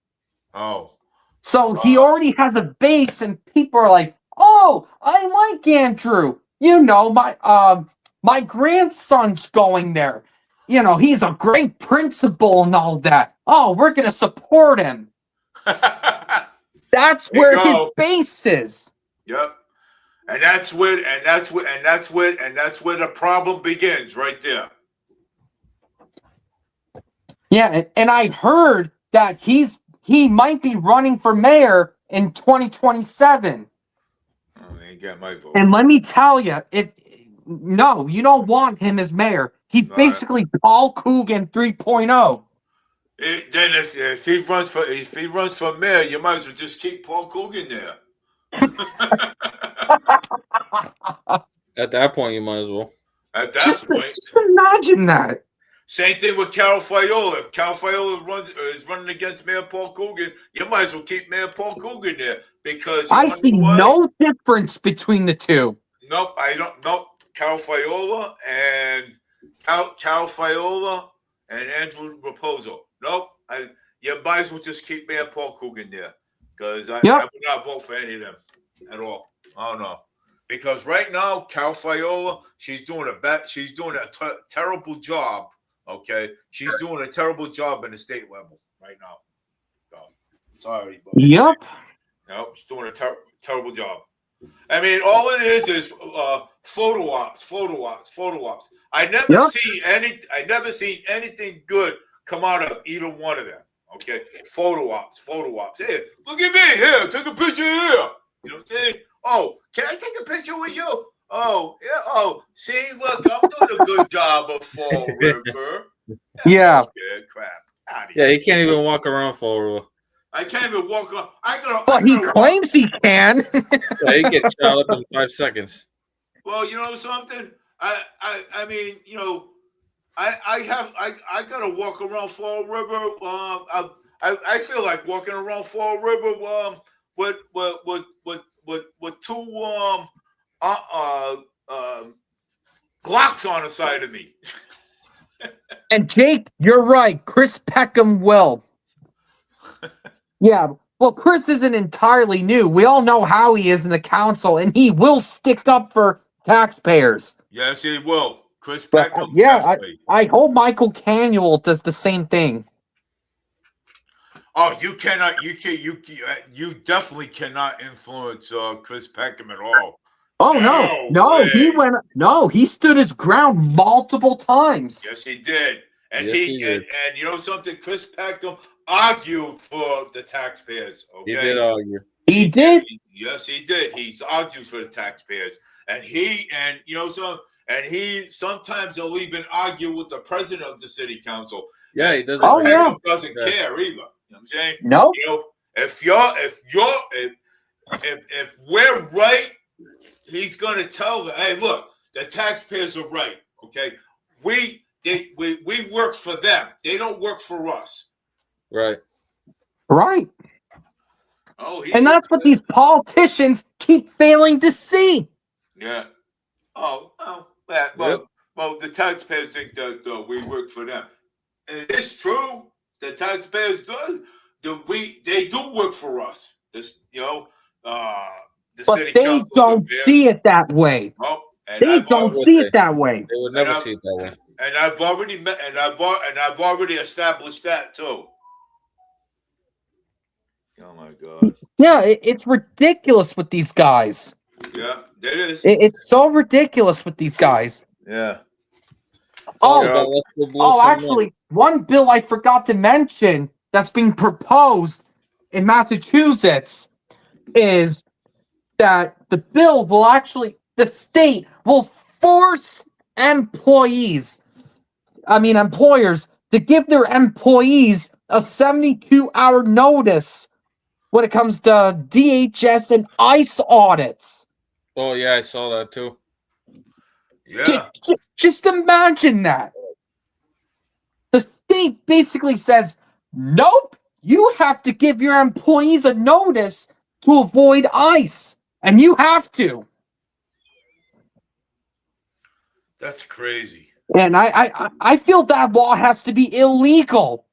S1: Oh.
S5: So he already has a base, and people are like, "Oh, I like Andrew. You know, my grandson's going there. You know, he's a great principal and all that. Oh, we're gonna support him." That's where his base is.
S1: Yep. And that's where the problem begins, right there.
S5: Yeah, and I heard that he might be running for mayor in 2027.
S1: Oh, he ain't got my vote.
S5: And let me tell you, no, you don't want him as mayor. He's basically Paul Coogan 3.0.
S1: Then if he runs for mayor, you might as well just keep Paul Coogan there.
S2: At that point, you might as well.
S1: At that point,
S5: just imagine that.
S1: Same thing with Cal Fiola. If Cal Fiola is running against Mayor Paul Coogan, you might as well keep Mayor Paul Coogan there because
S5: I see no difference between the two.
S1: Nope, I don't. Nope, Cal Fiola and Andrew Raposo. Nope, you might as well just keep Mayor Paul Coogan there because I would not vote for any of them at all. Oh no. Because right now, Cal Fiola, she's doing a terrible job. Okay, she's doing a terrible job in the state level right now. So, sorry.
S5: Yep.
S1: No, she's doing a terrible job. I mean, all it is photo ops. I never seen anything good come out of either one of them. Okay, photo ops. Here, look at me. Here, take a picture here. You know what I'm saying? Oh, can I take a picture with you? Oh, yeah. Oh, see, look, I'm doing a good job of Fall River.
S5: Yeah.
S1: Crap.
S2: Yeah, he can't even walk around Fall River.
S1: I can't even walk around.
S5: But he claims he can.
S2: Yeah, he gets shot up in 5 seconds.
S1: Well, you know something? I mean, you know, I gotta walk around Fall River. I feel like walking around Fall River with two Glocks on the side of me.
S5: And Jake, you're right. Chris Peckham will. Yeah. Well, Chris isn't entirely new. We all know how he is in the council, and he will stick up for taxpayers.
S1: Yes, he will. Chris
S5: But,
S1: Peckham.
S5: yeah, I hope Michael Canuel does the same thing.
S1: Oh, you cannot. You definitely cannot influence Chris Peckham at all.
S5: Oh he stood his ground multiple times.
S1: Yes, he did. And
S2: yes, he did.
S1: And you know something, Chris Peckham argued for the taxpayers. Okay,
S2: He did argue.
S5: He did.
S1: Yes, he did. He's argued for the taxpayers, and he sometimes will even argue with the president of the city council.
S2: Yeah, he does.
S5: Oh, yeah.
S1: Doesn't care either. You know what I'm saying?
S5: No.
S1: You know, if we're right, he's going to tell them, hey, look, the taxpayers are right. Okay, we work for them. They don't work for us.
S2: Right.
S5: Right.
S1: Oh,
S5: And that's what these politicians keep failing to see.
S1: Yeah. Oh, well, the taxpayers think that we work for them. And it's true. The taxpayers they do work for us. This, the
S5: But
S1: city
S5: they
S1: council
S5: don't see it that way.
S1: Oh, and
S5: They don't see it that way.
S2: They would never see it that way.
S1: And I've already met, and I've already established that too. Oh my God.
S5: Yeah, it's ridiculous with these guys.
S1: Yeah, it is.
S5: It's so ridiculous with these guys.
S1: Yeah.
S5: Actually, one bill I forgot to mention that's being proposed in Massachusetts is that the state will force employers to give their employees a 72-hour notice when it comes to DHS and ICE audits.
S2: Oh, yeah, I saw that too.
S1: Yeah.
S5: Just imagine that. The state basically says, nope, you have to give your employees a notice to avoid ICE. And you have to.
S1: That's crazy.
S5: And I feel that law has to be illegal.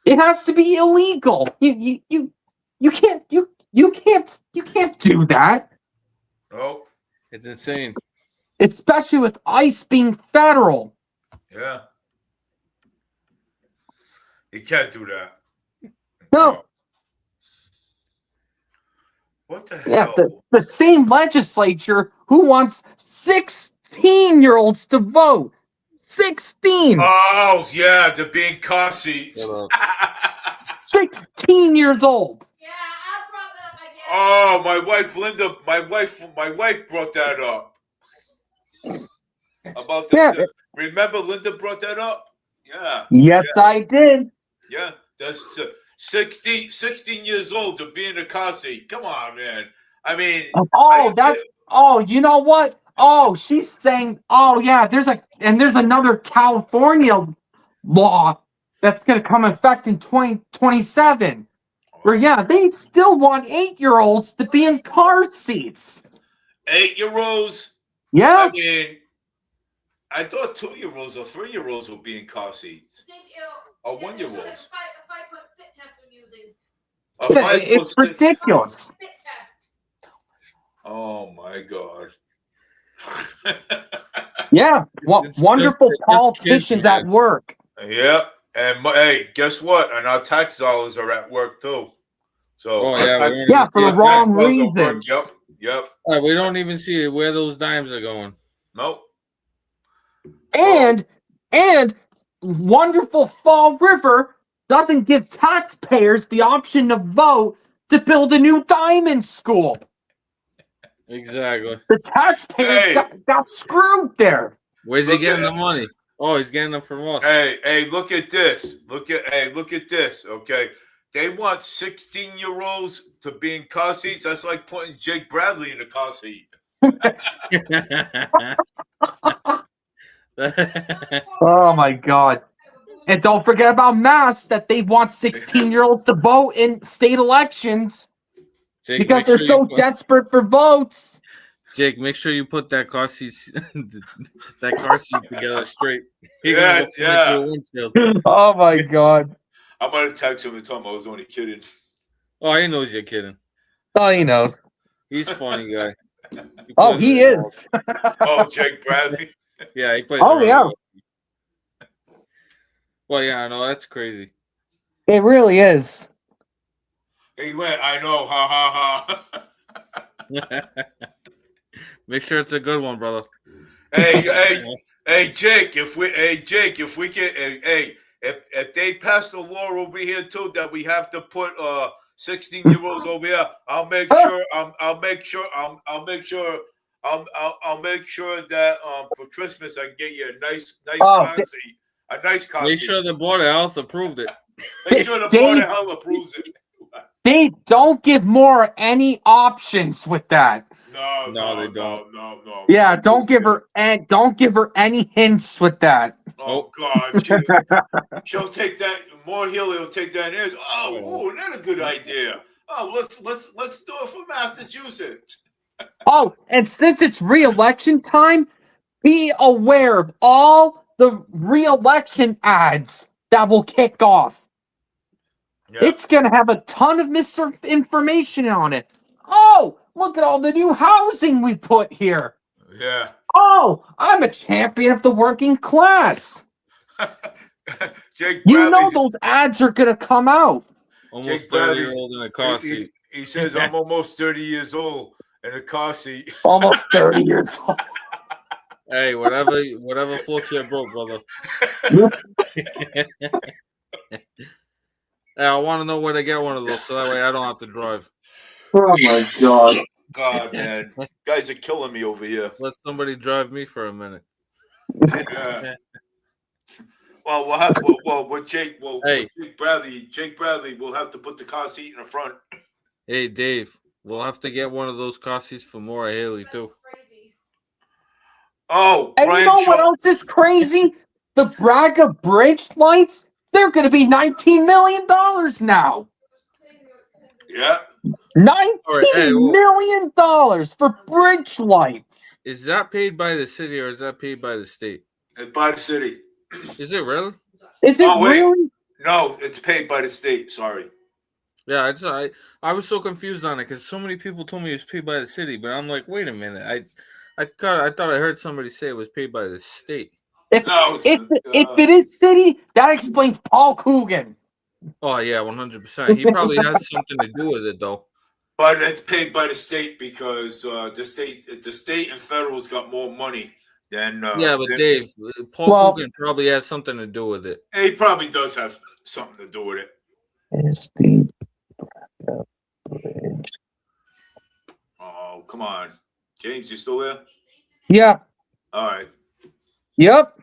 S5: It has to be illegal. You can't do that.
S1: Oh.
S2: It's insane.
S5: Especially with ICE being federal.
S1: Yeah. You can't do that.
S5: No.
S1: What the
S5: Yeah,
S1: hell?
S5: the same legislature who wants 16-year-olds to vote. 16!
S1: Oh, yeah, the being car seats.
S5: 16 years old.
S3: Yeah, I brought that up, I guess.
S1: Oh, my wife Linda, my wife brought that up. About this.
S5: Yeah.
S1: Remember Linda brought that up? Yeah.
S5: Yes,
S1: yeah.
S5: I did.
S1: Yeah, that's 16 years old to be in a car seat. Come on, man. I mean,
S5: you know what? Oh, she's saying, oh yeah, there's another California law that's going to come in effect in 2027. Where yeah, they still want 8-year-olds to be in car seats.
S1: 8-year-olds?
S5: Yeah.
S1: I mean, I thought 2-year-olds or 3-year-olds would be in car seats. Or 1-year-olds.
S3: It's a 5-foot fit test I'm using.
S5: It's ridiculous.
S3: Fit test.
S1: Oh my God.
S5: Yeah,
S2: It's
S5: wonderful
S2: just
S5: politicians
S2: kids,
S5: at work.
S1: Yep. And hey, guess what? And our tax dollars are at work too. So
S2: for
S5: the wrong reasons.
S1: Yep.
S2: We don't even see where those dimes are going.
S1: Nope.
S5: And wonderful Fall River doesn't give taxpayers the option to vote to build a new diamond school.
S2: Exactly.
S5: The taxpayers got screwed there.
S2: Where's he getting the money? Oh, he's getting them from us.
S1: Hey, look at this. Look at this. Okay. They want 16-year-olds to be in car seats. That's like putting Jake Bradley in a car seat.
S5: Oh my God. And don't forget about Mass, that they want 16-year-olds to vote in state elections.
S2: Jake,
S5: because they're so desperate for votes.
S2: Jake, make sure you put that car seat together straight.
S1: Yeah.
S5: Oh my God.
S1: I'm gonna text him and tell him I was only kidding.
S2: Oh, he knows you're kidding.
S5: Oh, he knows.
S2: He's a funny guy.
S5: He is.
S1: Oh, Jake Bradley.
S2: Yeah, he plays.
S5: Oh yeah.
S2: Well, yeah, no, that's crazy.
S5: It really is.
S1: He went, I know, ha ha ha.
S2: Make sure it's a good one, brother.
S1: Hey, Jake, if we if they pass the law over here too that we have to put 16-year-olds over here, I'll make sure I'll make sure that for Christmas I can get you a nice car seat. A nice car
S2: Make
S1: seat.
S2: sure the Board of Health approved it.
S1: Make sure the Board of Health approves it.
S5: They don't give more any options with that.
S2: No, they don't.
S1: No.
S5: Yeah, don't give her any hints with that.
S1: Oh God, she'll take that. More Healy will take that in. Oh, that's a good idea. Oh, let's do it for Massachusetts.
S5: Oh, and since it's re-election time, be aware of all the re-election ads that will kick off.
S1: Yeah.
S5: It's going to have a ton of misinformation on it. Oh, look at all the new housing we put here.
S1: Yeah.
S5: Oh, I'm a champion of the working class.
S1: Jake
S5: You know those ads are going to come out.
S2: Almost 30-year-old in a car seat.
S1: He says, I'm almost 30 years old in a car seat.
S5: Almost 30 years old.
S2: Hey, whatever floats your boat, brother. Hey, I want to know where to get one of those so that way I don't have to drive.
S5: Oh my God.
S1: God, man. Guys are killing me over here.
S2: Let somebody drive me for a minute.
S1: Yeah. Well, with Jake Bradley will have to put the car seat in the front.
S2: Hey, Dave, we'll have to get one of those car seats for Maura Haley, too.
S1: Oh,
S5: and you know what else is crazy? The Braga Bridge lights, they're going to be $19 million now.
S1: Yeah.
S5: $19 million for bridge lights.
S2: Is that paid by the city or is that paid by the state?
S1: It's by the city.
S2: Is it really?
S5: Is it really?
S1: No, it's paid by the state. Sorry.
S2: Yeah, I was so confused on it because so many people told me it was paid by the city, but I'm like, wait a minute, I thought I heard somebody say it was paid by the state.
S5: If it is city, that explains Paul Coogan.
S2: Oh yeah, 100%. He probably has something to do with it though.
S1: But it's paid by the state because the state and federal's got more money than.
S2: Yeah, but Dave, Paul Coogan probably has something to do with it.
S1: He probably does have something to do with it.
S5: It's the
S1: Oh, come on. James, you still there?
S5: Yeah.
S1: All right.
S5: Yep.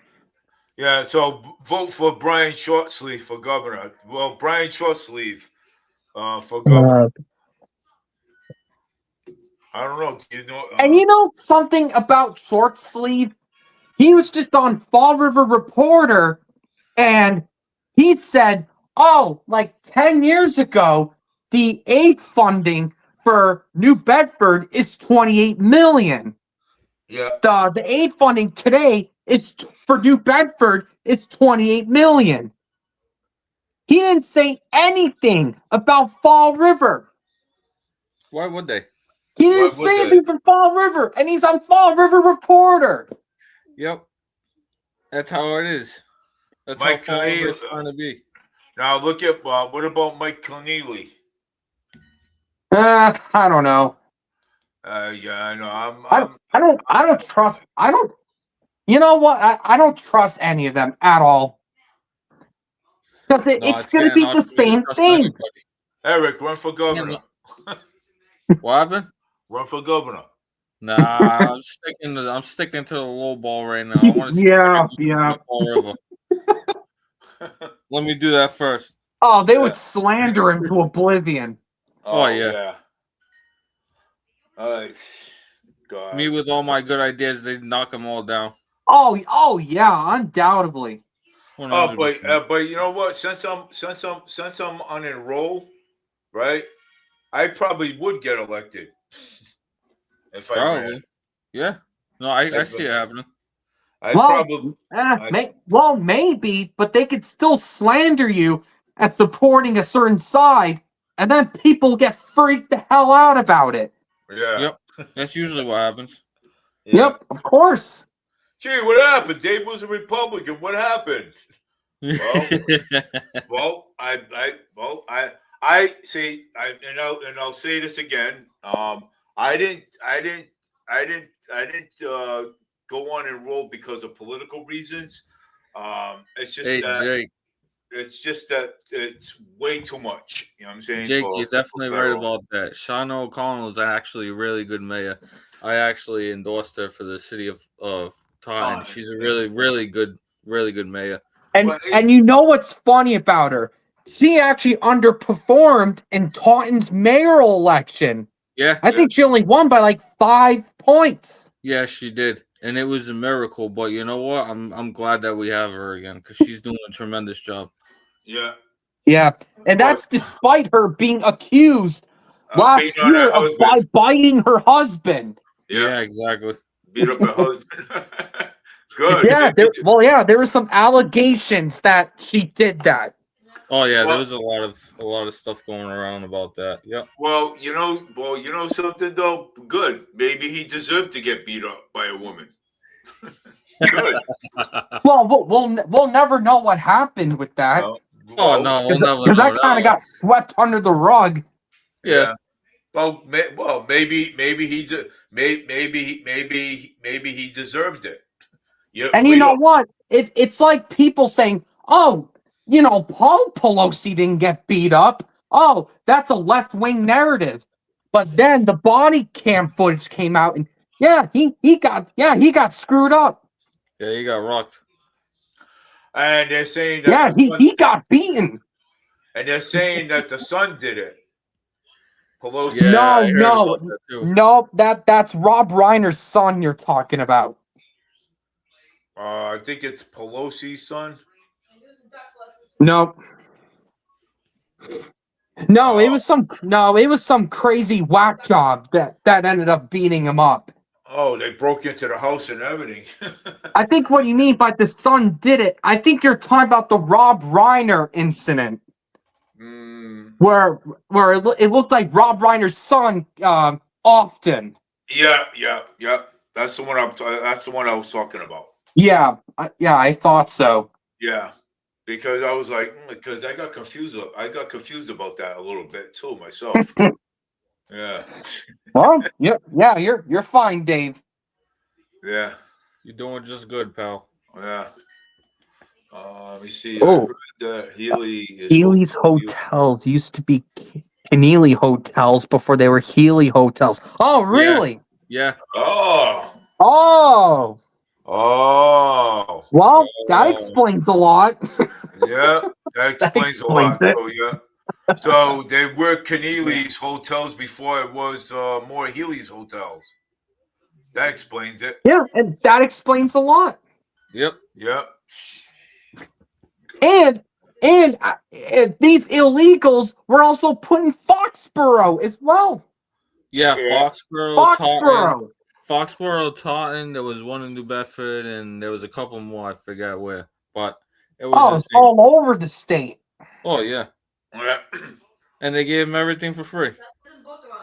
S1: Yeah, so vote for Brian Shortsleeve for governor. Well, Brian Shortsleeve for governor. I don't know. You know,
S5: and you know something about Shortsleeve? He was just on Fall River Reporter, and he said, like 10 years ago, the aid funding for New Bedford is $28 million.
S1: Yeah.
S5: The aid funding today for New Bedford is $28 million. He didn't say anything about Fall River.
S2: Why would they?
S5: He didn't say anything from Fall River, and he's on Fall River Reporter.
S2: Yep. That's how it is. That's
S1: Mike
S2: how Fall River is trying to be.
S1: Now look at what about Mike Keneally?
S5: I don't know.
S1: Yeah, I know.
S5: I don't trust. You know what? I don't trust any of them at all. Because it's going to be the same thing.
S2: Anybody.
S1: Eric, run for governor.
S2: What happened?
S1: Run for governor.
S2: Nah, I'm sticking to the low ball right now. I want to
S5: yeah.
S2: Let me do that first.
S5: Oh, they would slander him to oblivion.
S2: Oh yeah.
S1: God.
S2: Me with all my good ideas, they knock them all down.
S5: Oh yeah, undoubtedly.
S2: 100%.
S1: But you know what? Since I'm unenrolled, right? I probably would get elected. If I ran.
S2: Yeah. No, I see it happening.
S5: Maybe, but they could still slander you as supporting a certain side, and then people get freaked the hell out about it.
S1: Yeah.
S2: Yep. That's usually what happens.
S1: Yeah.
S5: Yep, of course.
S1: Gee, what happened? Dave was a Republican. What happened? Well, I see. I'll say this again. I didn't go on enroll because of political reasons. It's just
S2: Jake,
S1: it's just that it's way too much. You know what I'm saying?
S2: Jake,
S1: for-
S2: you're
S1: for
S2: definitely right
S1: federal.
S2: about that. Shauna O'Connell is actually a really good mayor. I actually endorsed her for the city of Taunton.
S1: Taunton,
S2: She's a
S1: yeah.
S2: really good mayor.
S5: And
S1: But
S5: and you know what's funny about her? She actually underperformed in Taunton's mayoral election.
S2: Yeah,
S5: I think she only won by like 5 points.
S2: yeah, she did, and it was a miracle. But you know what? I'm glad that we have her again because she's doing a tremendous job.
S1: yeah,
S5: Yeah, and that's despite her being accused last
S1: beating on her
S5: year of
S1: husband.
S5: biting her husband.
S2: Yeah, exactly.
S1: Beat up her husband. Good.
S5: Yeah, there were some allegations that she did that.
S2: Oh yeah, there
S1: Well-
S2: was a lot of stuff going around about that. Yep.
S1: Well, you know something though. Good. Maybe he deserved to get beat up by a woman. Good.
S5: Well, we'll never know what happened with that
S1: No.
S2: Oh no, we'll never
S5: because
S2: know
S5: that kind of got swept under the rug.
S2: Yeah.
S1: Well, maybe he deserved it. Yeah.
S5: And you know what? It's like people saying, "Oh, Paul Pelosi didn't get beat up. Oh, that's a left-wing narrative." But then the body cam footage came out, and he got screwed up.
S2: Yeah, you got rocked.
S1: And they're saying that
S5: He got beaten.
S1: and they're saying that the son did it. Pelosi.
S2: Yeah, I
S5: No,
S2: heard
S5: no,
S2: about that too.
S5: no. That's Rob Reiner's son you're talking about.
S1: I think it's Pelosi's son.
S5: No. No, it was some crazy whack job that ended up beating him up.
S1: Oh, they broke into the house and everything.
S5: I think what you mean by the son did it. I think you're talking about the Rob Reiner incident where it looked like Rob Reiner's son often.
S1: Yeah. That's the one I was talking about.
S5: Yeah, I thought so.
S1: Yeah, because I was like, because I got confused. I got confused about that a little bit too myself. Yeah.
S5: Well, yeah, you're fine, Dave.
S1: Yeah.
S2: You're doing just good, pal.
S1: Yeah. Let me see.
S5: Oh.
S1: Healy's
S5: Hotels used to be Keneally Hotels before they were Healy Hotels. Oh, really?
S2: Yeah.
S1: Oh.
S5: Well, that explains a lot.
S1: Yeah, that explains a lot. So, yeah. So they were Keneally's hotels before it was more Healy's hotels. That explains it.
S5: Yeah, and that explains a lot.
S2: Yep.
S1: Yeah.
S5: And these illegals were also put in Foxborough as well.
S2: Yeah,
S5: Foxborough.
S2: Foxborough, Taunton. There was one in New Bedford, and there was a couple more. I forgot where, but it was.
S5: It's all over the state.
S2: Oh yeah.
S1: Yeah.
S2: And they gave them everything for free.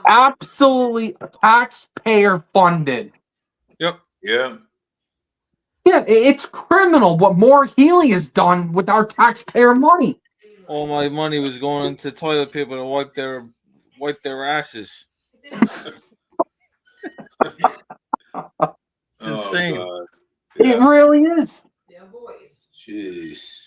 S5: Absolutely taxpayer funded.
S2: Yep.
S1: Yeah.
S5: Yeah, it's criminal what Moore Healy has done with our taxpayer money.
S2: All my money was going into toilet paper to wipe their asses. It's insane.
S1: God.
S5: It
S1: Yeah.
S5: really is.
S3: Yeah, boys.
S1: Jeez.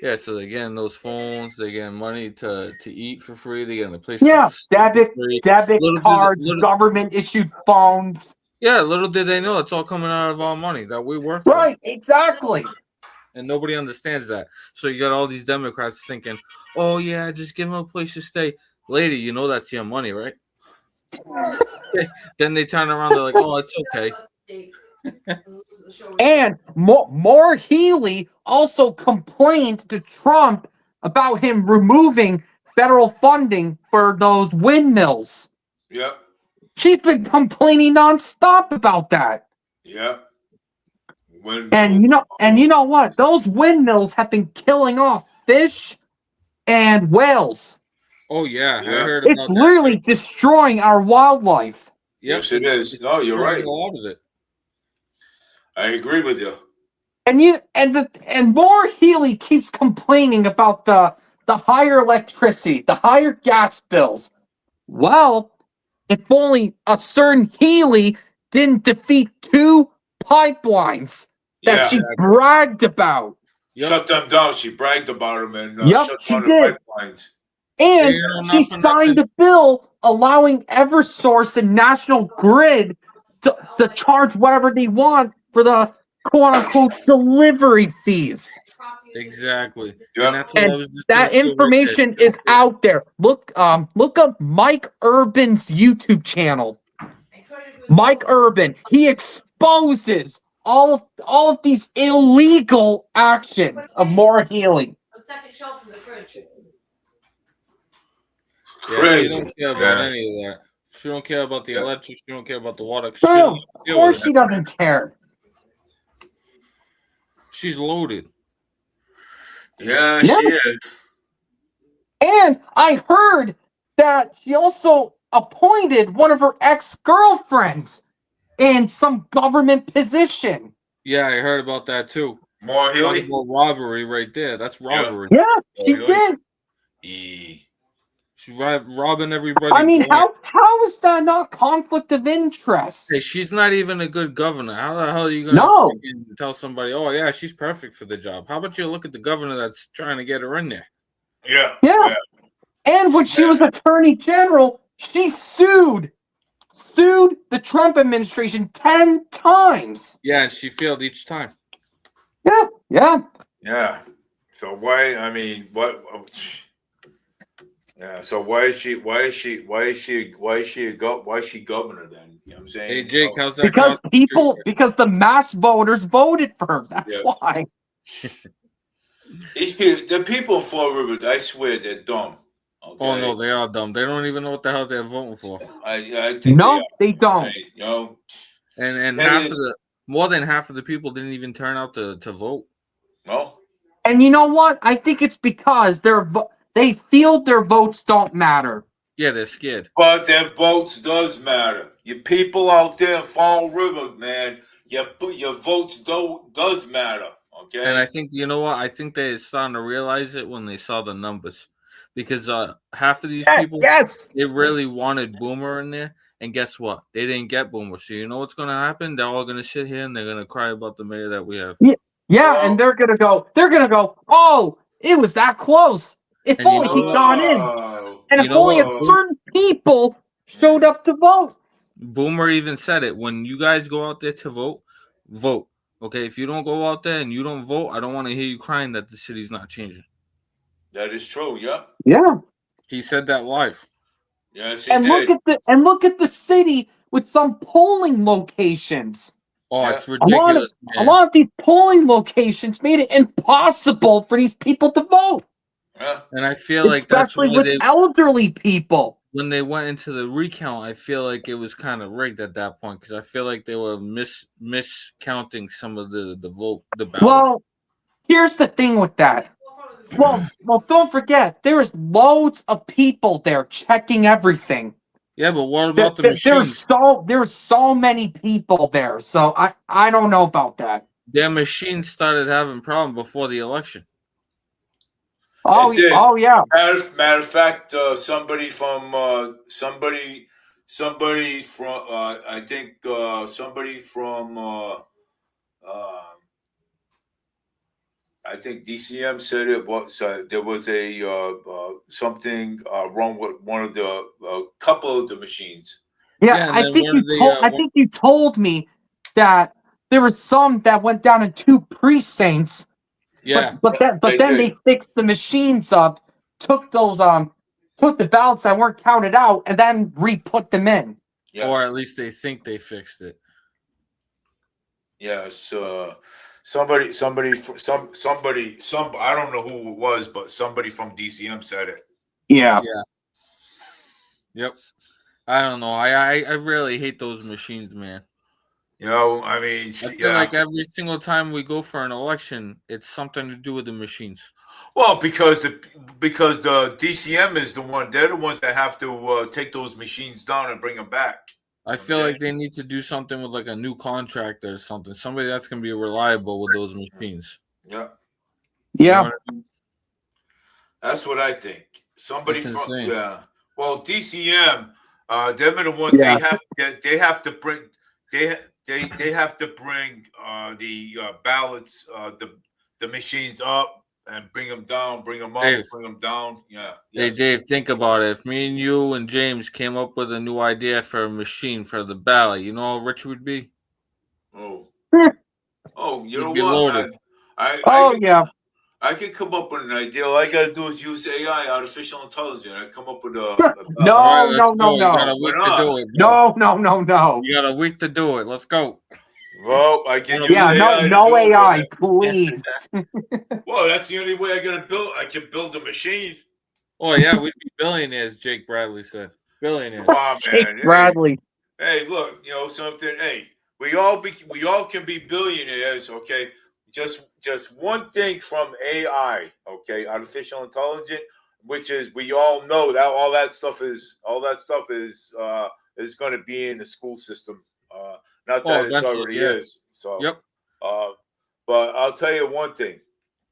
S2: Yeah, so they're getting those phones, they're getting money to eat for free, they're getting a place.
S5: Yeah, debit
S2: Little
S5: cards, government issued phones.
S2: Yeah, little did they know it's all coming out of our money that we work for.
S5: Right, exactly.
S2: And nobody understands that. So you got all these Democrats thinking, "Oh yeah, just give them a place to stay." Lady, you know that's your money, right? Then they turn around, they're like, "Oh, it's okay."
S5: And Moore Healy also complained to Trump about him removing federal funding for those windmills.
S1: Yep.
S5: She's been complaining nonstop about that.
S1: Yep.
S5: And you know what? Those windmills have been killing off fish and whales.
S2: Oh yeah,
S1: Yeah.
S2: I heard about
S5: It's
S2: that.
S5: literally destroying our wildlife.
S2: Yep,
S1: Yes, it is. No, you're
S2: destroying
S1: right.
S2: A lot of it.
S1: I agree with you.
S5: And Moore Healy keeps complaining about the higher electricity, the higher gas bills. Well, if only a certain Healy didn't defeat 2 pipelines that she bragged about.
S2: Yep.
S1: shut them down. She bragged about them and
S5: Yep,
S1: shut
S5: she
S1: down
S5: did.
S1: the pipelines.
S5: And
S2: Yeah,
S5: she
S2: not for
S5: signed a bill allowing Eversource and National Grid to charge whatever they want for the quote-unquote delivery fees.
S2: Exactly.
S1: Yep.
S2: And that's what I
S5: And
S2: was just gonna
S5: that
S2: say right
S5: information
S2: there.
S5: is out there. Look up Mike Urban's YouTube channel. Mike Urban, he exposes all of these illegal actions of Maura Healy.
S3: On the second shelf in the fridge.
S2: Yeah,
S1: Crazy.
S2: she don't care about any of that. She don't care about the electric. She don't care about the water. She
S5: No,
S2: doesn't
S5: of
S2: deal
S5: course
S2: with
S5: she
S2: it.
S5: doesn't care.
S2: She's loaded.
S1: Yeah,
S5: Yeah.
S1: she is.
S5: And I heard that she also appointed one of her ex-girlfriends in some government position.
S2: Yeah, I heard about that too.
S1: More
S2: Talk
S1: Healy.
S2: about robbery right there. That's robbery.
S5: Yeah, she
S1: Really?
S5: did.
S2: She's robbing everybody.
S5: I mean,
S2: blind.
S5: how is that not conflict of interest?
S2: Hey, she's not even a good governor. How the hell are you gonna
S5: No.
S2: freaking tell somebody, oh yeah, she's perfect for the job? How about you look at the governor that's trying to get her in there?
S1: Yeah.
S5: Yeah. And when she was attorney general, she sued the Trump administration 10 times.
S2: Yeah, and she failed each time.
S5: Yeah.
S1: Yeah. So why? I mean, what? Yeah. So why is she governor then? You know what I'm saying?
S2: Hey Jake, how's that?
S5: Because the mass voters voted for her. That's why.
S1: These people, the people in Fall River, I swear they're dumb. Okay?
S2: Oh no, they are dumb. They don't even know what the hell they're voting for.
S1: I think
S5: they don't.
S1: You know,
S2: and
S1: That
S2: more than half of the people didn't even turn out to vote.
S1: no.
S5: And you know what? I think it's because they feel their votes don't matter.
S2: Yeah, they're scared.
S1: But their votes does matter. You people out there in Fall River, man, your votes does matter. Okay.
S2: And I think you know what? I think they're starting to realize it when they saw the numbers, because half of these people, they really wanted Boomer in there, and guess what? They didn't get Boomer. So you know what's going to happen? They're all going to sit here and they're going to cry about the mayor that we have.
S5: Yeah, and they're gonna go. Oh, it was that close. If
S2: And you
S5: only
S2: know
S5: he
S2: what?
S5: got in, and
S2: You
S5: if
S2: know
S5: only
S2: what?
S5: if certain people showed up to vote.
S2: Boomer even said it. When you guys go out there to vote. Okay, if you don't go out there and you don't vote, I don't want to hear you crying that the city's not changing.
S1: That is true. Yeah.
S5: Yeah.
S2: He said that live.
S1: Yes,
S5: And look at the city with some polling locations.
S2: Oh, it's ridiculous.
S5: A lot of these polling locations made it impossible for these people to vote.
S1: Yeah.
S2: And I feel like that's
S5: especially with elderly people.
S2: When they went into the recount, I feel like it was kind of rigged at that point, because I feel like they were miscounting some of the ballot.
S5: Well, here's the thing with that. Well, don't forget, there is loads of people there checking everything.
S2: Yeah, but what about the machines?
S5: There's so many people there, so I don't know about that.
S2: Their machines started having problems before the election.
S5: Oh yeah.
S1: Matter of fact, somebody from I think somebody from I think DCM said it was there was a something wrong with one of the couple of the machines.
S5: Yeah, I think you told me that there were some that went down in 2 precincts.
S2: Yeah,
S5: but then they fixed the machines up, took the ballots that weren't counted out, and then re-put them in.
S1: Yeah.
S2: Or at least they think they fixed it.
S1: Yes, somebody I don't know who it was, but somebody from DCM said it.
S5: Yeah.
S2: Yep. I don't know. I really hate those machines, man.
S1: You know, I mean,
S2: I feel like every single time we go for an election, it's something to do with the machines.
S1: Well, because the DCM is they're the ones that have to take those machines down and bring them back.
S2: I feel like they need to do something with like a new contractor or something. Somebody that's going to be reliable with those machines.
S1: Yeah.
S5: Yeah.
S2: You know what I mean?
S1: That's what I think. Somebody
S2: It's
S1: from
S2: insane.
S1: Well, DCM, them are the ones they have to bring they have to bring the ballots the the machines up and bring them down, bring them up,
S2: Dave.
S1: bring them down. Yeah.
S2: Hey,
S1: Yes.
S2: Dave, think about it. If me and you and James came up with a new idea for a machine for the ballot, you know how rich we'd be?
S1: Oh. Oh, you
S2: We'd
S1: know
S2: be
S1: what?
S2: loaded.
S5: Oh yeah.
S1: I can come up with an idea. All I gotta do is use AI, artificial intelligence. I come up with a
S5: No,
S2: All right, let's
S5: no,
S2: go. You got a
S5: no.
S2: week
S1: Why
S2: to
S1: not?
S2: do it, bro.
S5: No.
S2: You got a week to do it. Let's go.
S1: Well, I can use
S5: Yeah,
S1: AI to
S5: no
S1: do it,
S5: AI,
S1: but-
S5: please.
S1: Well, that's the only way I can build a machine.
S2: Oh, yeah, we'd be billionaires, Jake Bradley said. Billionaires.
S1: Come on,
S5: Jake
S1: man.
S5: Bradley.
S1: Hey, look, you know something. Hey, we all can be billionaires. Okay, just one thing from AI. Okay, artificial intelligence, which is we all know that all that stuff is going to be in the school system. Not that it
S2: eventually,
S1: already
S2: yeah.
S1: is. So,
S2: Yep.
S1: But I'll tell you one thing.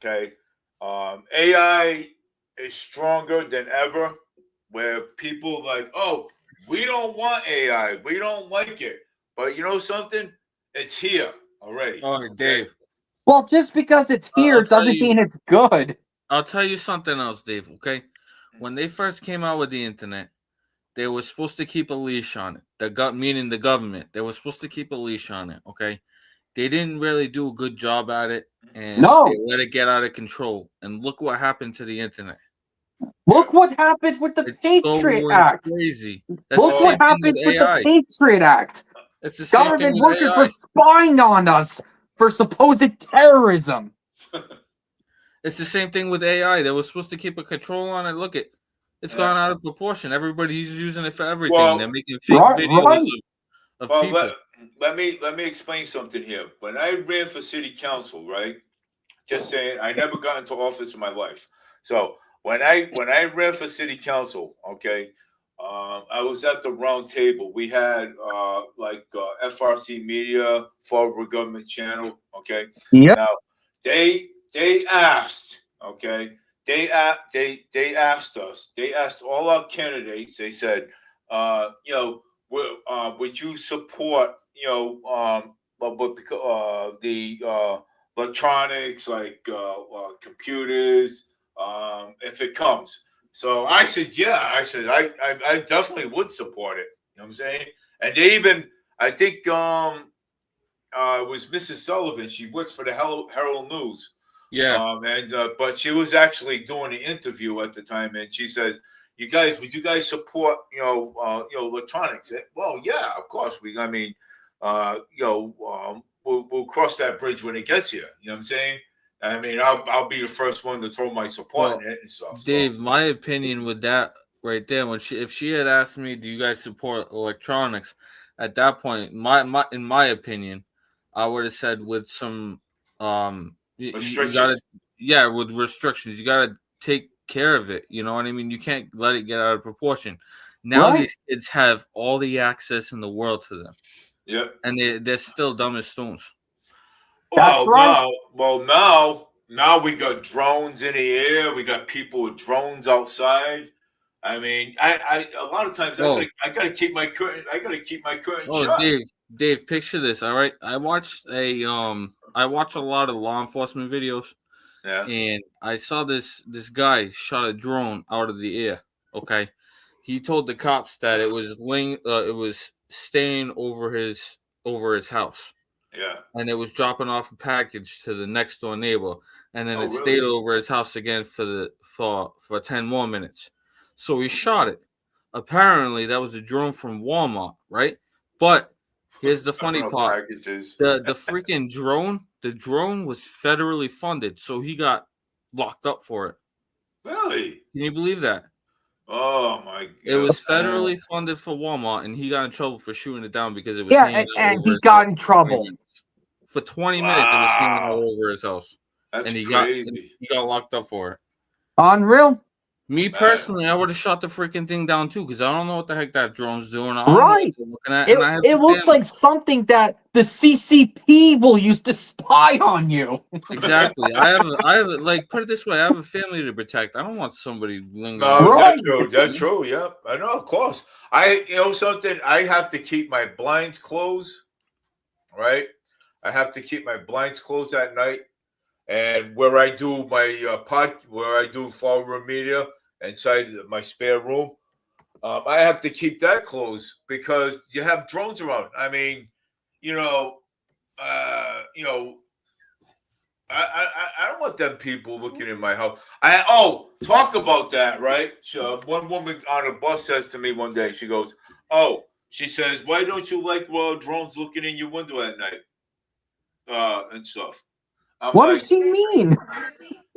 S1: Okay, AI is stronger than ever. Where people like, oh, we don't want AI, we don't like it, but you know something? It's here already.
S2: All right, Dave.
S5: Well, just because it's here
S2: I'll tell
S5: doesn't
S2: you-
S5: mean it's good.
S2: I'll tell you something else, Dave, okay? When they first came out with the internet, they were supposed to keep a leash on it. Meaning the government. They were supposed to keep a leash on it, okay? They didn't really do a good job at it, and
S5: No.
S2: they let it get out of control. And look what happened to the internet.
S5: Look what happened with the
S2: It's
S5: Patriot
S2: so
S5: Act.
S2: crazy. That's
S5: Look
S2: the
S5: what
S2: same thing
S5: happened with the
S2: AI.
S5: Patriot Act.
S2: It's the same thing
S5: Government
S2: with
S5: workers
S2: AI.
S5: were spying on us for supposed terrorism.
S2: It's the same thing with AI. They were supposed to keep a control on it. Look, it's gone out of proportion. Everybody's using it for everything.
S1: Well,
S2: They're making fake
S5: right.
S2: videos of
S1: Well,
S2: people.
S1: let me explain something here. When I ran for city council, right? Just saying, I never got into office in my life. So when I ran for city council, okay, I was at the round table. We had FRC Media, Forward Government Channel, okay.
S5: Yep.
S1: Now they asked, okay, they asked us, they asked all our candidates. They said, would you support, the electronics like computers, if it comes. So I said, yeah. I said, I definitely would support it. You know what I'm saying? And they even, I think, it was Mrs. Sullivan. She works for the Herald News.
S2: Yeah.
S1: But she was actually doing the interview at the time, and she says, would you guys support, electronics? Well, yeah, of course. We'll cross that bridge when it gets here. You know what I'm saying? I mean, I'll be the first one to throw my support in it and stuff.
S2: Dave, my opinion with that right there, if she had asked me, do you guys support electronics? At that point, in my opinion, I would have said with some
S1: restrictions.
S2: With restrictions, you gotta take care of it. You know what I mean? You can't let it get out of proportion. Now these kids have all the access in the world to them.
S1: Yep.
S2: And they're still dumb as stones.
S5: That's right.
S1: Now we got drones in the air. We got people with drones outside. I mean, I a lot of times I gotta keep my curtain. I gotta keep my curtain shut.
S2: Dave, picture this. All right, I watch a lot of law enforcement videos.
S1: Yeah.
S2: And I saw this guy shot a drone out of the air. Okay, he told the cops that it was staying over his house.
S1: Yeah.
S2: And it was dropping off a package to the next door neighbor, and then
S1: really?
S2: stayed over his house again for 10 more minutes. So he shot it. Apparently, that was a drone from Walmart, right? But here's the funny part: the freaking drone. The drone was federally funded, so he got locked up for it.
S1: Really?
S2: Can you believe that?
S1: Oh my god!
S2: It was federally funded for Walmart, and he got in trouble for shooting it down because it was
S5: and he got in trouble
S2: for 20 minutes. It was hanging all over his house.
S1: That's
S2: and he
S1: crazy.
S2: got locked up for it.
S5: Unreal.
S2: Me personally, I would have shot the freaking thing down too, because I don't know what the heck that drone's doing.
S5: Right. It looks like something that the CCP will use to spy on you.
S2: Exactly. I have like, put it this way, I have a family to protect. I don't want somebody lingering.
S1: No, that's true. That's true. Yep. I know, of course. I have to keep my blinds closed. Right. I have to keep my blinds closed at night. and where I do my where I do forward media inside my spare room, I have to keep that closed because you have drones around. I mean, you know, you know, I don't want them people looking in my house. Talk about that, right? So one woman on a bus says to me one day, she goes, "Oh," she says, "why don't you like drones looking in your window at night, and stuff?" I'm
S5: What
S1: like,
S5: does she mean?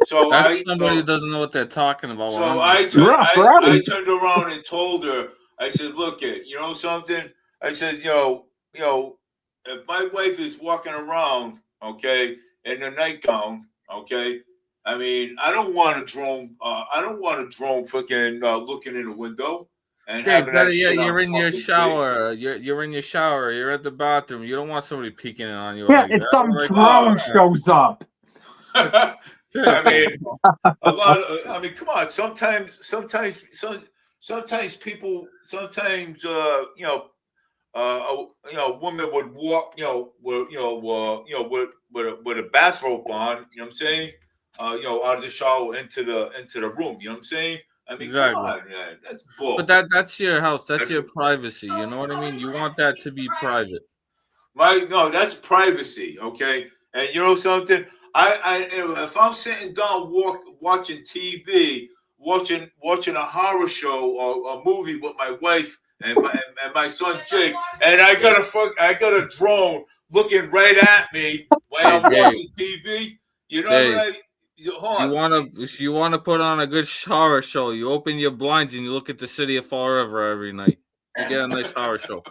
S1: so
S2: That's somebody who doesn't know what they're talking about.
S1: So
S2: 100%.
S1: I turned around and told her, I said, "Look, you know something?" I said, if my wife is walking around, okay, in a nightgown, okay, I mean, I don't want a drone. I don't want a drone freaking looking in the window and
S2: Dave,
S1: having that shit on
S2: you're in your
S1: fucking
S2: shower. You're in your shower. You're at the bathroom. You don't want somebody peeking in on you.
S5: Yeah,
S2: like
S5: it's
S2: that.
S5: some
S2: Like,
S5: drone shows up.
S1: I mean, I mean, come on. Sometimes people. Sometimes a woman would walk, with a bathrobe on. You know what I'm saying? Out of the shower into the room. You know what I'm saying? I mean,
S2: exactly.
S1: come on, man. That's bull.
S2: But that's your house. That's your privacy. You know what I mean? You want that to be private.
S1: No, that's privacy. Okay, and you know something? If I'm sitting down watching TV, watching a horror show or a movie with my wife and my son Jake, and I got a drone looking right at me while I'm watching TV. You know
S2: Dave,
S1: what
S2: if you wanna put on a good horror show, you open your blinds and you look at the city of Fall River every night. You get a nice horror show.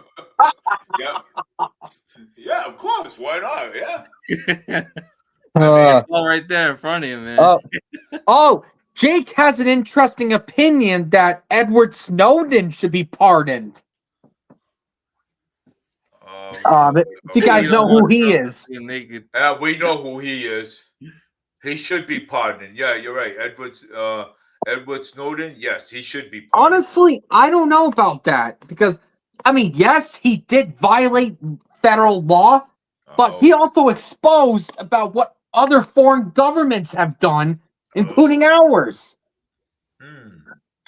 S1: Yeah. Yeah, of course. Why not? Yeah.
S2: It's all right there in front of you, man.
S5: Jake has an interesting opinion that Edward Snowden should be pardoned. If you guys know who he is.
S1: Yeah, we know who he is. He should be pardoned. Yeah, you're right. Edward Snowden, yes, he should be pardoned.
S5: Honestly, I don't know about that because, I mean, yes, he did violate federal law, but he also exposed about what other foreign governments have done, including ours.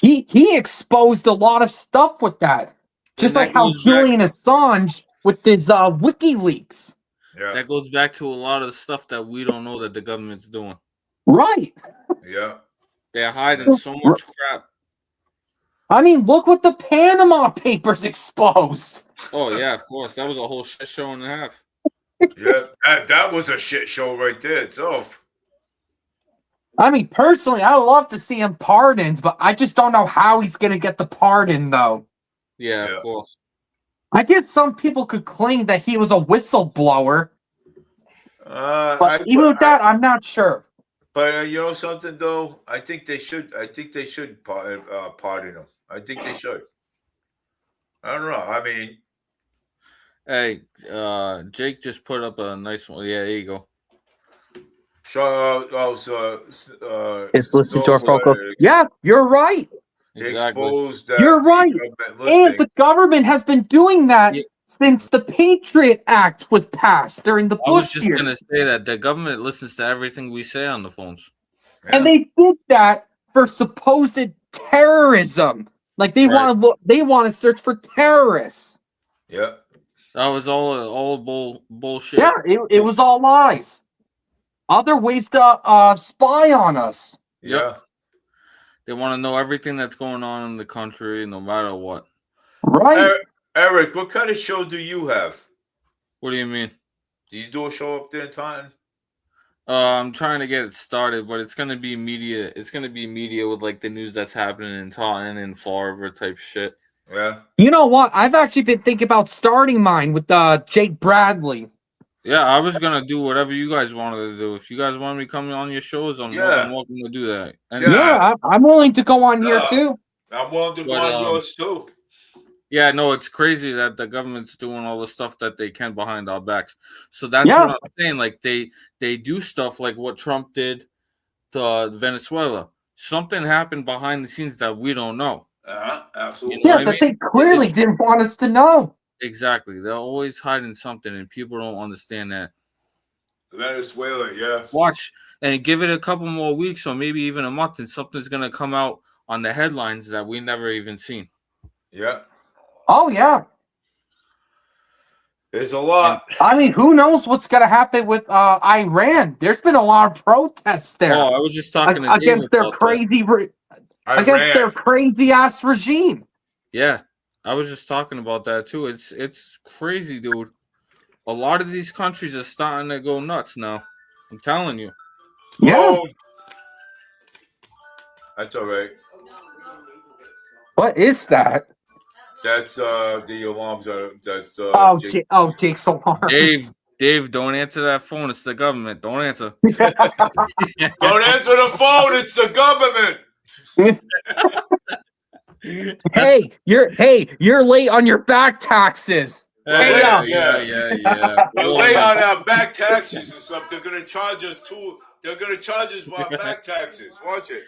S5: He exposed a lot of stuff with that, just like how Julian Assange with his WikiLeaks.
S1: Yeah.
S2: That goes back to a lot of the stuff that we don't know that the government's doing.
S5: Right.
S1: Yeah.
S2: They're hiding so much crap.
S5: I mean, look what the Panama Papers exposed.
S2: Oh, yeah, of course. That was a whole shit show and a half.
S1: Yeah, that was a shit show right there itself.
S5: I mean, personally, I would love to see him pardoned, but I just don't know how he's going to get the pardon, though.
S2: Yeah, of course.
S5: I guess some people could claim that he was a whistleblower. But even with that, I'm not sure.
S1: But you know something, though? I think they should pardon him. I think they should. I don't know. I mean,
S2: hey, Jake just put up a nice one. Yeah, there you go.
S5: It's listed to our focus. Yeah, you're right.
S2: Exactly.
S5: You're right. And the government has been doing that since the Patriot Act was passed during the Bush years. I was
S2: just going to say that the government listens to everything we say on the phones.
S5: Yeah. And they did that for supposed terrorism. Like they want to search for terrorists.
S1: Yeah.
S2: That was all bullshit.
S5: Yeah, it was all lies. Other ways to spy on us.
S1: Yeah.
S2: They want to know everything that's going on in the country, no matter what.
S5: Right.
S1: Eric, what kind of show do you have?
S2: What do you mean?
S1: Do you do a show up there in Taunton?
S2: I'm trying to get it started, but it's going to be media. It's going to be media with like the news that's happening in Taunton and Fall River type shit.
S1: Yeah.
S5: You know what? I've actually been thinking about starting mine with Jake Bradley.
S2: Yeah, I was gonna do whatever you guys wanted to do. If you guys want me to come on your shows, I'm welcome to do that. And
S5: I'm willing to go on here too.
S1: I'm willing to go on yours too.
S2: Yeah, no, it's crazy that the government's doing all the stuff that they can behind our backs. So that's what I'm saying. Like they do stuff like what Trump did to Venezuela. Something happened behind the scenes that we don't know.
S1: Absolutely.
S5: You know that they clearly didn't want us to know.
S2: Exactly. They're always hiding something, and people don't understand that.
S1: Venezuela, yeah.
S2: Watch and give it a couple more weeks or maybe even a month, and something's gonna come out on the headlines that we never even seen.
S1: Yeah.
S5: Oh yeah.
S1: There's a lot.
S5: I mean, who knows what's gonna happen with Iran? There's been a lot of protests there
S2: Oh, I was just talking to
S5: against
S2: Dave
S5: their
S2: about
S5: crazy against
S1: Iran.
S5: their crazy ass regime.
S2: that. Yeah, I was just talking about that too. It's crazy, dude. A lot of these countries are starting to go nuts now. I'm telling you.
S5: Yeah.
S1: Oh, that's all right.
S5: What is that?
S1: That's the alarms are that's Jake.
S5: Jake's alarms.
S2: Dave, don't answer that phone. It's the government. Don't answer.
S1: Don't answer the phone. It's the government.
S5: Hey, you're late on your back taxes. Hey,
S2: Yeah.
S1: We're late on our back taxes and stuff. They're gonna charge us too. They're gonna charge us for our back taxes. Watch it.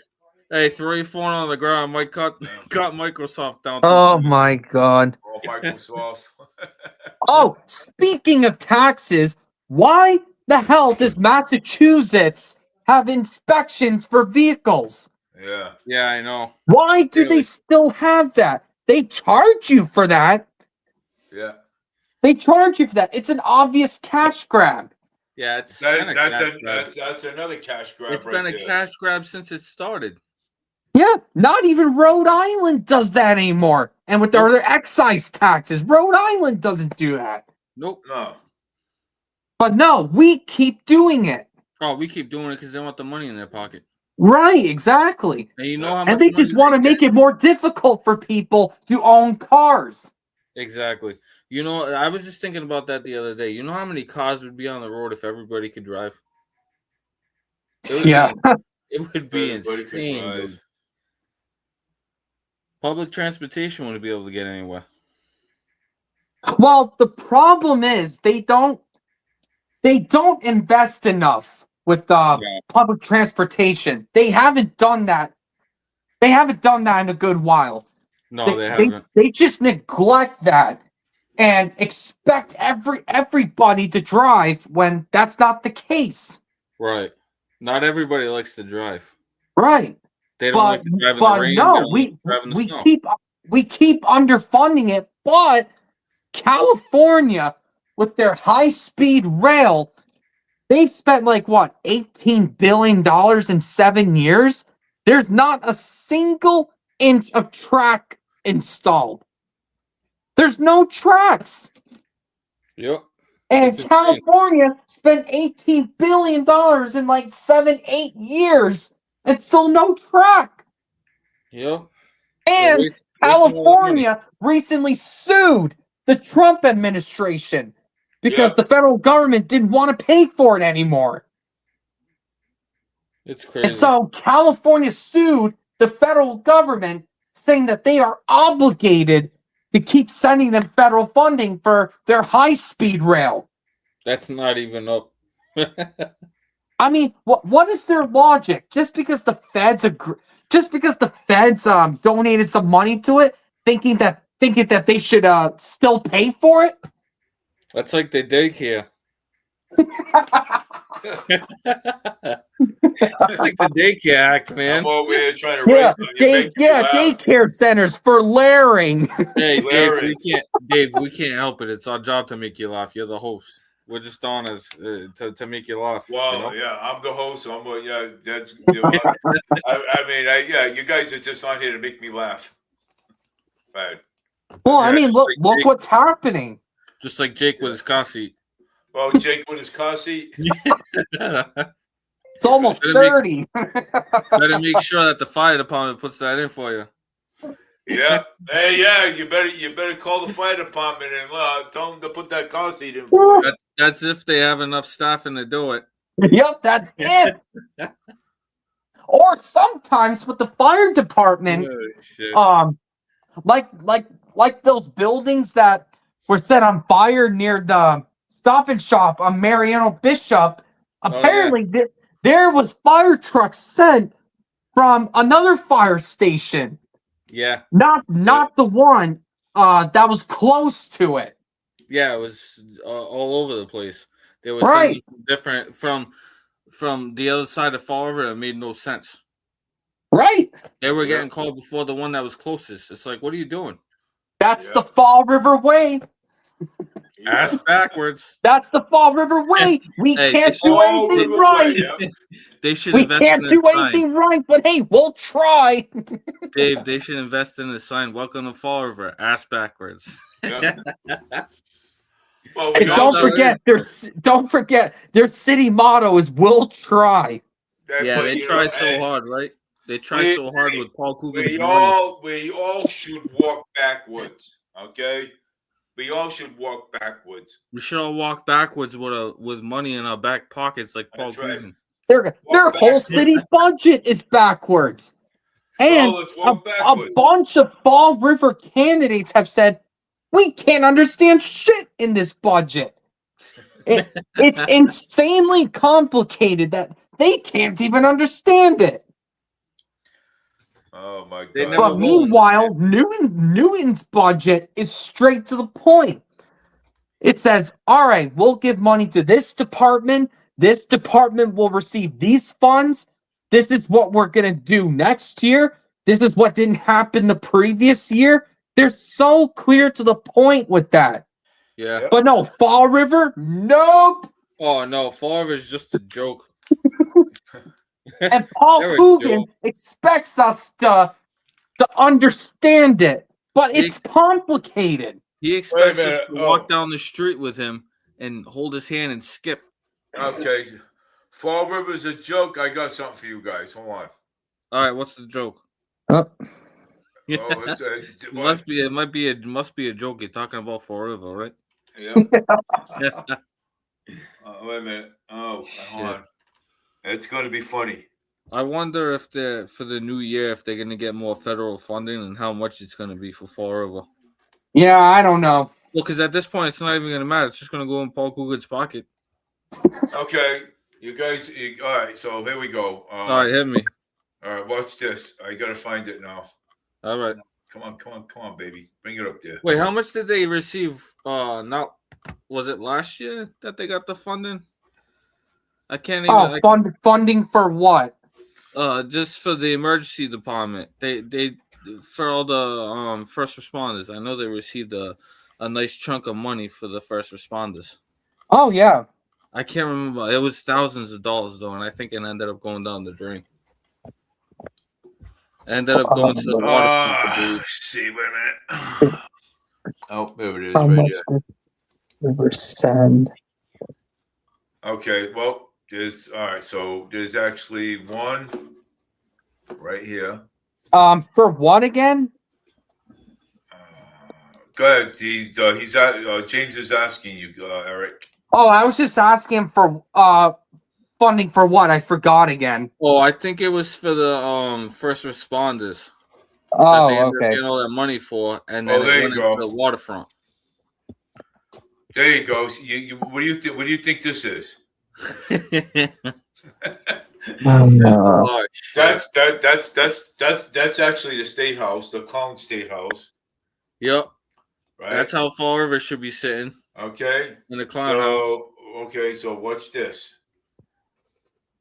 S2: Hey, throw your phone on the ground. Might cut Microsoft down.
S5: Oh my god.
S1: Oh, Microsoft.
S5: Oh, speaking of taxes, why the hell does Massachusetts have inspections for vehicles?
S1: Yeah.
S2: Yeah, I know.
S5: Why do
S2: Really?
S5: they still have that? They charge you for that.
S1: Yeah.
S5: They charge you for that. It's an obvious cash grab.
S2: Yeah, it's been a cash grab.
S1: That's another cash grab.
S2: It's
S1: right
S2: been a
S1: there.
S2: cash grab since it started.
S5: Yeah, not even Rhode Island does that anymore. And with their excise taxes, Rhode Island doesn't do that.
S2: Nope.
S1: No.
S5: But no, we keep doing it.
S2: Oh, we keep doing it because they want the money in their pocket.
S5: Right, exactly.
S2: And you know how much
S5: And they just
S2: money
S5: want to make it more difficult for people to own cars.
S2: Exactly. You know, I was just thinking about that the other day. You know how many cars would be on the road if everybody could drive?
S5: Yeah.
S2: It would be
S1: Everybody could
S2: insane,
S1: drive.
S2: dude. Public transportation wouldn't be able to get anywhere.
S5: Well, the problem is they don't invest enough with public transportation. They haven't done that. They haven't done that in a good while.
S2: No, they haven't.
S5: They just neglect that and expect everybody to drive when that's not the case.
S2: Right. Not everybody likes to drive.
S5: Right.
S2: They don't like to drive in the rain.
S5: No, we keep underfunding it, but California with their high-speed rail, they spent like what, $18 billion in 7 years? There's not a single inch of track installed. There's no tracks.
S2: Yep.
S5: And
S2: It's
S5: California spent $18 billion in like 7-8 years and still no track.
S2: Yep.
S5: And
S2: Waste a lot of
S5: California recently sued the Trump administration because the federal government didn't want to pay for it anymore.
S2: It's crazy.
S5: And so California sued the federal government saying that they are obligated to keep sending them federal funding for their high-speed rail.
S2: That's not even up.
S5: I mean, what is their logic? Just because the feds donated some money to it, thinking that they should still pay for it?
S2: That's like the daycare. That's like the daycare act, man.
S1: I'm over here trying to raise money.
S5: Daycare centers for layering.
S2: Hey,
S1: Larry.
S2: Dave, we can't help it. It's our job to make you laugh. You're the host. We're just on as to make you laugh.
S1: Well,
S2: you know?
S1: yeah, I'm the host. So that's. You guys are just on here to make me laugh. Right.
S5: Well, I
S2: Yeah,
S5: mean,
S2: just
S5: look
S2: like Jake.
S5: what's happening.
S2: Just like Jake with his car seat.
S1: Well, Jake with his car seat.
S5: It's almost 30.
S2: Better make sure that the fire department puts that in for you.
S1: Yeah. Hey, yeah. You better call the fire department and tell them to put that car seat in for you.
S2: That's if they have enough staffing to do it.
S5: Yep, that's it. Or sometimes with the fire department,
S2: Oh, shit.
S5: like those buildings that were set on fire near the Stop and Shop on Mariano Bishop. Apparently, there was fire trucks sent from another fire station.
S2: Yeah.
S5: Not the one that was close to it.
S2: Yeah, it was all over the place. They were
S5: Right.
S2: sending some different from the other side of Fall River. It made no sense.
S5: Right.
S2: They were getting called before the one that was closest. It's like, what are you doing?
S5: That's the Fall River way.
S2: Ass backwards.
S5: That's the Fall River way. We can't do anything right.
S2: They should.
S5: We can't do anything right, but hey, we'll try.
S2: Dave, they should invest in the sign. Welcome to Fall River. Ass backwards.
S1: Yeah. Well,
S5: And don't forget their city motto is "We'll try."
S2: Yeah, they try so hard, right? They try so hard with Paul Coogan.
S1: We all should walk backwards. Okay, we all should walk backwards.
S2: We should all walk backwards with money in our back pockets, like Paul Coogan.
S5: Their whole city budget is backwards, and a bunch of Fall River candidates have said we can't understand shit in this budget. It's insanely complicated that they can't even understand it.
S1: Oh my God!
S5: But meanwhile, Newton's budget is straight to the point. It says, "All right, we'll give money to this department. This department will receive these funds. This is what we're gonna do next year. This is what didn't happen the previous year." They're so clear to the point with that.
S2: Yeah.
S5: But no, Fall River, nope.
S2: Oh no, Fall River is just a joke.
S5: And Paul Coogan expects us to understand it, but it's complicated.
S2: He expects us to walk down the street with him and hold his hand and skip.
S1: Okay, Fall River's a joke. I got something for you guys. Hold on.
S2: All right, what's the joke? It must be a joke. You're talking about Fall River, right?
S1: Yeah. Wait a minute. Oh, hold on. It's going to be funny.
S2: I wonder if for the new year if they're going to get more federal funding and how much it's going to be for Fall River.
S5: Yeah, I don't know.
S2: Well, because at this point it's not even going to matter. It's just going to go in Paul Coogan's pocket.
S1: Okay, you guys. All right, so here we go.
S2: All right, hit me.
S1: All right, watch this. I got to find it now.
S2: All right.
S1: Come on, baby. Bring it up there.
S2: Wait, how much did they receive? Now, was it last year that they got the funding? I can't even.
S5: Funding for what?
S2: Just for the emergency department. They for all the first responders. I know they received a nice chunk of money for the first responders.
S5: Oh yeah.
S2: I can't remember. It was thousands of dollars though, and I think it ended up going down the drain. Ended up going to the water.
S1: See, wait a minute. Oh, there it is.
S5: How
S1: right
S5: much
S1: here.
S5: River send?
S1: Okay, well, there's all right. So there's actually one right here.
S5: For what again?
S1: Go ahead. James is asking you, Eric.
S5: Oh, I was just asking for funding for what? I forgot again.
S2: Oh, I think it was for the first responders.
S5: Oh,
S2: that they ended up
S5: okay.
S2: getting all that money for, and then
S1: there
S2: it went
S1: you go.
S2: into the waterfront.
S1: There you go. What do you think? What do you think this is?
S5: Oh, no.
S2: Oh,
S1: That's actually the State House, the Clown State House.
S2: Yep.
S1: Right.
S2: That's how Fall River should be sitting.
S1: Okay.
S2: In the clown house.
S1: Okay, so watch this.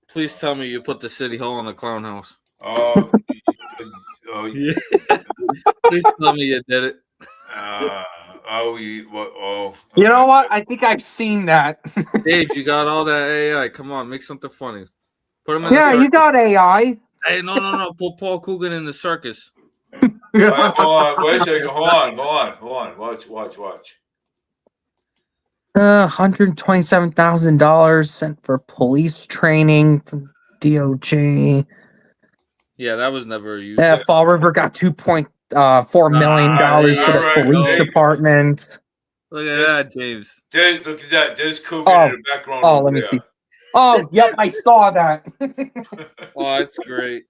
S2: Please tell me you put the city hall in the clown house.
S1: Yeah.
S2: Please tell me you did it.
S5: You know what? I think I've seen that.
S2: Dave, you got all that AI. Come on, make something funny. Put him in
S5: Yeah,
S2: the
S5: you got AI.
S2: Hey, no. Put Paul Coogan in the circus.
S1: Right, hold on. Wait a second. Hold on. Watch.
S5: $127,000 sent for police training from DOJ.
S2: Yeah, that was never used.
S5: Yeah, Fall River got $2.4 million for the police department.
S2: Look at that, James.
S1: Look at that. There's Coogan in the background.
S5: Oh, let me see. Oh, yep, I saw that.
S2: Oh, that's great.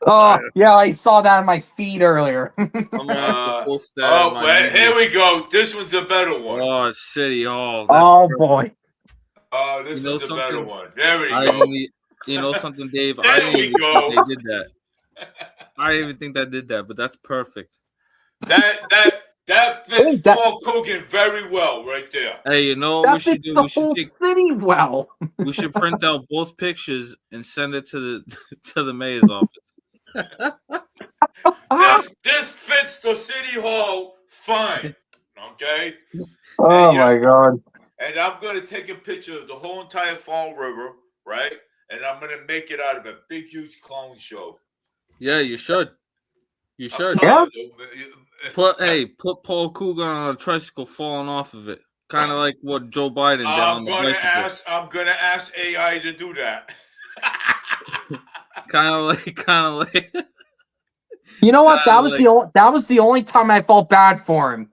S5: Oh, yeah, I saw that on my feed earlier.
S2: I'm gonna have to post that.
S1: Here we go. This one's a better one.
S2: Oh, City Hall.
S5: Oh, boy.
S1: Oh, this is a better one. There we go.
S2: You know something, Dave?
S1: There
S2: I didn't
S1: we
S2: even
S1: go.
S2: think they did that. I didn't even think that did that, but that's perfect.
S1: That That fits Paul Coogan very well, right there.
S2: Hey, you know what
S5: That
S2: we should
S5: fits
S2: do?
S5: the
S2: We should
S5: whole
S2: take.
S5: city well.
S2: We should print out both pictures and send it to the to the mayor's office.
S1: This fits the city hall fine. Okay.
S5: Oh my God.
S1: And I'm gonna take a picture of the whole entire Fall River, right? And I'm gonna make it out of a big, huge clown show.
S2: Yeah, you should. You should.
S5: Yeah.
S2: Put Paul Coogan on a tricycle falling off of it, kind of like what Joe Biden did on the bicycle.
S1: I'm gonna ask AI to do that.
S2: Kind of like.
S5: You know what? That was the only time I felt bad for him.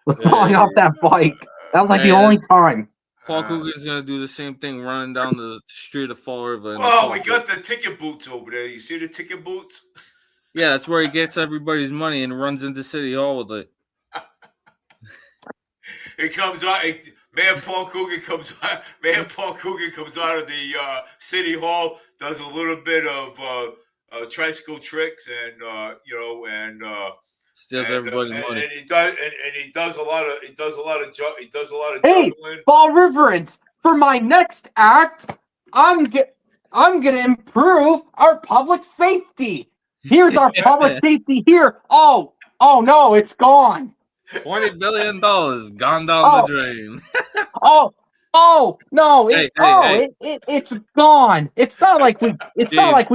S5: Was falling off that bike. That was like the only time.
S2: Paul Coogan's gonna do the same thing, running down the street of Fall River.
S1: Oh, we got the ticket boots over there. You see the ticket boots?
S2: Yeah, that's where he gets everybody's money and runs into City Hall with it.
S1: It comes out. Mayor Paul Coogan comes out. Mayor Paul Coogan comes out of the City Hall, does a little bit of tricycle tricks, and
S2: steals everybody's money.
S1: And he does a lot of
S5: Hey,
S1: juggling.
S5: Fall Riverans, for my next act, I'm gonna improve our public safety. Here's our public safety here. Oh no, it's gone.
S2: $20 billion gone down the drain.
S5: Oh no! It's gone. It's not like we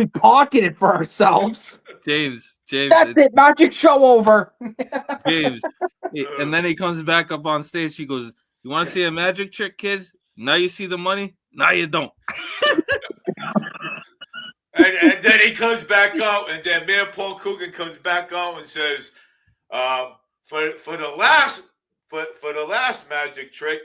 S5: pocketed it for ourselves.
S2: James,
S5: that's it. Magic show over.
S2: James, and then he comes back up on stage. He goes, "You want to see a magic trick, kids? Now you see the money. Now you don't."
S1: and then he comes back out, and then Mayor Paul Coogan comes back out and says, "For the last magic trick,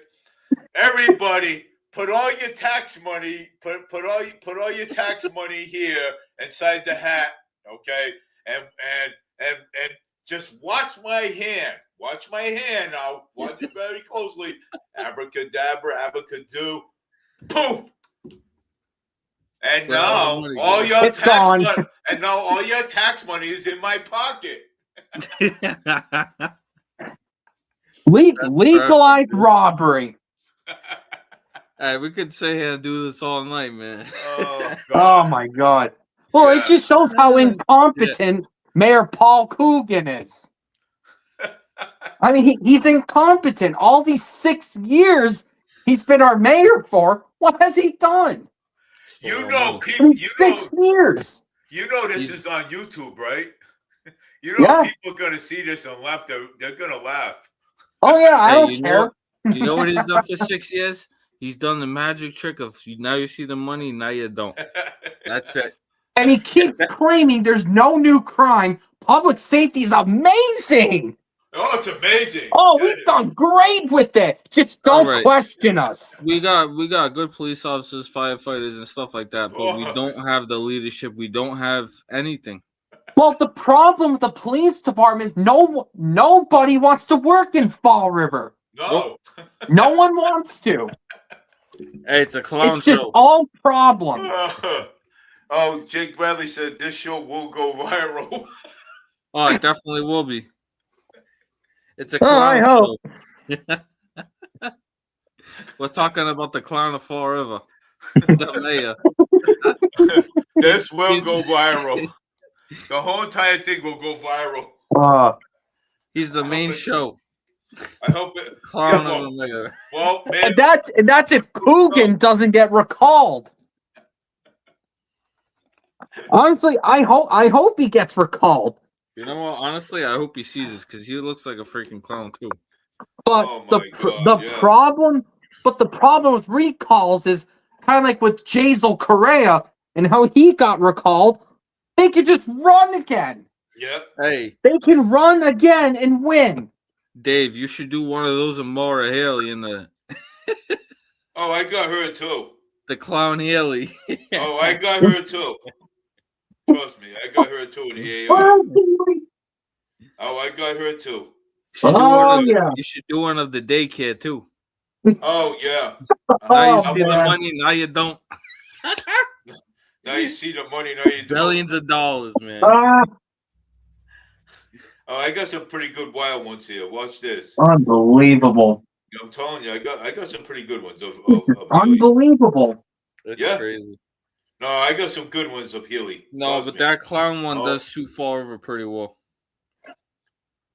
S1: everybody put all your tax money, put all your tax money here inside the hat, okay? And just watch my hand. Watch my hand now. Watch it very closely. Abracadabra, abracadoo, boom." And now all your tax money is in my pocket.
S5: Legalize robbery.
S2: Hey, we could sit here and do this all night, man.
S5: Oh my God. Well, it just shows how incompetent Mayor Paul Coogan is. I mean, he's incompetent. All these 6 years he's been our mayor for, what has he done?
S1: People.
S5: 6 years.
S1: You know this is on YouTube, right? People are going to see this and laugh. They're going to laugh.
S5: Oh yeah, I don't care.
S2: You know what he's done for 6 years? He's done the magic trick of now you see the money, now you don't. That's it.
S5: And he keeps claiming there's no new crime. Public safety is amazing.
S1: Oh, it's amazing.
S5: Oh, we've done great with it. Just don't question us.
S2: We got good police officers, firefighters, and stuff like that, but we don't have the leadership. We don't have anything.
S5: Well, the problem with the police department is nobody wants to work in Fall River.
S1: No.
S5: No one wants to.
S2: Hey, it's a clown
S5: it's just
S2: show.
S5: All problems.
S1: Jake Bradley said this show will go viral.
S2: Oh, it definitely will be. It's a clown show. We're talking about the clown of Fall River. The mayor.
S1: This will go viral. The whole entire thing will go viral.
S2: He's the main show.
S1: I hope it.
S2: Clown of the mayor.
S1: Well, man,
S5: and that's if Coogan doesn't get recalled. Honestly, I hope he gets recalled.
S2: You know what? Honestly, I hope he sees this because he looks like a freaking clown too.
S5: But the problem with recalls is kind of like with Jazel Correa and how he got recalled. They could just run again.
S1: Yep.
S2: Hey,
S5: they can run again and win.
S2: Dave, you should do one of those of Maura Haley in the.
S1: Oh, I got her too.
S2: The clown Haley.
S1: Oh, I got her too. Trust me, I got her too in the AI. Oh, I got her too.
S2: You should do one of the daycare too.
S1: Oh yeah.
S2: Now you see the money, now you don't.
S1: Now you see the money, now you don't.
S2: Billions of dollars, man.
S1: Oh, I got some pretty good wild ones here. Watch this.
S5: Unbelievable.
S1: I'm telling you, I got some pretty good ones of
S5: This is
S1: Healy.
S5: unbelievable.
S2: It's
S1: Yeah.
S2: crazy.
S1: No, I got some good ones of Healy.
S2: No,
S1: Trust
S2: but
S1: me.
S2: that clown one
S1: Oh.
S2: does suit Fall River pretty well.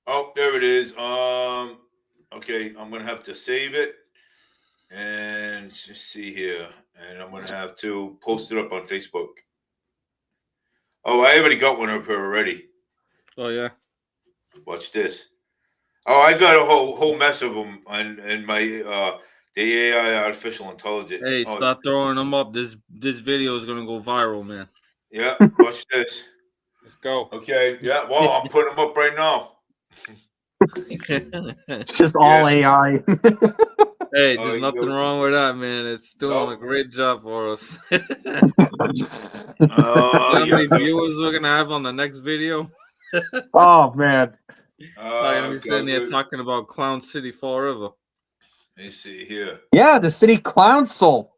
S1: Oh, there it is. Okay, I'm gonna have to save it and just see here, and I'm gonna have to post it up on Facebook. Oh, I already got one up here already.
S2: Oh yeah.
S1: Watch this. Oh, I got a whole mess of them in my the AI artificial intelligence.
S2: Hey,
S1: Oh,
S2: stop throwing them up. This video is gonna go viral, man.
S1: yeah, watch this.
S2: Let's go.
S1: Okay, yeah. Well, I'm putting them up right now.
S5: It's just all AI.
S2: Hey, there's nothing wrong with that, man. It's doing a great job for us. You know how many viewers we're gonna have on the next video?
S5: Oh man.
S2: I'm gonna be sitting here talking about Clown City Fall River.
S1: Let me see here.
S5: Yeah, the city council.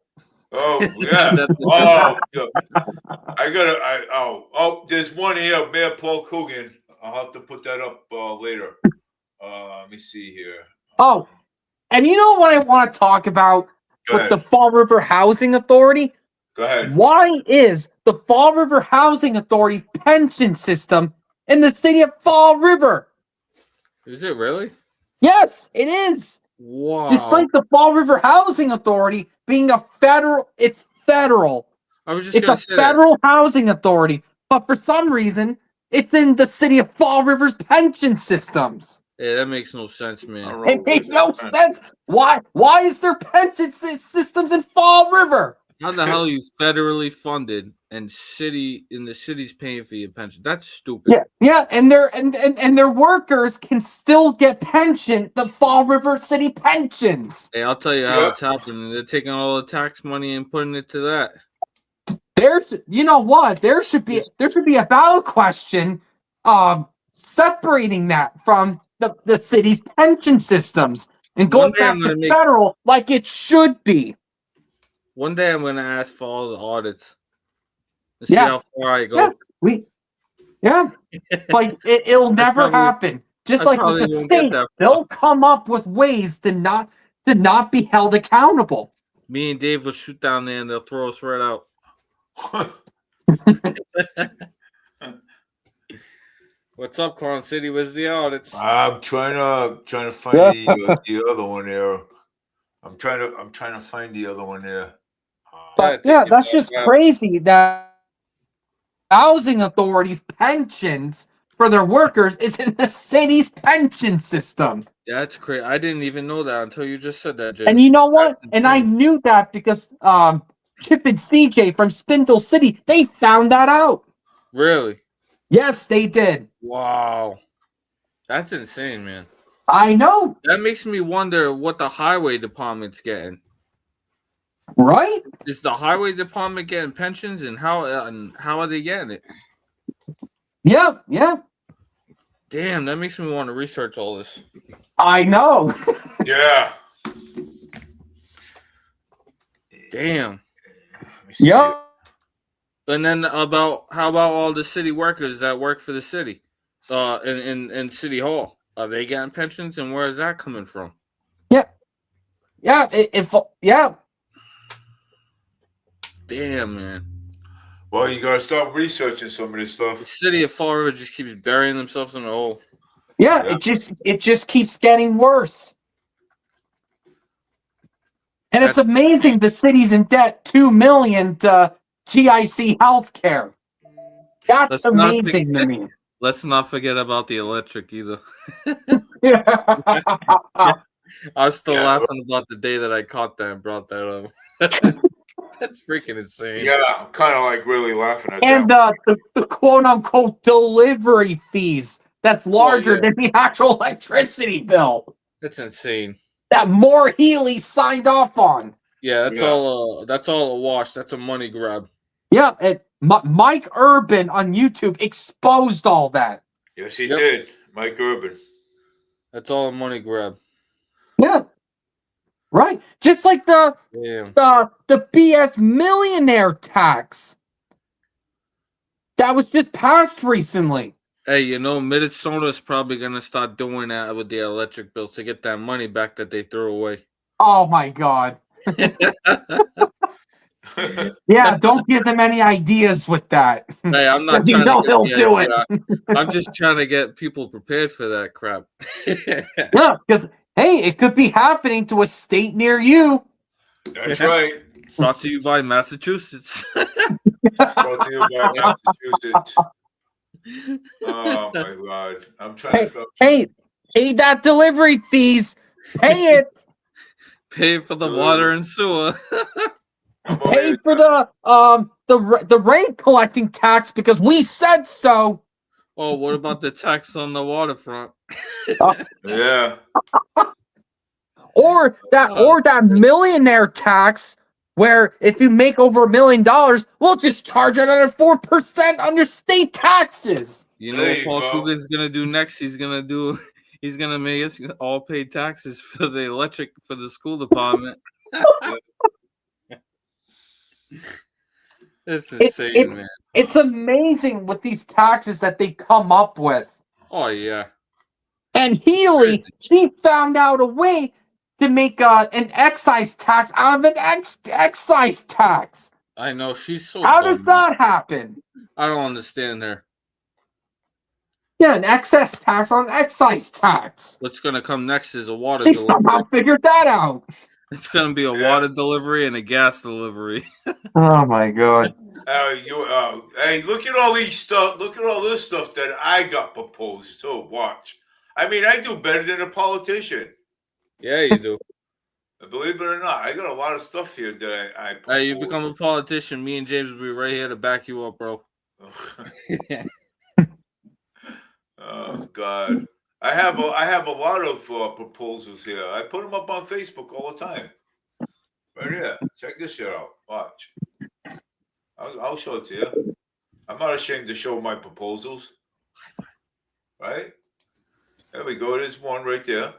S1: Oh yeah. Oh, yeah. There's one here, Mayor Paul Coogan. I'll have to put that up later. Let me see here.
S5: Oh, and you know what I want to talk about with the Fall River Housing Authority?
S1: Go ahead.
S5: Why is the Fall River Housing Authority's pension system in the city of Fall River?
S2: Is it really?
S5: Yes, it is.
S2: Wow.
S5: Despite the Fall River Housing Authority being a federal, it's federal.
S2: I was just
S5: It's a federal housing authority, but for some reason, it's in the city of Fall River's pension systems.
S2: Yeah, that makes no sense, man.
S5: It makes no sense. Why is there pension systems in Fall River?
S2: How the hell are you federally funded and the city's paying for your pension? That's stupid.
S5: Yeah, and their workers can still get pension, the Fall River City pensions.
S2: Hey, I'll tell you how it's happening. They're taking all the tax money and putting it to that.
S5: You know what? There should be a ballot question, separating that from the city's pension systems and going back to federal like it should be.
S2: One day I'm gonna ask for all the audits to see how far I go.
S5: But it'll never happen. Just like with the state, they'll come up with ways to not be held accountable.
S2: Me and Dave will shoot down there and they'll throw us right out. What's up, Clown City? Where's the audits?
S1: I'm trying to find the other one there. I'm trying to find the other one there.
S5: But yeah, that's just crazy that housing authorities' pensions for their workers is in the city's pension system.
S2: That's crazy. I didn't even know that until you just said that, Jay.
S5: And you know what? And I knew that because Chip and CJ from Spindle City, they found that out.
S2: Really?
S5: Yes, they did.
S2: Wow. That's insane, man.
S5: I know.
S2: That makes me wonder what the highway department's getting.
S5: Right?
S2: Is the highway department getting pensions, and how are they getting it?
S5: Yeah.
S2: Damn, that makes me want to research all this.
S5: I know.
S1: Yeah.
S2: Damn.
S5: Yeah.
S2: And then how about all the city workers that work for the city, in City Hall? Are they getting pensions, and where is that coming from?
S5: Yeah.
S2: Damn, man.
S1: Well, you gotta start researching some of this stuff.
S2: The city of Fall River just keeps burying themselves in a hole.
S5: Yeah, it just keeps getting worse. And it's amazing the city's in debt $2 million to GIC healthcare. That's amazing to me.
S2: Let's not forget about the electric either.
S5: Yeah.
S2: I was still laughing about the day that I caught that and brought that up. That's freaking insane.
S1: Yeah, I'm kind of like really laughing at
S5: and
S1: that.
S5: The quote-unquote delivery fees that's larger than the actual electricity bill.
S2: That's insane.
S5: That Moore Healy signed off on.
S2: Yeah, that's all a wash. That's a money grab.
S5: Yeah, and Mike Urban on YouTube exposed all that.
S1: Yes, he did. Mike Urban.
S2: That's all a money grab.
S5: Yeah. Right. Just like the BS millionaire tax that was just passed recently.
S2: Hey, you know, Minnesota's probably gonna start doing that with the electric bills to get that money back that they threw away.
S5: Oh my god. Yeah, don't give them any ideas with that.
S2: Hey, I'm not
S5: You
S2: trying
S5: know
S2: to get
S5: he'll
S2: the
S5: do
S2: idea.
S5: it.
S2: I'm just trying to get people prepared for that crap.
S5: Yeah, because hey, it could be happening to a state near you.
S1: That's right.
S2: Brought to you by Massachusetts.
S1: Brought to you by Massachusetts. Oh my God! I'm trying to.
S5: Hey, pay that delivery fees. Pay it.
S2: Pay for the water and sewer.
S5: Pay for the rate collecting tax because we said so.
S2: Oh, what about the tax on the waterfront?
S1: Yeah.
S5: Or that millionaire tax where if you make over $1 million, we'll just charge another 4% on your state taxes.
S2: You know what Paul Coogan's gonna do next? He's gonna make us all pay taxes for the electric for the school department. It's insane, man.
S5: It's amazing with these taxes that they come up with.
S2: Oh yeah.
S5: And Healy, she found out a way to make an excise tax out of an excise tax.
S2: I know, she's so
S5: How
S2: dumb,
S5: does that happen?
S2: I don't understand her.
S5: Yeah, an excess tax on excise tax.
S2: What's gonna come next is a water
S5: She
S2: delivery.
S5: somehow figured that out.
S2: It's gonna be a water delivery and a gas delivery.
S5: Oh my god.
S1: Hey, look at all these stuff. Look at all this stuff that I got proposed too. Watch. I mean, I do better than a politician.
S2: Yeah, you do.
S1: Believe it or not, I got a lot of stuff here that I
S2: Hey, you become a politician, me and James will be right here to back you up, bro.
S1: Oh God, I have a lot of proposals here. I put them up on Facebook all the time. Right here, check this shit out. Watch. I'll show it to you. I'm not ashamed to show my proposals. Right? There we go. There's one right there.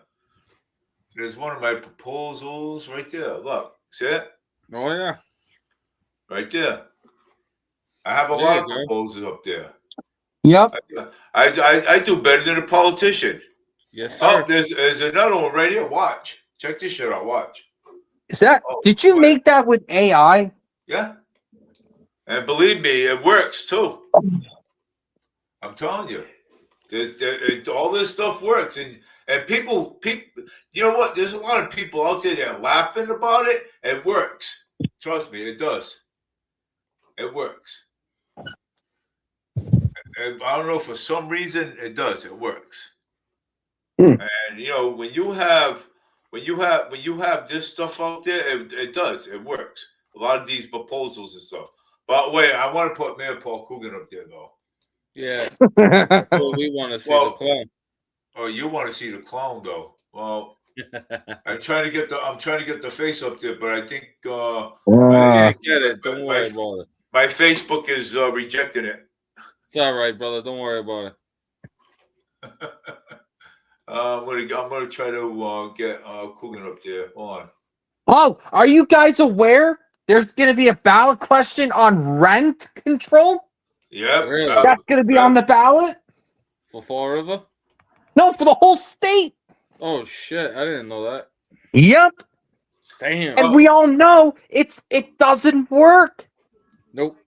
S1: There's one of my proposals right there. Look, see it?
S2: Oh yeah,
S1: right there. I have a lot of proposals up there.
S5: Yep.
S1: I do better than a politician.
S2: Yes, sir.
S1: Oh, there's another one right here. Watch. Check this shit out. Watch.
S5: Is that? Did you make that with AI?
S1: Yeah. And believe me, it works too. I'm telling you, all this stuff works, and people, you know what? There's a lot of people out there that are laughing about it. It works. Trust me, it does. It works. And I don't know, for some reason it does. It works. And you know, when you have this stuff out there, it does. It works. A lot of these proposals and stuff. But wait, I want to put Mayor Paul Coogan up there though.
S2: Yeah. Well, we want to see the clown.
S1: Oh, you want to see the clown though? Well, I'm trying to get the face up there, but I think
S2: I can't get it. Don't worry about it.
S1: My Facebook is rejecting it.
S2: It's all right, brother. Don't worry about it.
S1: I'm gonna try to get Coogan up there. Hold on.
S5: Oh, are you guys aware? There's gonna be a ballot question on rent control.
S1: Yep.
S2: Really?
S5: That's gonna be on the ballot.
S2: For Fall River?
S5: No, for the whole state.
S2: Oh shit! I didn't know that.
S5: Yep.
S2: Damn.
S5: And we all know it doesn't work.
S2: Nope.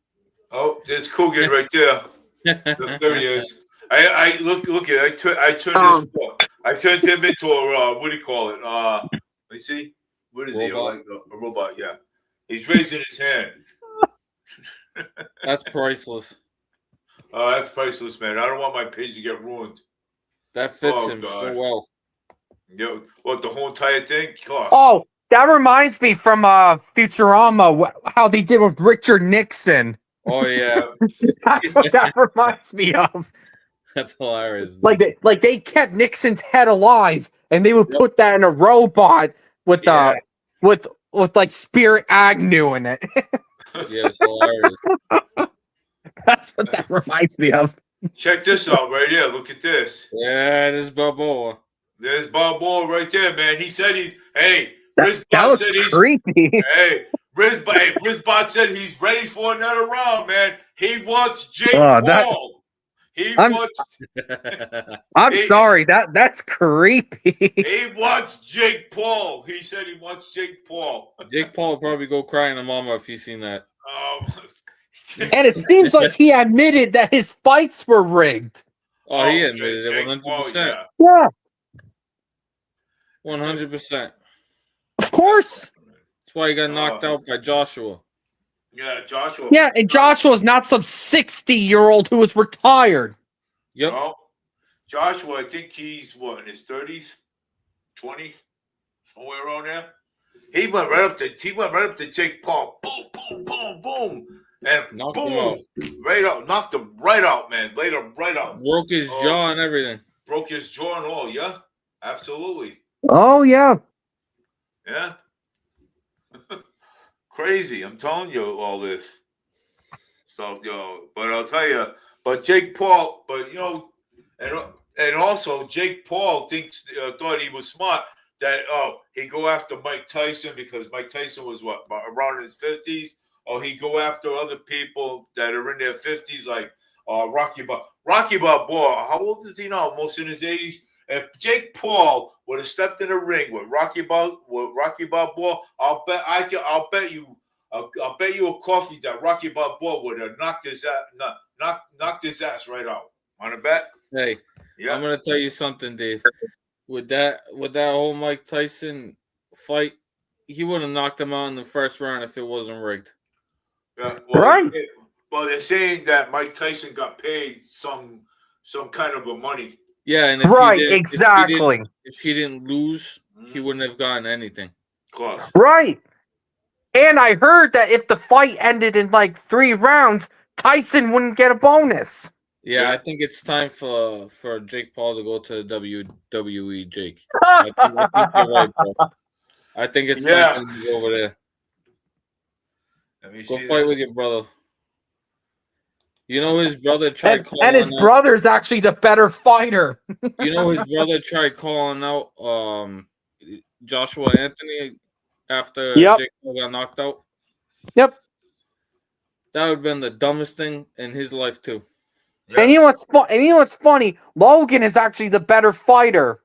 S1: Oh, there's Coogan right there. There he is. I look at it. I turned him into a what do you call it? Let me see. What is he? Like a robot? Yeah. He's raising his hand.
S2: That's priceless.
S1: That's priceless, man. I don't want my page to get ruined.
S2: That fits him so well.
S1: Yeah, what, the whole entire thing? Gosh.
S5: Oh, that reminds me from Futurama, how they did with Richard Nixon.
S2: Oh yeah.
S5: That's what that reminds me of.
S2: That's hilarious.
S5: Like they kept Nixon's head alive, and they would put that in a robot with with like Spirit Agnew in it.
S2: Yeah, it's hilarious.
S5: That's what that reminds me of.
S1: Check this out right here. Look at this.
S2: Yeah, this is Balboa.
S1: There's Balboa right there, man. He said
S5: That
S1: Rizbot
S5: looks
S1: said he's
S5: creepy.
S1: Hey, Rizbot said he's ready for another round, man. He wants Jake Paul. He
S5: I'm-
S1: wants.
S5: I'm
S1: He-
S5: sorry. That's creepy.
S1: He wants Jake Paul. He said he wants Jake Paul.
S2: Jake Paul would probably go crying to mama if he's seen that.
S5: And it seems like he admitted that his fights were rigged.
S2: Oh, he admitted it
S1: Jake
S2: 100%.
S1: Paul, yeah.
S5: Yeah,
S2: 100%.
S5: of course.
S2: That's why he got knocked out by Joshua.
S1: Yeah, Joshua.
S5: Yeah, and Joshua's not some 60-year-old who was retired.
S2: Yep.
S1: No, Joshua, I think he's what, in his 30s, 20s, somewhere around there. He went right up to Jake Paul. Boom, boom, boom, boom, and
S2: Knocked him
S1: boom, right out, knocked him right out, man. Laid him right out.
S2: Broke his jaw and everything.
S1: Broke his jaw and all. Yeah, absolutely.
S5: Oh, yeah.
S1: Yeah. Crazy. I'm telling you all this. So, but I'll tell you, but Jake Paul, but and also Jake Paul thought he was smart that he go after Mike Tyson because Mike Tyson was what, around in his 50s, or he go after other people that are in their 50s like Rocky Balboa. How old is he now? Almost in his 80s. If Jake Paul would have stepped in the ring with Rocky Balboa, I'll bet you a coffee that Rocky Balboa would have knocked his ass right out. Want to bet?
S2: Hey,
S1: Yeah.
S2: I'm gonna tell you something, Dave. With that whole Mike Tyson fight, he would have knocked him out in the first round if it wasn't rigged.
S1: Yeah.
S5: Right.
S1: Well, they're saying that Mike Tyson got paid some kind of a money.
S2: Yeah, and if
S5: Right,
S2: he didn't,
S5: exactly.
S2: If he didn't lose, he wouldn't have gotten anything.
S1: Close.
S5: Right. And I heard that if the fight ended in like 3 rounds, Tyson wouldn't get a bonus.
S2: Yeah,
S1: Yeah.
S2: I think it's time for Jake Paul to go to WWE. Jake, I think you're right, bro. I think it's time for him to go over there.
S1: Let me
S2: Go
S1: see
S2: fight
S1: this.
S2: with your brother. You know his brother tried calling
S5: and his
S2: out.
S5: brother's actually the better fighter.
S2: You know his brother tried calling out Joshua Anthony after
S5: Yep.
S2: Jake Paul got knocked out.
S5: Yep.
S2: That would have been the dumbest thing in his life too.
S1: Yeah.
S5: And you know what's funny? Logan is actually the better fighter.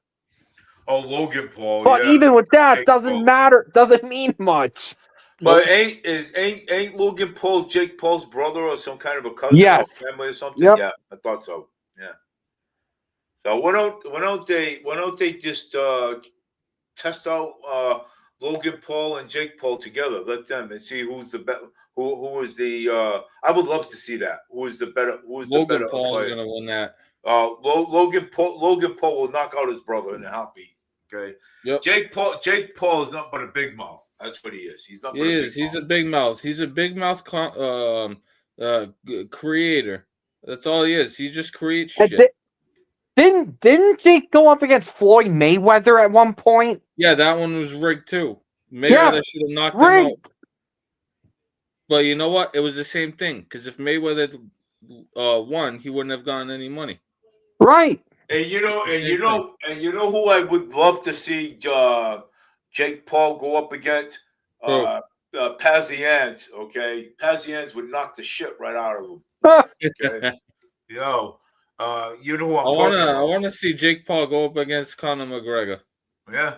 S1: Oh, Logan Paul.
S5: But
S1: yeah.
S5: even with that,
S1: Jake
S5: doesn't
S1: Paul.
S5: matter. Doesn't mean much.
S1: But ain't Logan Paul Jake Paul's brother or some kind of a cousin
S5: Yes.
S1: or family or something?
S5: Yep.
S1: Yeah, I thought so. Yeah. So why don't they just test out Logan Paul and Jake Paul together? Let them and see who's the better. Who is the? I would love to see that. Who is the better? Who is the
S2: Logan
S1: better
S2: Paul's
S1: fighter?
S2: gonna win that.
S1: Logan Paul will knock out his brother in a heartbeat. Okay.
S2: Yep.
S1: Jake Paul is not but a big mouth. That's what he is. He's not.
S2: He is. He's a big mouth. He's a big mouth creator. That's all he is. He just creates shit.
S5: Didn't Jake go up against Floyd Mayweather at one point?
S2: Yeah, that one was rigged too. Mayweather should have knocked him out.
S5: Rigged.
S2: But you know what? It was the same thing. Because if Mayweather won, he wouldn't have gotten any money.
S5: Right.
S1: And you know who I would love to see Jake Paul go up against? Pazienz. Okay, Pazienz would knock the shit right out of him. Okay, you know who I'm talking about.
S2: I want to see Jake Paul go up against Conor McGregor.
S1: Yeah,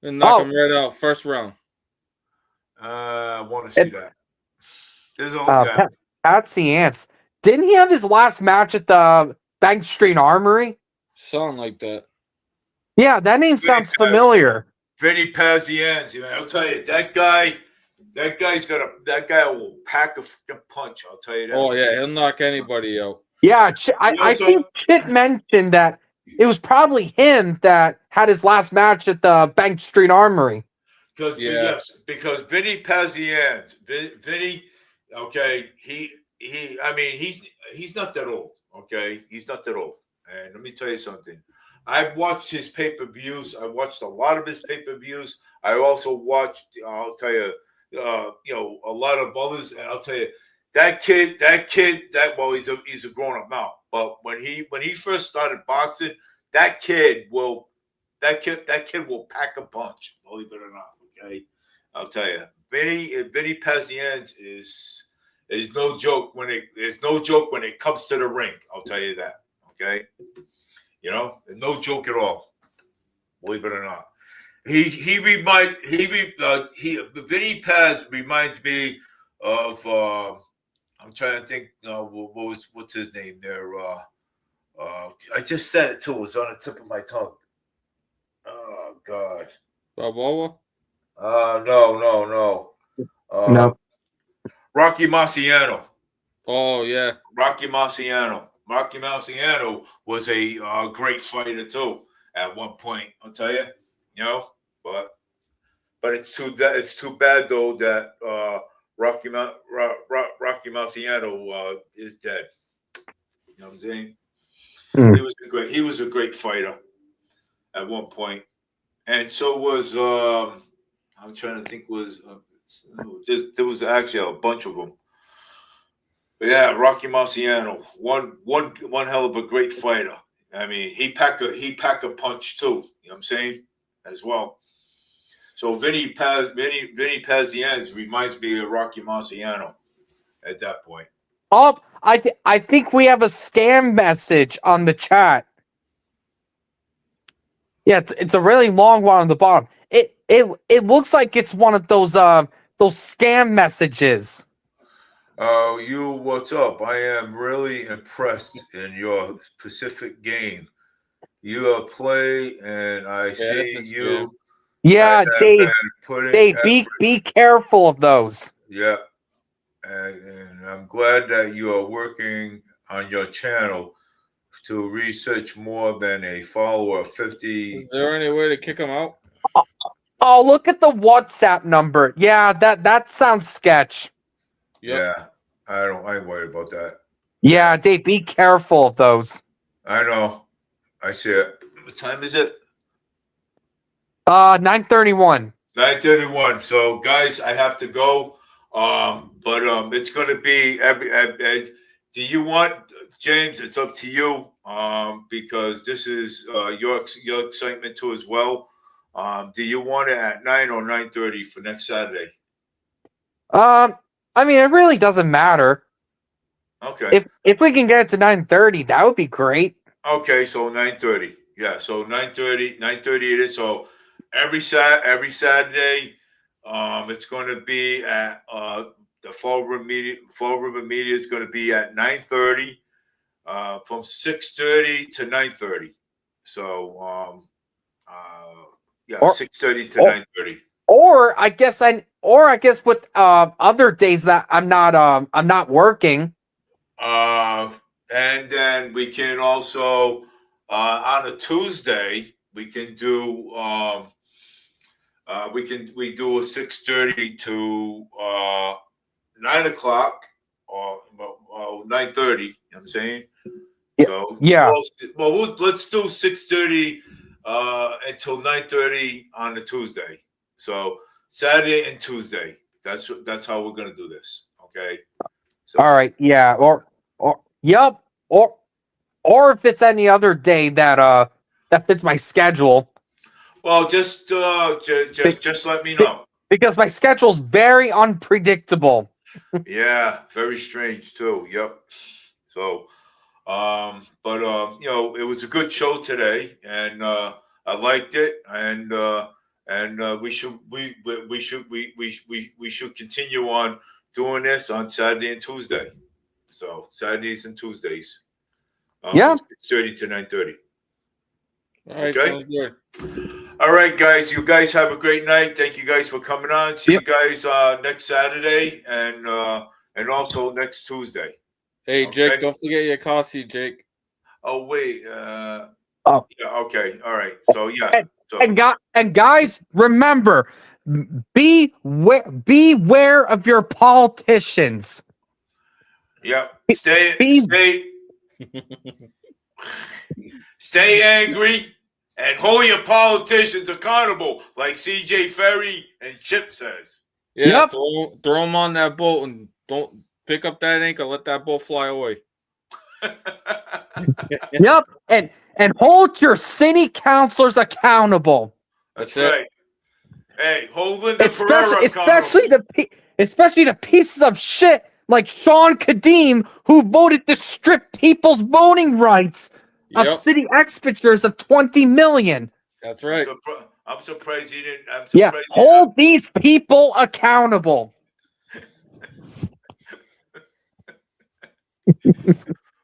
S2: And knock him right out first round.
S1: I want to see that. There's a
S5: Patsy Ants. Didn't he have his last match at the Bank Street Armory?
S2: Something like that.
S5: Yeah, that name sounds familiar.
S1: Vinny Pazienz. I'll tell you, that guy will pack a fucking punch. I'll tell you that.
S2: Oh yeah, he'll knock anybody out.
S5: Yeah, I think Chit mentioned that it was probably him that had his last match at the Bank Street Armory.
S1: Because Vinny Pazienz, Vinny, okay, he's not that old. Okay, he's not that old. And let me tell you something. I've watched his pay-per-views. I watched a lot of his pay-per-views. I also watched, I'll tell you, a lot of others. And I'll tell you, that kid, he's a grown-up now. But when he first started boxing, that kid will pack a punch. Believe it or not. Okay, I'll tell you, Vinny Pazienz is no joke it's no joke when it comes to the ring. I'll tell you that. Okay, no joke at all. Believe it or not. Vinny Paz reminds me of I'm trying to think what's his name there. I just said it too. It was on the tip of my tongue. Oh God.
S2: Balboa?
S1: No.
S5: No.
S1: Rocky Marciano.
S2: Oh yeah.
S1: Rocky Marciano. Rocky Marciano was a great fighter too at one point. I'll tell you, but it's too bad though that Rocky Marciano is dead. You know what I'm saying?
S5: Mm.
S1: He was a great fighter at one point, and so was I'm trying to think there was actually a bunch of them. But yeah, Rocky Marciano, one hell of a great fighter. I mean, he pack a punch too. You know what I'm saying? As well. So Vinny Pazienz reminds me of Rocky Marciano at that point.
S5: Oh, I think we have a scam message on the chat. Yeah, it's a really long one on the bottom. It looks like it's one of those scam messages.
S1: What's up? I am really impressed in your specific game. You play, and I see you.
S5: Yeah, Dave. Be careful of those.
S1: Yeah, and I'm glad that you are working on your channel to research more than a follower of 50.
S2: Is there any way to kick him out?
S5: Oh, look at the WhatsApp number. Yeah, that sounds sketch.
S1: Yep. Yeah, I ain't worried about that.
S5: Yeah, Dave, be careful of those.
S1: I know. I see it. What time is it?
S5: 9:31.
S1: 9:31. So, guys, I have to go. But it's going to be. Do you want, James? It's up to you. Because this is your excitement too as well. Do you want it at 9 or 9:30 for next Saturday?
S5: I mean, it really doesn't matter.
S1: Okay.
S5: If we can get it to 9:30, that would be great.
S1: Okay, so 9:30. Yeah, so 9:30 it is. So every Saturday, it's going to be at the Fall River Media is going to be at 9:30, from 6:30 to 9:30. So 6:30 to 9:30.
S5: Or I guess with other days that I'm not working.
S1: And then we can also on a Tuesday we can do we do a 6:30 to 9 o'clock or 9:30. You know what I'm saying?
S5: Yeah.
S1: So
S5: yeah.
S1: Let's do 6:30 until 9:30 on the Tuesday. So Saturday and Tuesday. That's how we're gonna do this. Okay. So,
S5: all right. Yeah. Or if it's any other day that fits my schedule.
S1: Well, just let me know.
S5: Because my schedule's very unpredictable.
S1: Yeah, very strange too. Yep. So, but it was a good show today, and I liked it, and we should continue on doing this on Saturday and Tuesday. So Saturdays and Tuesdays.
S5: Yeah.
S1: 6:30 to 9:30.
S2: All right,
S1: okay.
S2: Sounds good.
S1: All right, guys. You guys have a great night. Thank you guys for coming on. See you guys next Saturday and also next Tuesday.
S2: Hey, Jake, don't forget your coffee, Jake.
S1: Oh wait.
S5: Oh.
S1: Yeah. Okay. All right. So yeah.
S5: And guys, remember, beware of your politicians.
S1: Yep. Stay angry and hold your politicians accountable, like CJ Ferry and Chip says.
S2: Yeah. Throw them on that boat and don't pick up that anchor. Let that boat fly away.
S5: Yep. And hold your city councilors accountable.
S1: That's right. Hey, hold Linda Pereira accountable.
S5: Especially the pieces of shit like Sean Kadim, who voted to strip people's voting rights of
S2: Yep,
S5: city expenditures of 20 million.
S2: that's right.
S1: I'm surprised he didn't. I'm
S5: Yeah,
S1: surprised he
S5: hold these people accountable.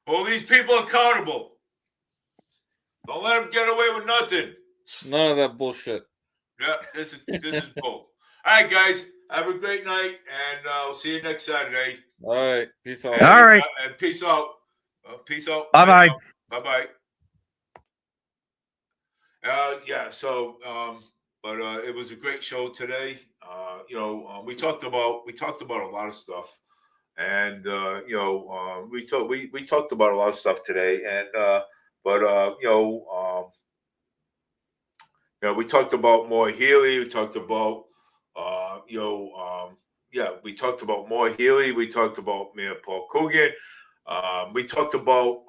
S1: hold these people accountable. Don't let them get away with nothing.
S2: None of that bullshit.
S1: Yeah, this is bull. All right, guys, have a great night, and we'll see you next Saturday.
S2: All right, peace out.
S5: All right.
S1: And peace out. Peace out.
S5: Bye-bye.
S1: Bye-bye. Yeah. So, but it was a great show today. We talked about a lot of stuff, and we talked about a lot of stuff today, and we talked about Moore Healy. We talked about we talked about Moore Healy. We talked about Mayor Paul Coogan. We talked about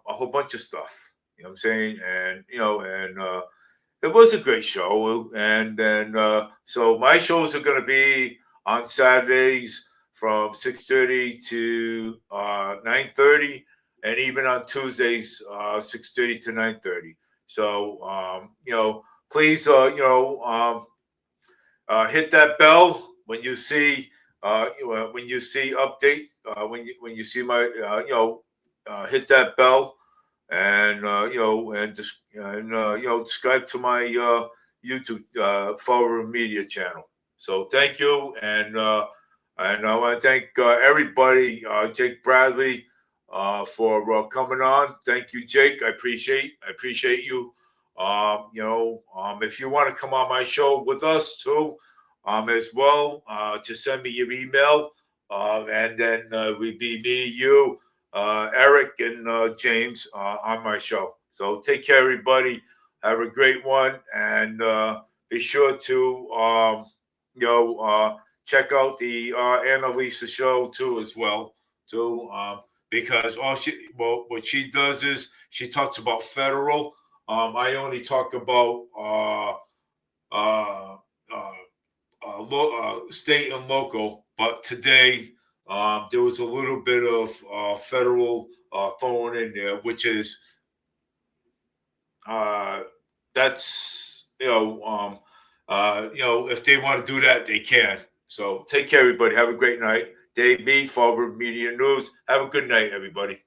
S1: a whole bunch of stuff. You know what I'm saying? And it was a great show. And then so my shows are going to be on Saturdays from 6:30 to 9:30, and even on Tuesdays 6:30 to 9:30. So please hit that bell when you see updates. When you see my hit that bell, and subscribe to my YouTube Forward Media channel. So thank you, and I want to thank everybody, Jake Bradley, for coming on. Thank you, Jake. I appreciate you. If you want to come on my show with us too, as well, just send me your email, and then we'd be me, you, Eric, and James on my show. So take care, everybody. Have a great one, and be sure to check out the Annalisa show too, as well, too, because what she does is she talks about federal. I only talk about state and local, but today there was a little bit of federal thrown in there, which is that's if they want to do that, they can. So take care, everybody. Have a great night. Dave B, Forward Media News. Have a good night, everybody.